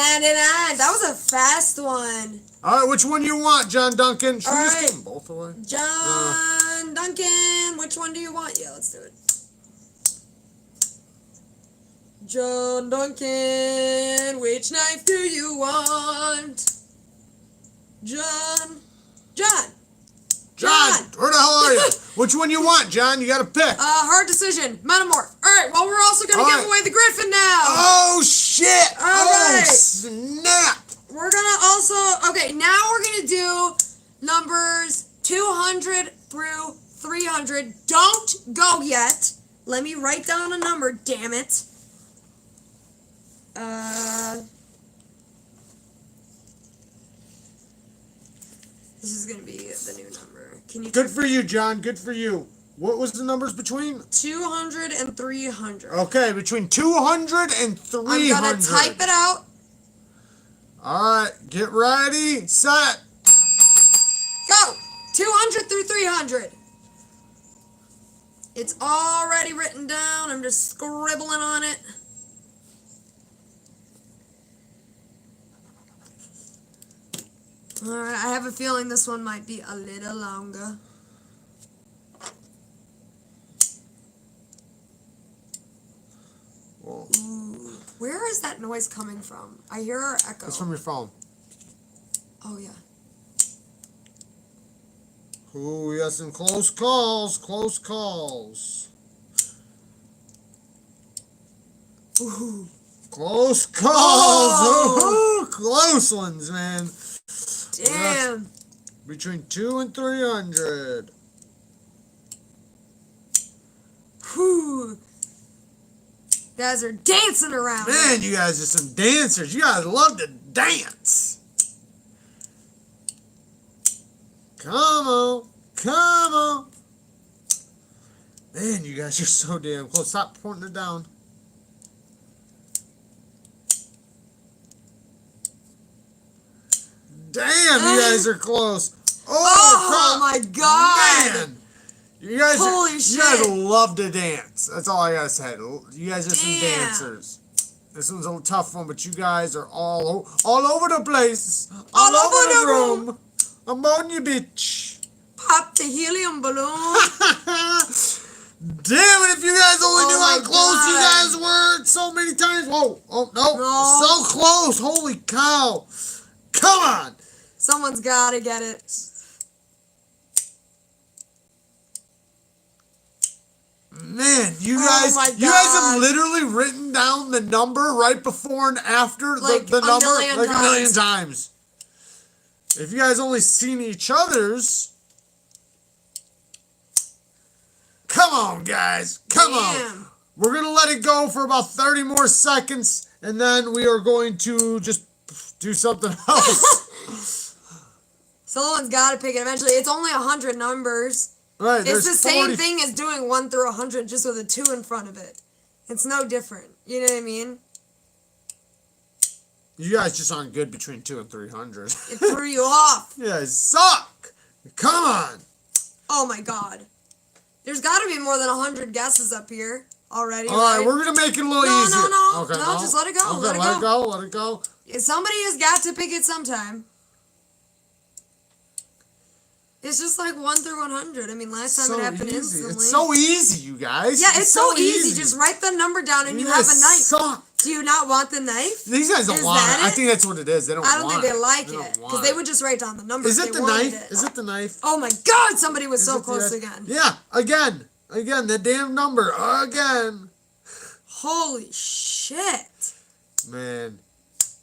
[SPEAKER 2] That was a fast one.
[SPEAKER 1] All right, which one you want, John Duncan? Should we just
[SPEAKER 2] All
[SPEAKER 1] give
[SPEAKER 2] right.
[SPEAKER 1] them both away?
[SPEAKER 2] John Duncan, which one do you want? Yeah, let's do it. John Duncan, which knife do you want? John.
[SPEAKER 1] Where the hell are you? Which one you want, John? You got to pick.
[SPEAKER 2] Hard decision. Metamorph. All right. Well, we're also gonna give away the Griffin now.
[SPEAKER 1] Oh shit!
[SPEAKER 2] All right.
[SPEAKER 1] Snap!
[SPEAKER 2] We're gonna also. Okay, now we're gonna do numbers 200 through 300. Don't go yet. Let me write down a number. Damn it. This is gonna be the new number. Can you?
[SPEAKER 1] Good for you, John. Good for you. What was the numbers between?
[SPEAKER 2] 200 and 300.
[SPEAKER 1] Okay, between 200 and 300.
[SPEAKER 2] I'm gonna type it out.
[SPEAKER 1] All right, get ready, set.
[SPEAKER 2] Go! 200 through 300. It's already written down. I'm just scribbling on it. Alright, I have a feeling this one might be a little longer.
[SPEAKER 1] Whoa.
[SPEAKER 2] Ooh, where is that noise coming from? I hear our echo.
[SPEAKER 1] It's from your phone.
[SPEAKER 2] Oh, yeah.
[SPEAKER 1] Ooh, we got some close calls. Close calls.
[SPEAKER 2] Ooh.
[SPEAKER 1] Close calls.
[SPEAKER 2] Oh!
[SPEAKER 1] Ooh, close ones, man.
[SPEAKER 2] Damn.
[SPEAKER 1] Between 2 and 300.
[SPEAKER 2] Whew. Guys are dancing around.
[SPEAKER 1] Man, you guys are some dancers. You guys love to dance. Come on. Come on. Man, you guys are so damn close. Stop pointing it down. Damn, you guys are close.
[SPEAKER 2] Oh my god.
[SPEAKER 1] Man. You guys,
[SPEAKER 2] Holy
[SPEAKER 1] you guys
[SPEAKER 2] shit.
[SPEAKER 1] love to dance. That's all I gotta say. You guys are some
[SPEAKER 2] Damn.
[SPEAKER 1] dancers. This one's a tough one, but you guys are all over the place.
[SPEAKER 2] All
[SPEAKER 1] over
[SPEAKER 2] over
[SPEAKER 1] the
[SPEAKER 2] the
[SPEAKER 1] room. I'm on you, bitch.
[SPEAKER 2] Pop the helium balloon.
[SPEAKER 1] Damn it, if you guys only knew how
[SPEAKER 2] my
[SPEAKER 1] close you
[SPEAKER 2] God.
[SPEAKER 1] guys were so many times. Whoa. Oh, no.
[SPEAKER 2] No.
[SPEAKER 1] So close. Holy cow. Come on.
[SPEAKER 2] Someone's gotta get it.
[SPEAKER 1] Man, you
[SPEAKER 2] Oh
[SPEAKER 1] guys,
[SPEAKER 2] my
[SPEAKER 1] you guys have
[SPEAKER 2] God.
[SPEAKER 1] literally written down the number right before and after
[SPEAKER 2] Like
[SPEAKER 1] the
[SPEAKER 2] a
[SPEAKER 1] number
[SPEAKER 2] million
[SPEAKER 1] like a million
[SPEAKER 2] times.
[SPEAKER 1] times. If you guys only seen each other's, come on, guys, come on.
[SPEAKER 2] Damn.
[SPEAKER 1] We're gonna let it go for about 30 more seconds, and then we are going to just do something else.
[SPEAKER 2] Someone's gotta pick it eventually. It's only 100 numbers.
[SPEAKER 1] Right,
[SPEAKER 2] It's
[SPEAKER 1] there's
[SPEAKER 2] the same
[SPEAKER 1] 40
[SPEAKER 2] thing as doing 1 through 100, just with a 2 in front of it. It's no different. You know what I mean?
[SPEAKER 1] You guys just aren't good between 2 and 300.
[SPEAKER 2] It threw you off.
[SPEAKER 1] You guys suck. Come on.
[SPEAKER 2] Oh my god. There's gotta be more than 100 guesses up here already.
[SPEAKER 1] All right, we're gonna make it a little
[SPEAKER 2] No,
[SPEAKER 1] easier.
[SPEAKER 2] no.
[SPEAKER 1] Okay,
[SPEAKER 2] No, just let it go,
[SPEAKER 1] Okay,
[SPEAKER 2] let it
[SPEAKER 1] let
[SPEAKER 2] go.
[SPEAKER 1] it go.
[SPEAKER 2] Somebody has got to pick it sometime. It's just like 1 through 100. I mean, last time
[SPEAKER 1] So
[SPEAKER 2] it happened
[SPEAKER 1] easy.
[SPEAKER 2] instantly.
[SPEAKER 1] It's so easy, you guys.
[SPEAKER 2] Yeah, it's so easy. Just write the number down and you have a
[SPEAKER 1] guys
[SPEAKER 2] knife.
[SPEAKER 1] Suck.
[SPEAKER 2] Do you not want the knife?
[SPEAKER 1] These guys don't
[SPEAKER 2] Is
[SPEAKER 1] want
[SPEAKER 2] that
[SPEAKER 1] it. I
[SPEAKER 2] it?
[SPEAKER 1] think that's what it is. They don't.
[SPEAKER 2] I don't
[SPEAKER 1] want
[SPEAKER 2] think they
[SPEAKER 1] it.
[SPEAKER 2] like
[SPEAKER 1] They
[SPEAKER 2] it.
[SPEAKER 1] don't want
[SPEAKER 2] Because they would just write down the number
[SPEAKER 1] Is
[SPEAKER 2] if
[SPEAKER 1] it
[SPEAKER 2] they
[SPEAKER 1] the
[SPEAKER 2] wanted
[SPEAKER 1] knife?
[SPEAKER 2] it.
[SPEAKER 1] Is it the knife?
[SPEAKER 2] Oh my god, somebody was
[SPEAKER 1] Is
[SPEAKER 2] so
[SPEAKER 1] it the
[SPEAKER 2] close
[SPEAKER 1] knife?
[SPEAKER 2] again.
[SPEAKER 1] Yeah, again, the damn number again.
[SPEAKER 2] Holy shit.
[SPEAKER 1] Man,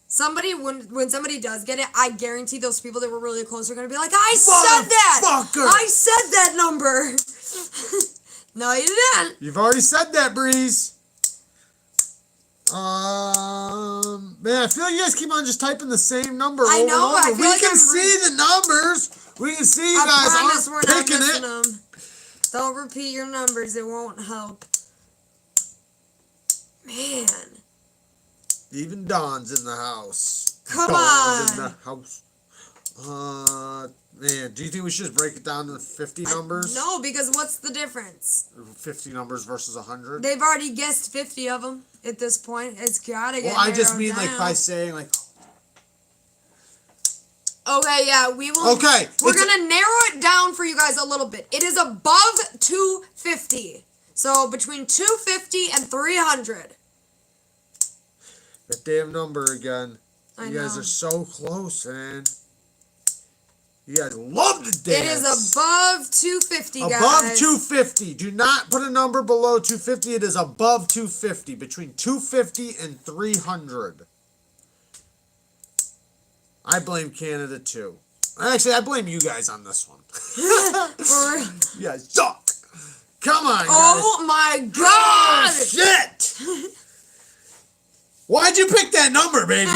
[SPEAKER 2] Somebody, when somebody does get it, I guarantee those people that were really close are going to be like, I said that!
[SPEAKER 1] Motherfucker!
[SPEAKER 2] I said that number! No, you didn't.
[SPEAKER 1] you've already said that, Breeze. Man, I feel like you guys keep on just typing the same number.
[SPEAKER 2] I
[SPEAKER 1] over
[SPEAKER 2] know,
[SPEAKER 1] and
[SPEAKER 2] I
[SPEAKER 1] over.
[SPEAKER 2] feel
[SPEAKER 1] We
[SPEAKER 2] like
[SPEAKER 1] can
[SPEAKER 2] I'm
[SPEAKER 1] see the numbers. We can see you
[SPEAKER 2] I
[SPEAKER 1] guys
[SPEAKER 2] promise we're
[SPEAKER 1] aren't
[SPEAKER 2] not
[SPEAKER 1] picking
[SPEAKER 2] missing
[SPEAKER 1] it.
[SPEAKER 2] them. Don't repeat your numbers. It won't help. Man.
[SPEAKER 1] Even Dawn's in the house.
[SPEAKER 2] Come
[SPEAKER 1] Dawn's in
[SPEAKER 2] on.
[SPEAKER 1] the house. Man, do you think we should just break it down to 50 numbers?
[SPEAKER 2] No, because what's the difference?
[SPEAKER 1] 50 numbers versus 100?
[SPEAKER 2] They've already guessed 50 of them at this point. It's gotta get
[SPEAKER 1] Well, I just
[SPEAKER 2] narrowed
[SPEAKER 1] mean
[SPEAKER 2] down.
[SPEAKER 1] like by saying like.
[SPEAKER 2] Okay, yeah, we will.
[SPEAKER 1] Okay,
[SPEAKER 2] We're
[SPEAKER 1] it's-
[SPEAKER 2] gonna narrow it down for you guys a little bit. It is above 250. So between 250 and 300.
[SPEAKER 1] That damn number again.
[SPEAKER 2] I
[SPEAKER 1] You guys
[SPEAKER 2] know.
[SPEAKER 1] are so close, man. You guys love to dance.
[SPEAKER 2] It is above 250, guys.
[SPEAKER 1] Above 250. Do not put a number below 250. It is above 250. Between 250 and 300. I blame Canada too. Actually, I blame you guys on this one.
[SPEAKER 2] For real.
[SPEAKER 1] You guys suck. Come on, guys.
[SPEAKER 2] Oh my god!
[SPEAKER 1] Oh, shit! Why'd you pick that number, baby?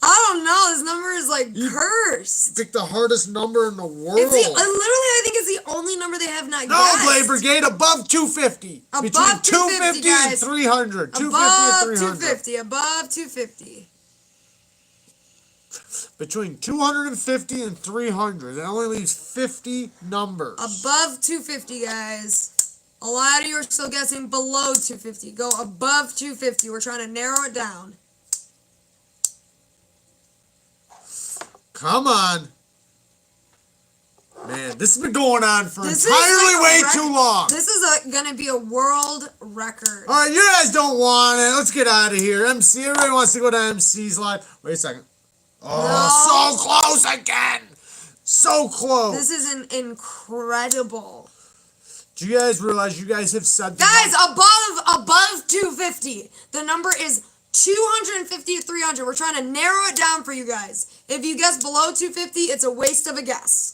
[SPEAKER 2] I don't know. This number is like cursed.
[SPEAKER 1] Pick the hardest number in the world.
[SPEAKER 2] It's literally, I think it's the only number they have not
[SPEAKER 1] No,
[SPEAKER 2] guessed.
[SPEAKER 1] Blade Brigade, above 250.
[SPEAKER 2] Above
[SPEAKER 1] Between
[SPEAKER 2] 250,
[SPEAKER 1] 250 and
[SPEAKER 2] guys.
[SPEAKER 1] 300. 250
[SPEAKER 2] Above
[SPEAKER 1] and 300.
[SPEAKER 2] 250. Above 250.
[SPEAKER 1] Between 250 and 300. That only leaves 50 numbers.
[SPEAKER 2] Above 250, guys. A lot of you are still guessing below 250. Go above 250. We're trying to narrow it down.
[SPEAKER 1] Come on. Man, this has been going on for
[SPEAKER 2] This is
[SPEAKER 1] entirely
[SPEAKER 2] like a
[SPEAKER 1] way
[SPEAKER 2] rec-
[SPEAKER 1] too long.
[SPEAKER 2] This is gonna be a world record.
[SPEAKER 1] Alright, you guys don't want it. Let's get out of here. MC, everybody wants to go to MC's live. Wait a second. Oh, so close again. So close.
[SPEAKER 2] This is incredible.
[SPEAKER 1] Do you guys realize you guys have said
[SPEAKER 2] Guys, above 250. The number is 250 to 300. We're trying to narrow it down for you guys. If you guess below 250, it's a waste of a guess.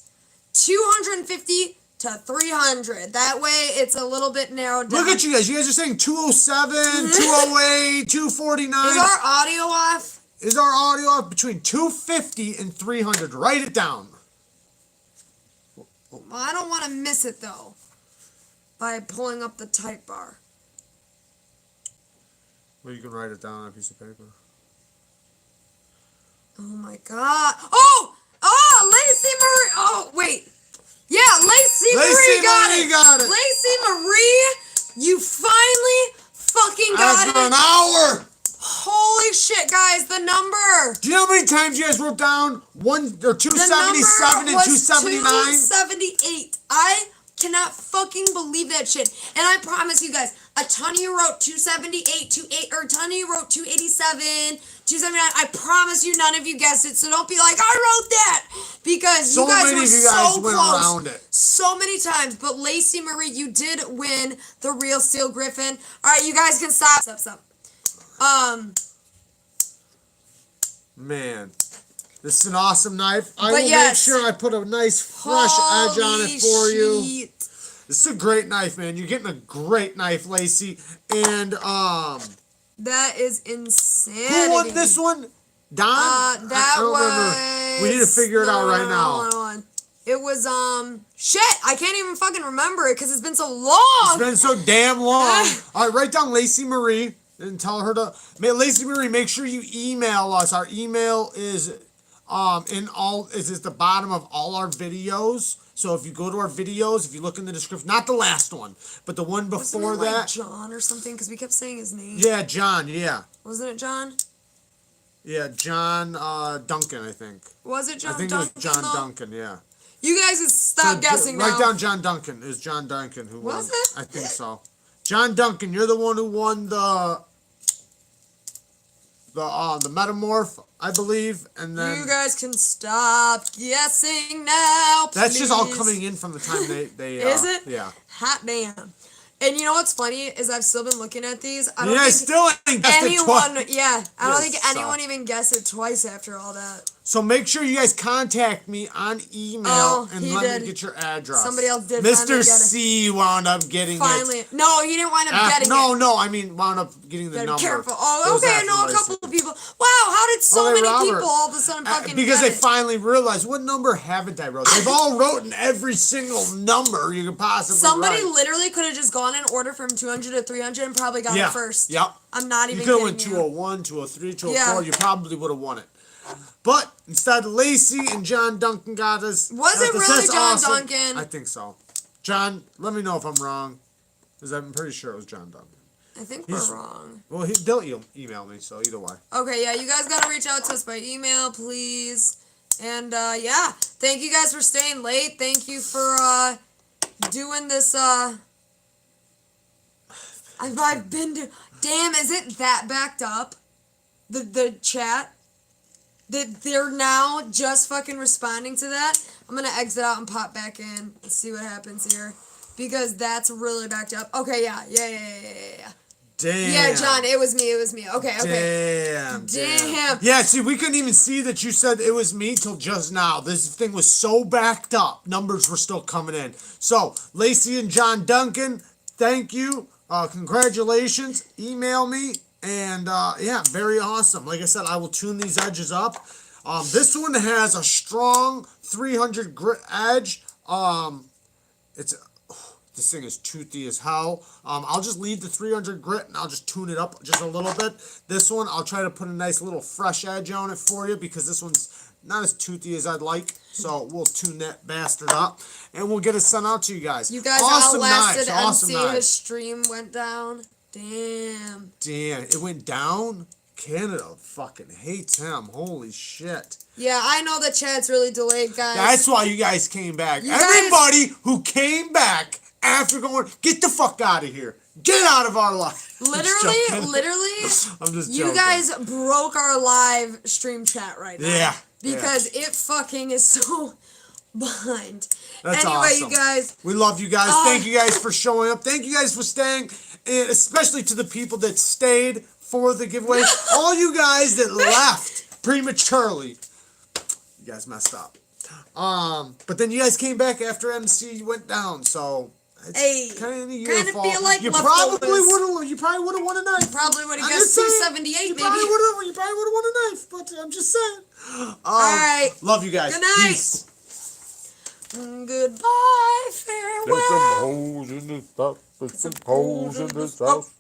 [SPEAKER 2] 250 to 300. That way, it's a little bit narrowed down.
[SPEAKER 1] Look at you guys. You guys are saying 207, 208, 249.
[SPEAKER 2] Is our audio off?
[SPEAKER 1] Is our audio off? Between 250 and 300. Write it down.
[SPEAKER 2] Well, I don't want to miss it, though, by pulling up the type bar.
[SPEAKER 1] Well, you can write it down on a piece of paper.
[SPEAKER 2] Oh, my God. Oh! Oh, Lacey Marie. Oh, wait. Yeah, Lacey Marie got it. Lacey Marie, you finally fucking got
[SPEAKER 1] After an
[SPEAKER 2] it.
[SPEAKER 1] hour.
[SPEAKER 2] Holy shit, guys, the number.
[SPEAKER 1] Do you know how many times you guys wrote down 277 and
[SPEAKER 2] The number was
[SPEAKER 1] 279?
[SPEAKER 2] 278. I cannot fucking believe that shit. And I promise you guys, a ton of you wrote 278, or a ton of you wrote 287, 279. I promise you none of you guessed it, so don't be like, I wrote that! Because
[SPEAKER 1] So
[SPEAKER 2] you guys
[SPEAKER 1] many
[SPEAKER 2] were
[SPEAKER 1] of you guys
[SPEAKER 2] so
[SPEAKER 1] went
[SPEAKER 2] close.
[SPEAKER 1] around it.
[SPEAKER 2] So many times. But Lacey Marie, you did win the Real Steel Griffin. Alright, you guys can stop. Stop.
[SPEAKER 1] Man, this is an awesome knife. I will
[SPEAKER 2] yes.
[SPEAKER 1] make sure I put a nice fresh edge on it for you.
[SPEAKER 2] Shit.
[SPEAKER 1] This is a great knife, man. You're getting a great knife, Lacey. And
[SPEAKER 2] That is insanity.
[SPEAKER 1] who won this one? Don?
[SPEAKER 2] That
[SPEAKER 1] I don't
[SPEAKER 2] was.
[SPEAKER 1] remember. We need to figure it out right now.
[SPEAKER 2] Hold on. It was shit. I can't even fucking remember it because it's been so long.
[SPEAKER 1] It's been so damn long. All right, write down Lacey Marie and tell her to. Lacey Marie, make sure you email us. Our email is at the bottom of all our videos. So if you go to our videos, if you look in the description, not the last one, but the one before
[SPEAKER 2] Wasn't it like
[SPEAKER 1] that.
[SPEAKER 2] John or something? Because we kept saying his name.
[SPEAKER 1] Yeah, John. Yeah.
[SPEAKER 2] Wasn't it John?
[SPEAKER 1] Yeah, John Duncan, I think.
[SPEAKER 2] Was it John
[SPEAKER 1] I think
[SPEAKER 2] Duncan?
[SPEAKER 1] it was John
[SPEAKER 2] though?
[SPEAKER 1] Duncan, yeah.
[SPEAKER 2] You guys just stop guessing now.
[SPEAKER 1] Write down John Duncan. It was John Duncan who won.
[SPEAKER 2] Was it?
[SPEAKER 1] I think so. John Duncan, you're the one who won the Metamorph, I believe, and then
[SPEAKER 2] You guys can stop guessing now, please.
[SPEAKER 1] that's just all coming in from the time they
[SPEAKER 2] Is it?
[SPEAKER 1] Yeah.
[SPEAKER 2] Hot damn. And you know what's funny is I've still been looking at these. I don't
[SPEAKER 1] Yeah, I
[SPEAKER 2] think
[SPEAKER 1] still ain't guessed it
[SPEAKER 2] anyone.
[SPEAKER 1] twice.
[SPEAKER 2] Yeah, I don't
[SPEAKER 1] Yes,
[SPEAKER 2] think anyone even guessed it twice after all that.
[SPEAKER 1] So make sure you guys contact me on email and
[SPEAKER 2] he
[SPEAKER 1] let
[SPEAKER 2] did.
[SPEAKER 1] me get your address.
[SPEAKER 2] Somebody else did finally
[SPEAKER 1] Mr.
[SPEAKER 2] get it.
[SPEAKER 1] C wound up getting
[SPEAKER 2] Finally.
[SPEAKER 1] it.
[SPEAKER 2] No, he didn't wind up getting
[SPEAKER 1] No,
[SPEAKER 2] it.
[SPEAKER 1] no, I mean wound up getting the
[SPEAKER 2] Gotta be
[SPEAKER 1] number.
[SPEAKER 2] careful.
[SPEAKER 1] It
[SPEAKER 2] Oh,
[SPEAKER 1] was
[SPEAKER 2] okay, I
[SPEAKER 1] after
[SPEAKER 2] know a
[SPEAKER 1] Lacey.
[SPEAKER 2] couple of people. Wow, how did so
[SPEAKER 1] Okay,
[SPEAKER 2] many
[SPEAKER 1] Robert.
[SPEAKER 2] people all of a sudden fucking
[SPEAKER 1] Because
[SPEAKER 2] get
[SPEAKER 1] they
[SPEAKER 2] it?
[SPEAKER 1] finally realized, what number haven't I wrote? They've all written every single number you could possibly
[SPEAKER 2] Somebody
[SPEAKER 1] write.
[SPEAKER 2] literally could have just gone and ordered from 200 to 300 and probably got it first.
[SPEAKER 1] Yep.
[SPEAKER 2] I'm not even
[SPEAKER 1] You could have
[SPEAKER 2] kidding
[SPEAKER 1] went
[SPEAKER 2] you.
[SPEAKER 1] 201, 203, 204.
[SPEAKER 2] Yeah.
[SPEAKER 1] You probably would have won it. But instead, Lacey and John Duncan got us.
[SPEAKER 2] Was it really
[SPEAKER 1] That's
[SPEAKER 2] John
[SPEAKER 1] awesome.
[SPEAKER 2] Duncan?
[SPEAKER 1] I think so. John, let me know if I'm wrong. Because I'm pretty sure it was John Duncan.
[SPEAKER 2] I think we're wrong.
[SPEAKER 1] Well, they'll email me, so either way.
[SPEAKER 2] Okay, yeah, you guys gotta reach out to us by email, please. And, yeah, thank you guys for staying late. Thank you for, doing this, I've been damn, is it that backed up? The chat? That they're now just fucking responding to that? I'm gonna exit out and pop back in and see what happens here. Because that's really backed up. Okay, yeah.
[SPEAKER 1] Damn.
[SPEAKER 2] Yeah, John, it was me. Okay.
[SPEAKER 1] Damn. Yeah, see, we couldn't even see that you said it was me till just now. This thing was so backed up. Numbers were still coming in. So, Lacey and John Duncan, thank you. Congratulations. Email me. And, yeah, very awesome. Like I said, I will tune these edges up. This one has a strong 300 grit edge. This thing is toothy as hell. I'll just leave the 300 grit and I'll just tune it up just a little bit. This one, I'll try to put a nice little fresh edge on it for you because this one's not as toothy as I'd like. So we'll tune that bastard up and we'll get it sent out to you guys.
[SPEAKER 2] You guys
[SPEAKER 1] awesome
[SPEAKER 2] outlasted
[SPEAKER 1] knives, awesome
[SPEAKER 2] MC.
[SPEAKER 1] knives.
[SPEAKER 2] His stream went down. Damn,
[SPEAKER 1] it went down? Canada fucking hates him. Holy shit.
[SPEAKER 2] Yeah, I know the chat's really delayed, guys.
[SPEAKER 1] That's why you guys came back.
[SPEAKER 2] You
[SPEAKER 1] Everybody who came back after going, get the fuck out of here. Get out of our life.
[SPEAKER 2] Literally,
[SPEAKER 1] I'm just
[SPEAKER 2] you
[SPEAKER 1] joking.
[SPEAKER 2] guys broke our live stream chat right now.
[SPEAKER 1] Yeah.
[SPEAKER 2] Because it fucking is so behind.
[SPEAKER 1] That's
[SPEAKER 2] anyway,
[SPEAKER 1] awesome.
[SPEAKER 2] you guys.
[SPEAKER 1] We love you guys. Thank you guys for showing up. Thank you guys for staying. And especially to the people that stayed for the giveaway. All you guys that left prematurely. You guys messed up. But then you guys came back after MC went down, so it's kind of your fault.
[SPEAKER 2] Feel like
[SPEAKER 1] you probably would have won a knife.
[SPEAKER 2] Probably would have
[SPEAKER 1] I'm
[SPEAKER 2] guessed
[SPEAKER 1] just saying,
[SPEAKER 2] 278
[SPEAKER 1] you
[SPEAKER 2] maybe.
[SPEAKER 1] probably would have won a knife, but I'm just saying.
[SPEAKER 2] All right.
[SPEAKER 1] Love you guys.
[SPEAKER 2] Good night.
[SPEAKER 1] Peace.
[SPEAKER 2] Goodbye. Farewell.
[SPEAKER 3] There's some holes in this house. There's some holes in this house.